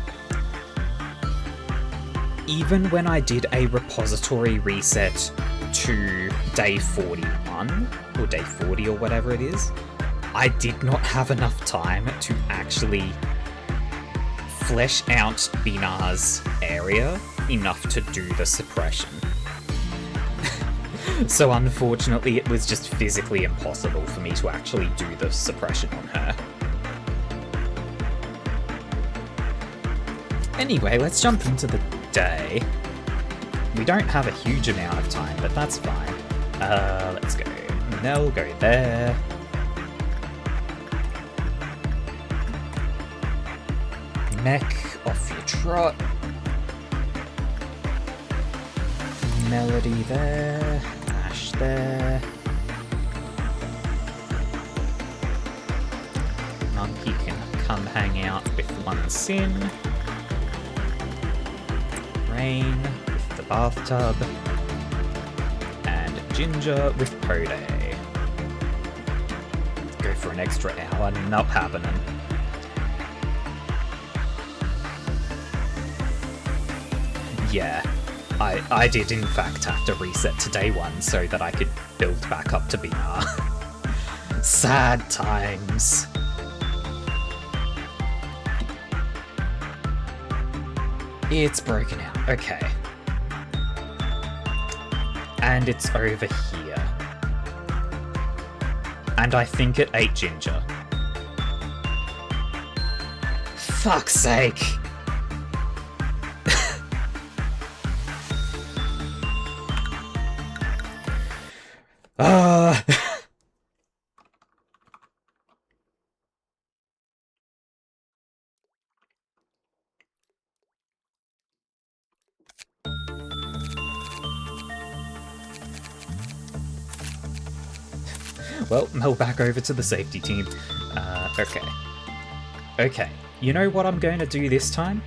Speaker 1: even when I did a repository reset to day 41, or day 40 or whatever it is, I did not have enough time to actually flesh out Binar's area enough to do the suppression. So unfortunately it was just physically impossible for me to actually do the suppression on her. Anyway, let's jump into the day. We don't have a huge amount of time, but that's fine. Let's go. Nell, go there. Mech, off your trot. Melody there. Ash there. Monkey can come hang out with one Sin. Rain with the bathtub. And Ginger with Poday. Go for an extra hour, not happening. Yeah, I did in fact have to reset to day 1 so that I could build back up to Binar. Sad times. It's broken out, okay. And it's over here. And I think it ate Ginger. Fuck's sake! Well, Mel back over to the safety team. Okay. Okay, you know what I'm going to do this time?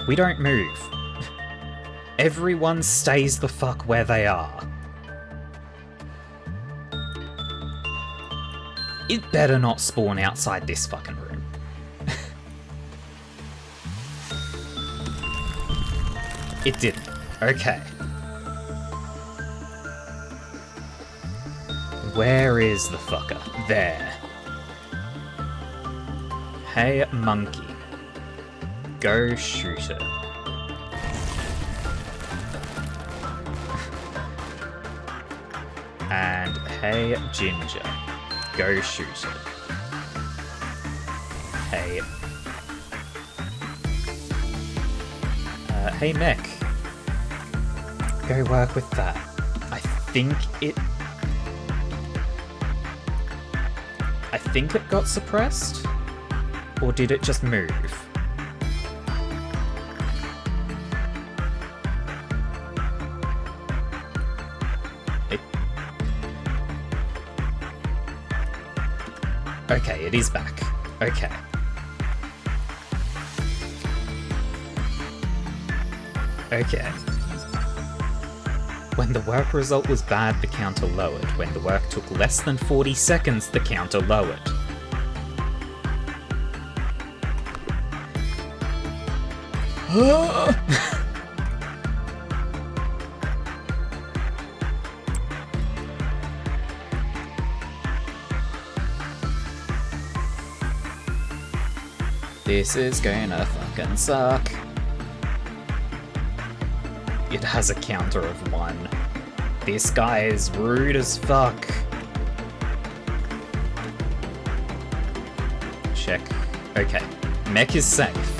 Speaker 1: We don't move. Everyone stays the fuck where they are. It better not spawn outside this fucking room. It didn't. Okay. Where is the fucker? There. Hey, monkey. Go shoot it. And hey, Ginger. Go shoot it. Hey. Hey, Mech. Go work with that. I think it got suppressed? Or did it just move? Okay, it is back. Okay. Okay. When the work result was bad, the counter lowered. When the work took less than 40 seconds, the counter lowered. This is gonna fucking suck. It has a counter of 1. This guy is rude as fuck. Check. Okay. Mech is safe.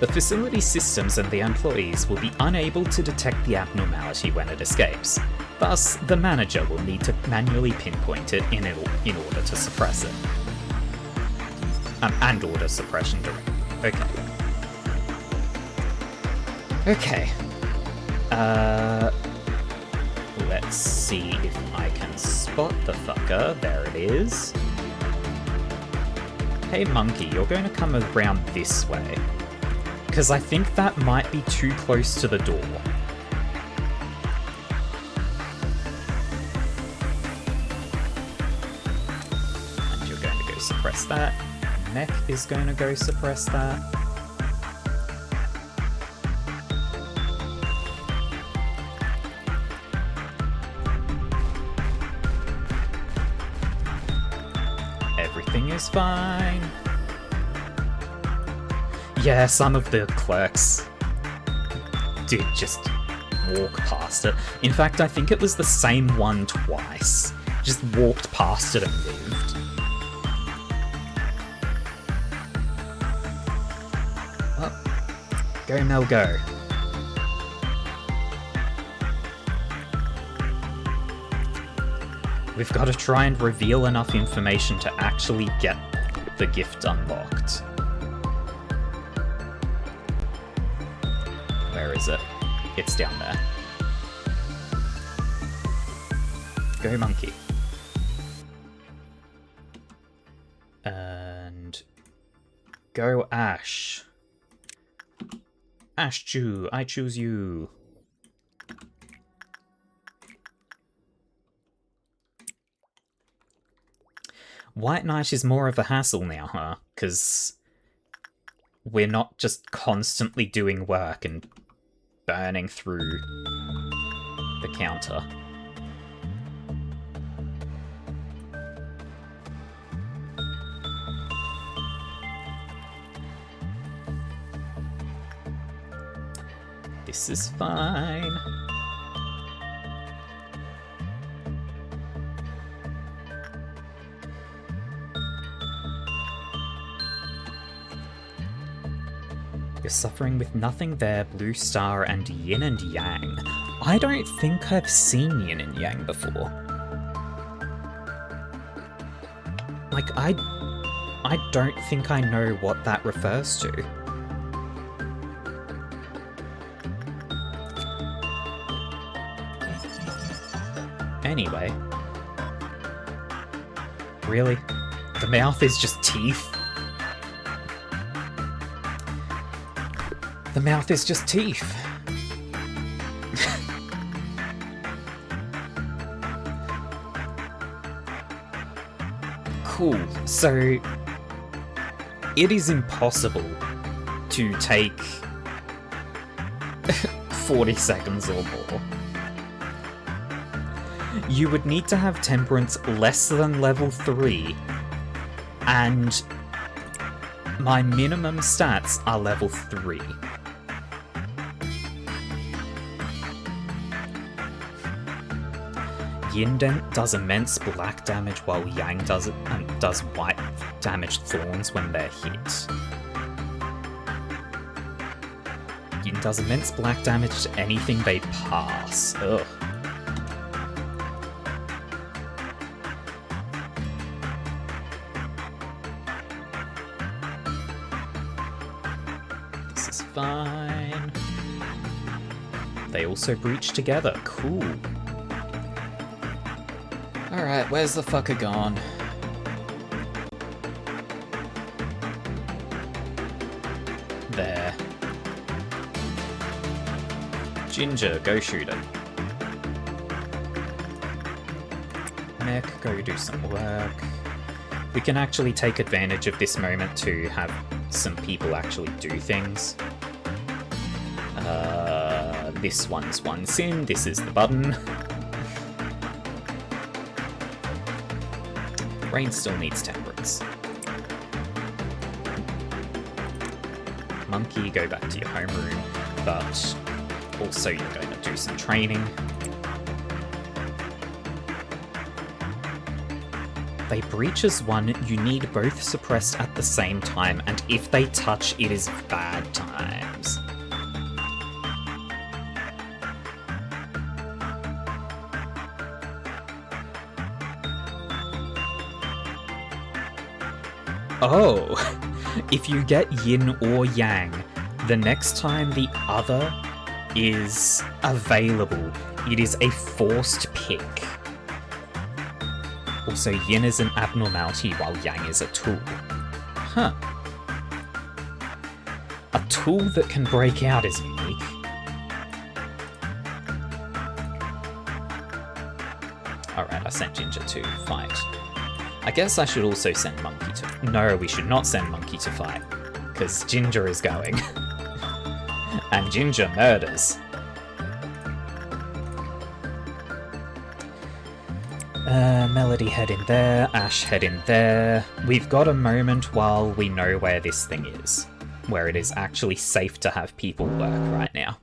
Speaker 1: The facility systems and the employees will be unable to detect the abnormality when it escapes. Thus, the manager will need to manually pinpoint it in order to suppress it. And order suppression directly. Okay. Okay. Let's see if I can spot the fucker. There it is. Hey monkey, you're going to come around this way. Because I think that might be too close to the door. And you're going to go suppress that. Mech is going to go suppress that. Everything is fine. Yeah, some of the clerks did just walk past it. In fact, I think it was the same one twice. Just walked past it and moved. Oh. Go, Mel, go. We've got to try and reveal enough information to actually get the gift unlocked. Where is it? It's down there. Go, monkey. And go, Ash. Ash Jew, I choose you. White Knight is more of a hassle now, huh? Because we're not just constantly doing work and burning through the counter. This is fine. You're suffering with nothing there, Blue Star, and Yin and Yang. I don't think I've seen Yin and Yang before. Like, I don't think I know what that refers to. Anyway. Really? The mouth is just teeth? The mouth is just teeth. Cool. So, it is impossible to take 40 seconds or more. You would need to have temperance less than level 3, and my minimum stats are level 3. Yin does immense black damage while Yang does white damage thorns when they're hit. Yin does immense black damage to anything they pass. Ugh. This is fine. They also breach together. Cool. Alright, where's the fucker gone? There. Ginger, go shoot it. Mech, go do some work. We can actually take advantage of this moment to have some people actually do things. This one's one sin, this is the button. Rain still needs temperance. Monkey, go back to your homeroom, but also you're going to do some training. They breach as one, you need both suppressed at the same time, and if they touch, it is bad times. Oh, if you get yin or yang, the next time the other is available, it is a forced pick. Also, yin is an abnormality while yang is a tool. Huh. A tool that can break out is unique. Alright, I sent Ginger to fight. I guess I should also send Monkey to... No, we should not send Monkey to fight, because Ginger is going. And Ginger murders. Melody head in there, Ash head in there. We've got a moment while we know where this thing is, where it is actually safe to have people work right now.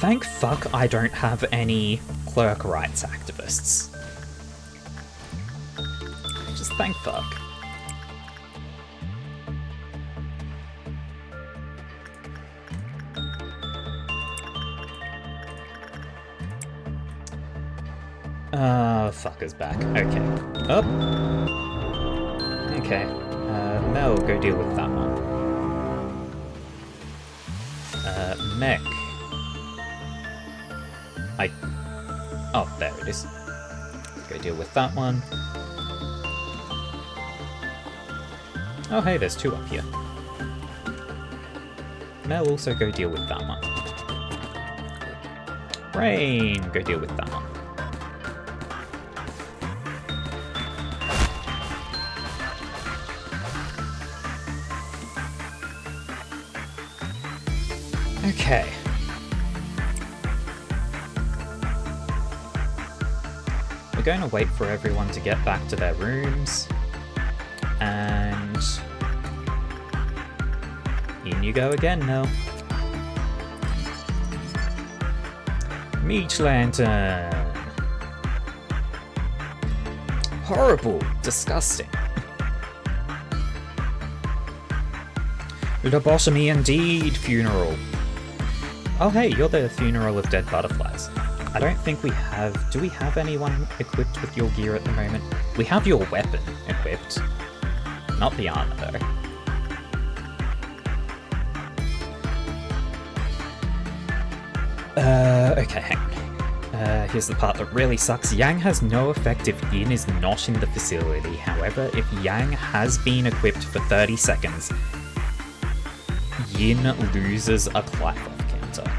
Speaker 1: Thank fuck I don't have any clerk rights activists. Just thank fuck. Fucker's back. Okay. Up. Okay. Mel, go deal with that one. Mech. Oh, there it is. Go deal with that one. Oh, hey, there's two up here. Mel, also go deal with that one. Rain, go deal with that one. Okay. We're going to wait for everyone to get back to their rooms. And... in you go again, Mel. Meat Lantern! Horrible! Disgusting. Lobotomy indeed, funeral. Oh hey, you're the funeral of dead butterflies. I don't think we have... do we have anyone equipped with your gear at the moment? We have your weapon equipped. Not the armor, though. Okay, hang on. Here's the part that really sucks. Yang has no effect if Yin is not in the facility. However, if Yang has been equipped for 30 seconds, Yin loses a clap-off counter.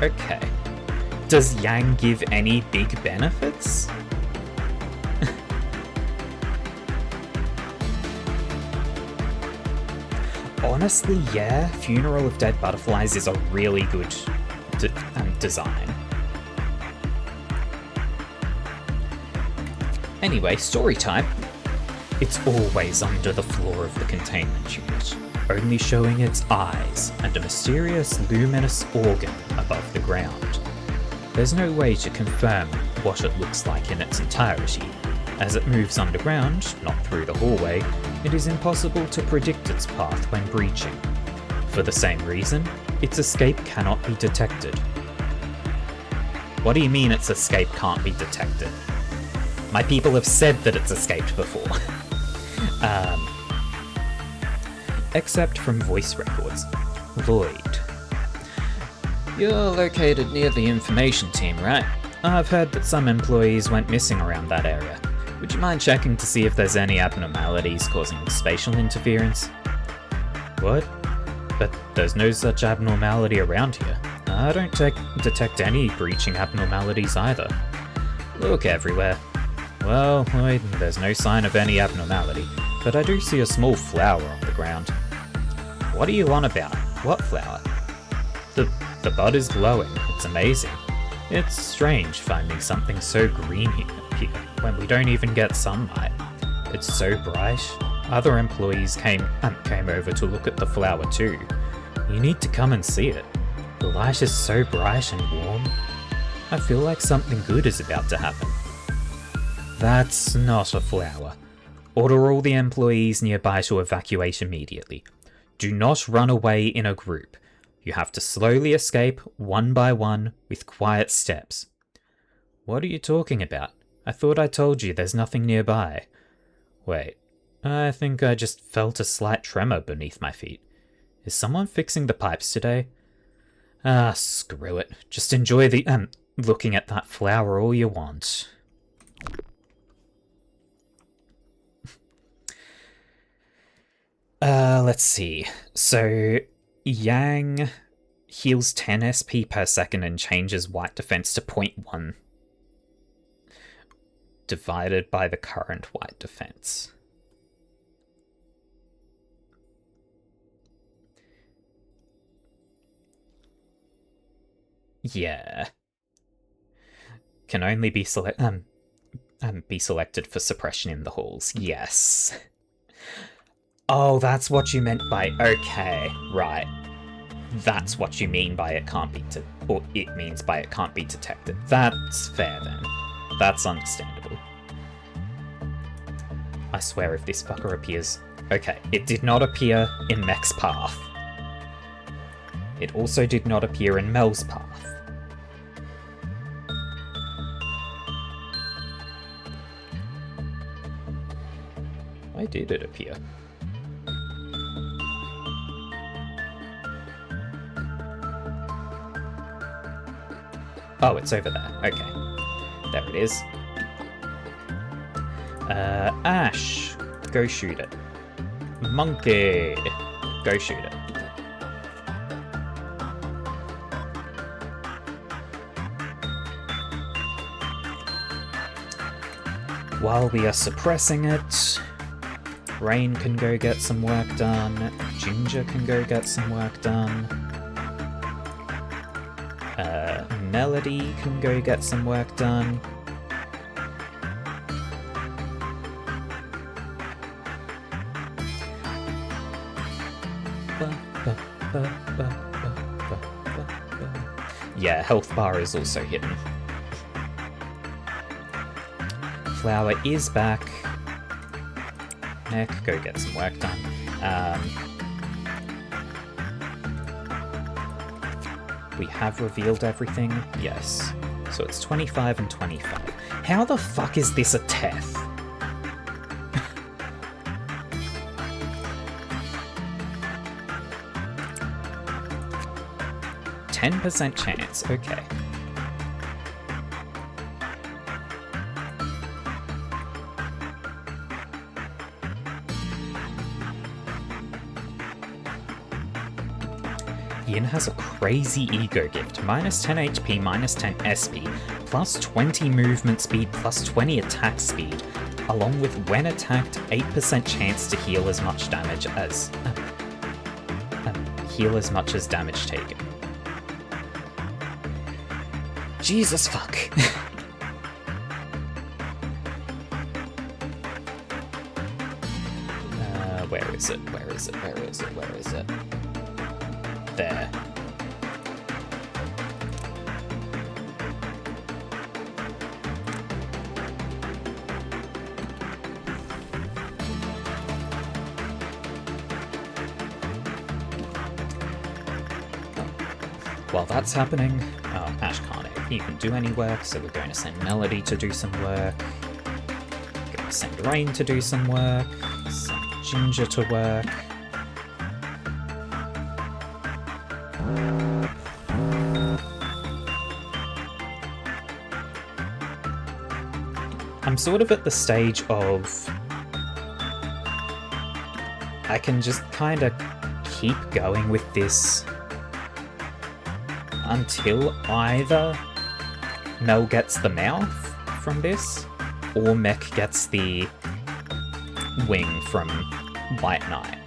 Speaker 1: Okay. Does Yang give any big benefits? Honestly, yeah, Funeral of Dead Butterflies is a really good design. Anyway, story time. It's always under the floor of the containment unit, only showing its eyes and a mysterious luminous organ above the ground. There's no way to confirm what it looks like in its entirety. As it moves underground, not through the hallway, it is impossible to predict its path when breaching. For the same reason, its escape cannot be detected. What do you mean its escape can't be detected? My people have said that it's escaped before. Except from voice records. Void. You're located near the information team, right? I've heard that some employees went missing around that area. Would you mind checking to see if there's any abnormalities causing spatial interference? What? But there's no such abnormality around here. I don't detect any breaching abnormalities either. Look everywhere. Well, there's no sign of any abnormality, but I do see a small flower on the ground. What are you on about? What flower? The bud is glowing. It's amazing. It's strange finding something so green here when we don't even get sunlight. It's so bright. Other employees came over to look at the flower too. You need to come and see it. The light is so bright and warm. I feel like something good is about to happen. That's not a flower. Order all the employees nearby to evacuate immediately. Do not run away in a group. You have to slowly escape, one by one, with quiet steps. What are you talking about? I thought I told you there's nothing nearby. Wait, I think I just felt a slight tremor beneath my feet. Is someone fixing the pipes today? Ah, screw it. Just enjoy looking at that flower all you want. Let's see. So, Yang heals 10 SP per second and changes white defense to 0.1. Divided by the current white defense. Yeah. Can only be selected for suppression in the halls. Yes. Oh, that's what you meant by okay, right. That's what you mean by it can't be or it means by it can't be detected. That's fair then. That's understandable. I swear if this fucker appears... Okay, it did not appear in Mech's path. It also did not appear in Mel's path. Why did it appear? Oh, it's over there. Okay. There it is. Ash. Go shoot it. Monkey. Go shoot it. While we are suppressing it, Rain can go get some work done. Ginger can go get some work done. Melody can go get some work done. Yeah, health bar is also hidden. Flower is back. Mech, go get some work done. We have revealed everything, yes. So it's 25 and 25. How the fuck is this a Teth? 10% chance, okay. Yin has a crazy ego gift, minus 10 HP, minus 10 SP, plus 20 movement speed, plus 20 attack speed, along with when attacked, 8% chance to heal as much damage as damage taken. Jesus fuck. Where is it? Where is it? Where is it? Where is it? There. While that's happening, Ash can't even do any work, so we're going to send Melody to do some work. We're going to send Rain to do some work. Send Ginger to work. I'm I'm sort of at the stage of... I can just kind of keep going with this until either Mel gets the mouth from this, or Mech gets the wing from White Knight.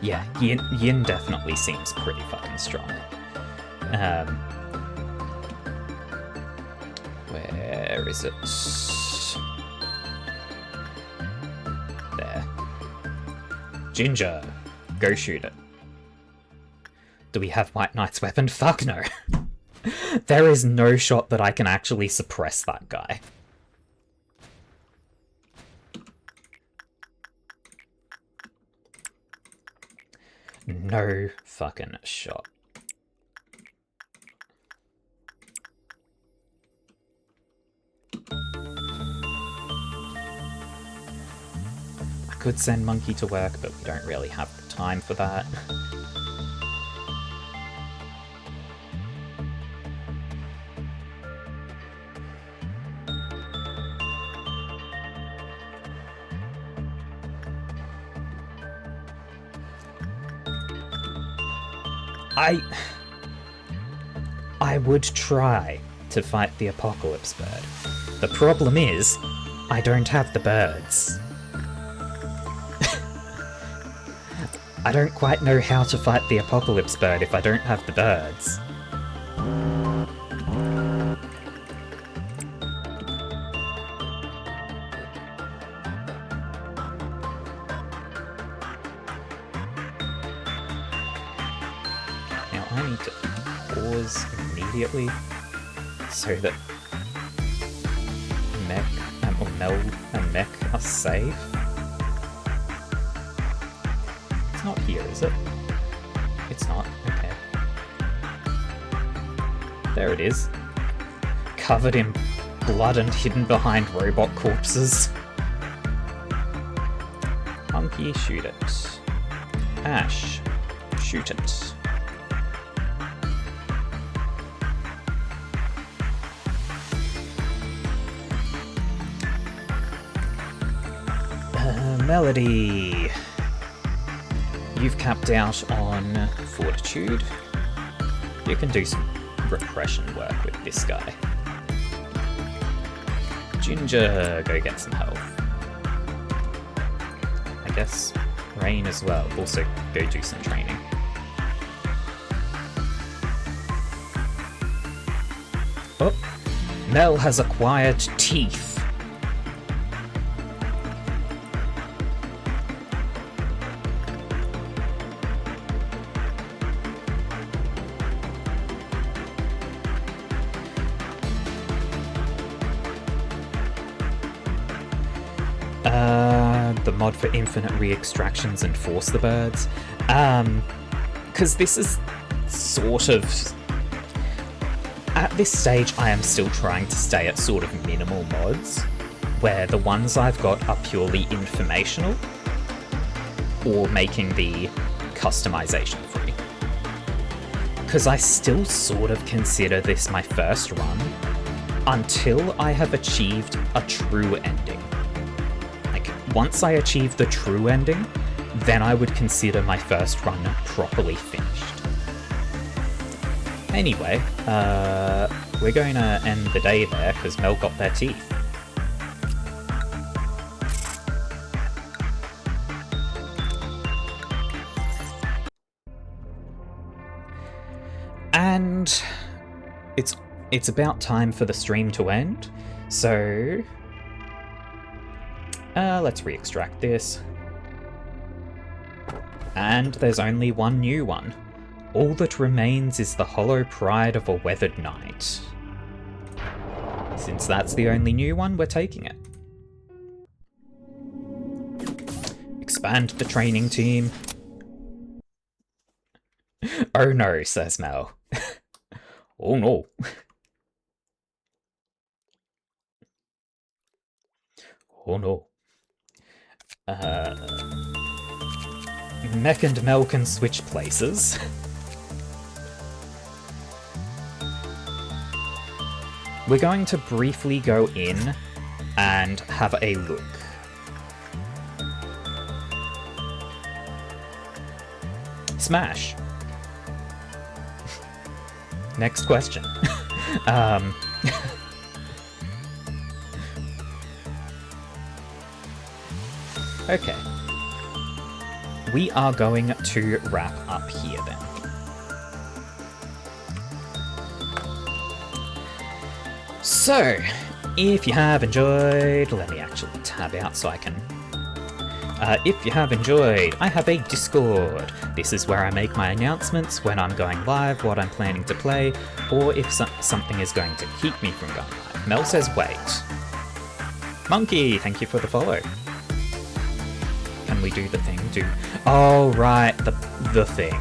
Speaker 1: Yeah, Yin definitely seems pretty fucking strong. Where is it? There. Ginger, go shoot it. Do we have White Knight's weapon? Fuck no. There is no shot that I can actually suppress that guy. No fucking shot. I could send Monkey to work, but we don't really have the time for that. I would try to fight the Apocalypse Bird. The problem is, I don't have the birds. I don't quite know how to fight the Apocalypse Bird if I don't have the birds. Now I need to pause immediately so that Mel and Mech are safe. It's not here, is it? It's not. Okay. There it is. Covered in blood and hidden behind robot corpses. Monkey, shoot it. Ash, shoot it. Melody. You've capped out on Fortitude. You can do some repression work with this guy. Ginger, go get some health. I guess Rain as well. Also, go do some training. Oh, Mel has acquired teeth. The mod for infinite re-extractions and force the birds. Because this is sort of... At this stage, I am still trying to stay at sort of minimal mods, where the ones I've got are purely informational, or making the customization free. Because I still sort of consider this my first run, until I have achieved a true ending. Once I achieve the true ending, then I would consider my first run properly finished. Anyway, we're going to end the day there because Mel got their teeth. And it's about time for the stream to end, so let's re-extract this. And there's only one new one. All that remains is the hollow pride of a weathered knight. Since that's the only new one, we're taking it. Expand the training team. Oh no, says Mel. Oh no. Oh no. Mech and Mel can switch places. We're going to briefly go in and have a look. Smash. Next question. Okay. We are going to wrap up here then. So, if you have enjoyed, let me actually tab out so I can... if you have enjoyed, I have a Discord. This is where I make my announcements when I'm going live, what I'm planning to play, or if something is going to keep me from going live. Mel says wait. Monkey, thank you for the follow. Can we do the thing? Oh, right, the thing.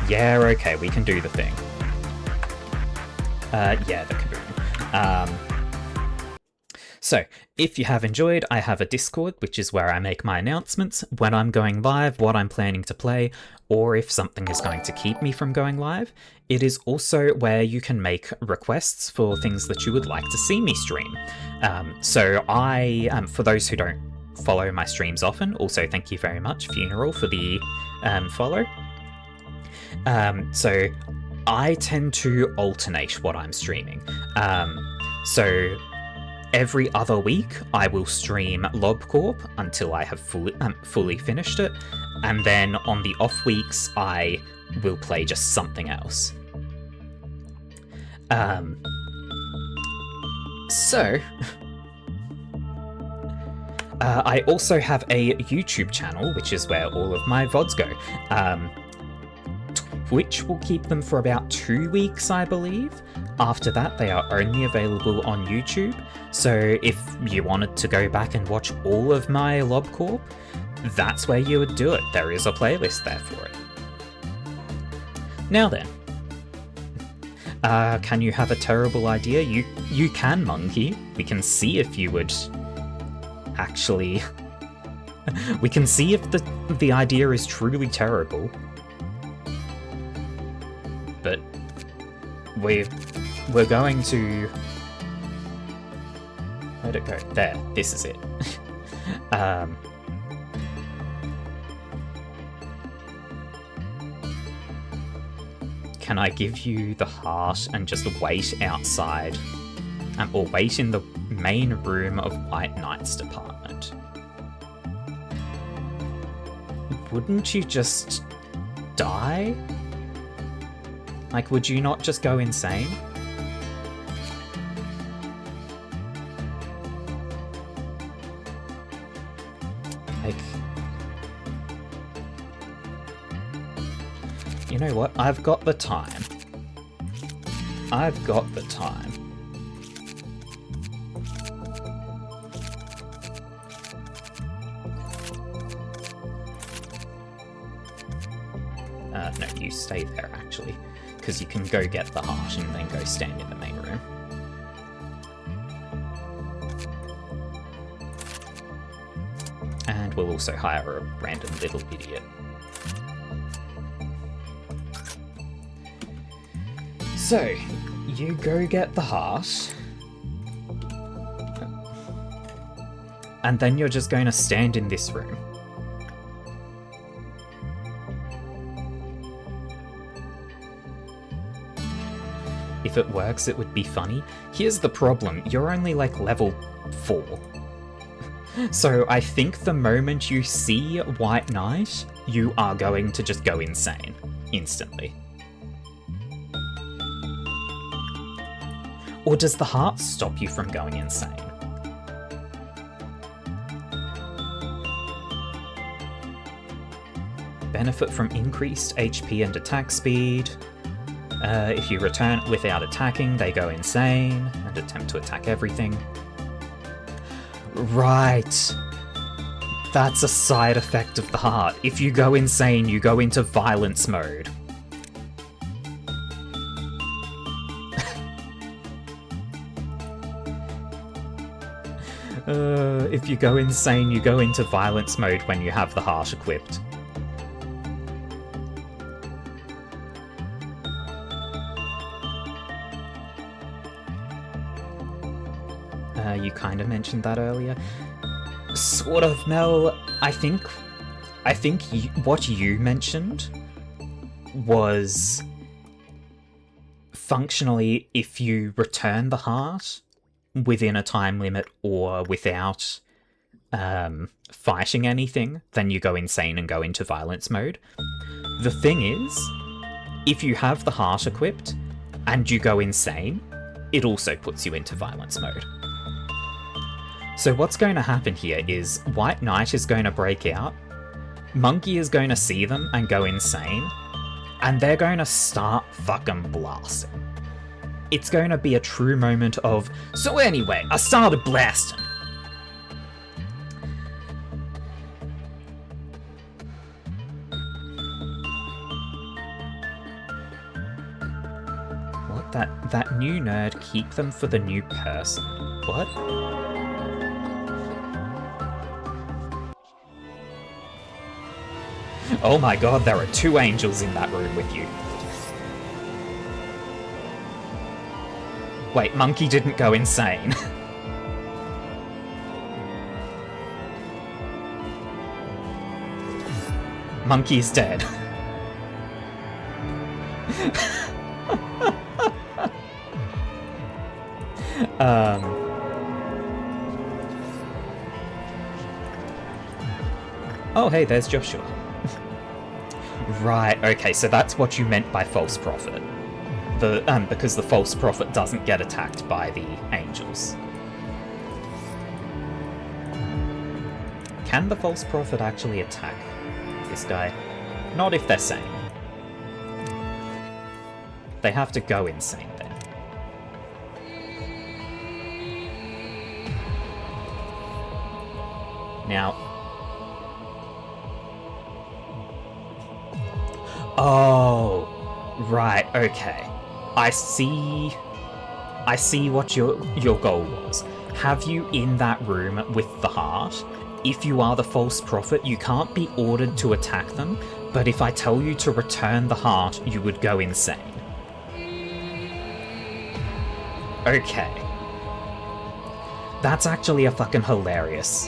Speaker 1: Yeah, okay, we can do the thing. Yeah, the kaboom. So, if you have enjoyed, I have a Discord, which is where I make my announcements when I'm going live, what I'm planning to play, or if something is going to keep me from going live. It is also where you can make requests for things that you would like to see me stream. So I, for those who don't follow my streams often, also thank you very much, Funeral, for the follow. So I tend to alternate what I'm streaming. So every other week I will stream LobCorp until I have fully finished it, and then on the off weeks I will play just something else. I also have a YouTube channel, which is where all of my VODs go. Twitch will keep them for about 2 weeks, I believe. After that, they are only available on YouTube. So if you wanted to go back and watch all of my LobCorp, that's where you would do it. There is a playlist there for it. Now then, can you have a terrible idea? You can, Monkey. We can see if you would actually... we can see if the idea is truly terrible. But we're going to... Where'd it go? There, this is it. Can I give you the heart and just wait outside? Or wait in the main room of White Knight's department? Wouldn't you just die? Like, would you not just go insane? Like... You know what? I've got the time. I've got the time. No, you stay there, actually. Because you can go get the heart and then go stand in the main room. And we'll also hire a random little idiot. So, you go get the heart. And then you're just going to stand in this room. If it works, it would be funny. Here's the problem, you're only like level 4. So I think the moment you see White Knight, you are going to just go insane, instantly. Or does the heart stop you from going insane? Benefit from increased HP and attack speed. If you return without attacking, they go insane and attempt to attack everything. Right. That's a side effect of the heart. If you go insane, you go into violence mode. If you go insane, you go into violence mode when you have the heart equipped. You kind of mentioned that earlier. Sort of, Mel. I think what you mentioned was functionally if you return the heart within a time limit or without fighting anything, then you go insane and go into violence mode. The thing is, if you have the heart equipped and you go insane, it also puts you into violence mode. So what's going to happen here is White Knight is going to break out, Monkey is going to see them and go insane, and they're going to start fucking blasting. It's going to be a true moment of, so anyway, I started blasting. What? That new nerd, keep them for the new person. What? Oh my god, there are 2 angels in that room with you. Wait, Monkey didn't go insane. Monkey's dead. Oh, hey, there's Joshua. Right, okay, so that's what you meant by false prophet. Because the false prophet doesn't get attacked by the angels. Can the false prophet actually attack this guy? Not if they're sane. They have to go insane then. Now... Oh, right, okay. I see what your goal was. Have you in that room with the heart? If you are the false prophet, you can't be ordered to attack them, but if I tell you to return the heart, you would go insane. Okay. That's actually a fucking hilarious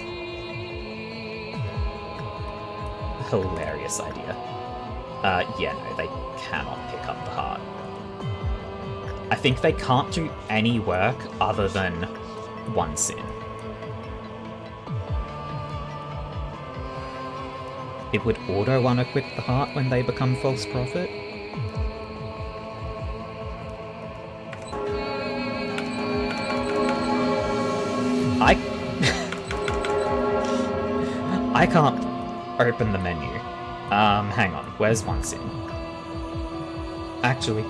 Speaker 1: idea. Yeah, no, they cannot pick up the heart. I think they can't do any work other than one sin. It would auto-unequip the heart when they become false prophet. I can't open the menu. Hang on, where's one sin? Actually...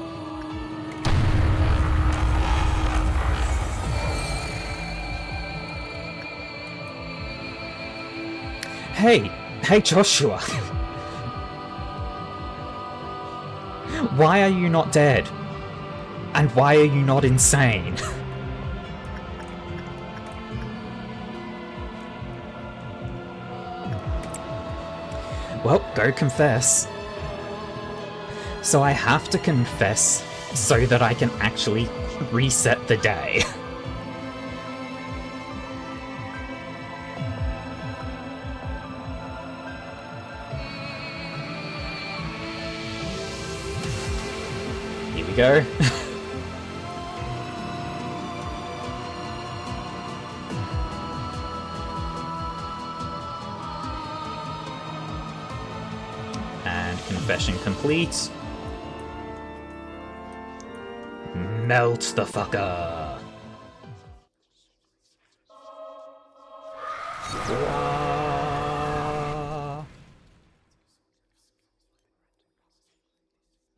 Speaker 1: Hey Joshua! Why are you not dead? And why are you not insane? Well, go confess. So I have to confess so that I can actually reset the day. Here we go. Confession complete. Melt the fucker.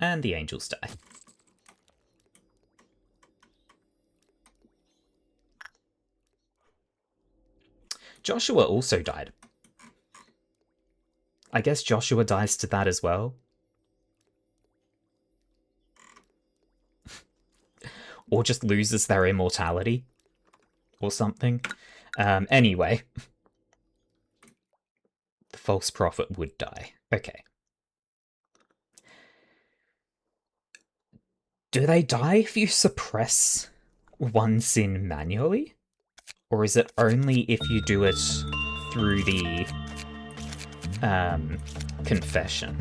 Speaker 1: And the angels die. Joshua also died. I guess Joshua dies to that as well. Or just loses their immortality. Or something. Anyway. The false prophet would die. Okay. Do they die if you suppress one sin manually? Or is it only if you do it through the confession?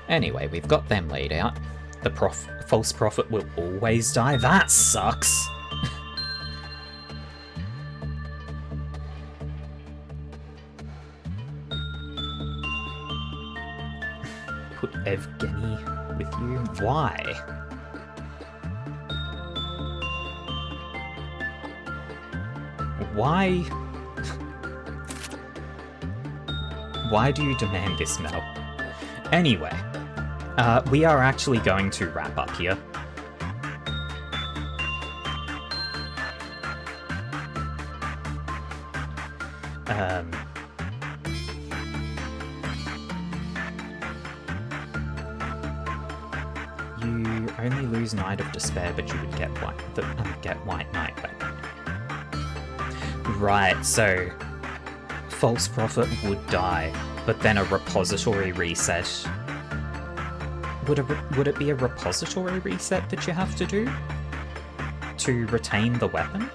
Speaker 1: Anyway, we've got them laid out. The false prophet will always die. That sucks! Put Evgeny with you? Why? Why? Why do you demand this, Mel? Anyway, we are actually going to wrap up here. You only lose Knight of Despair, but you would get White Knight weapon. Right, so False Prophet would die, but then a repository reset. Would it be a repository reset that you have to do to retain the weapon?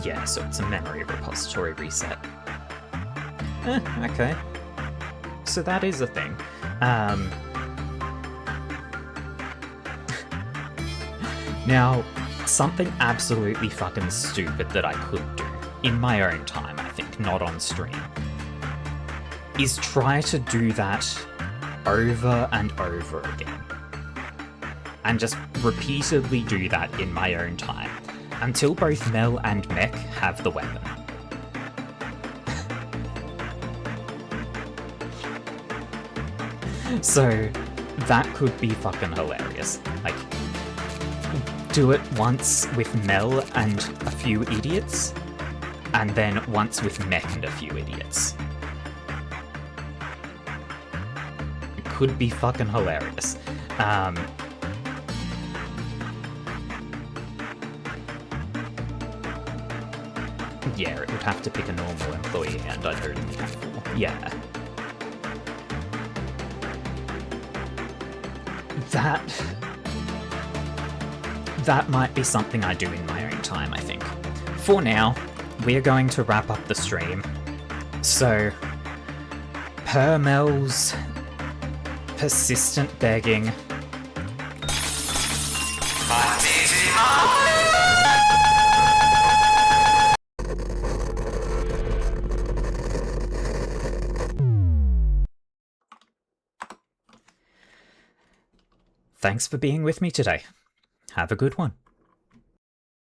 Speaker 1: Yeah, so it's a memory repository reset. Okay. So that is a thing. Now, something absolutely fucking stupid that I could do, in my own time, I think, not on stream, is try to do that over and over again. And just repeatedly do that in my own time, until both Mel and Mech have the weapon. So, that could be fucking hilarious. Like, do it once with Mel and a few idiots, and then once with Mech and a few idiots. It could be fucking hilarious. Yeah, it would have to pick a normal employee, and I'd only have 4. Yeah. That might be something I do in my own time, I think. For now, we're going to wrap up the stream. So, per Mel's persistent begging, thanks for being with me today. Have a good one.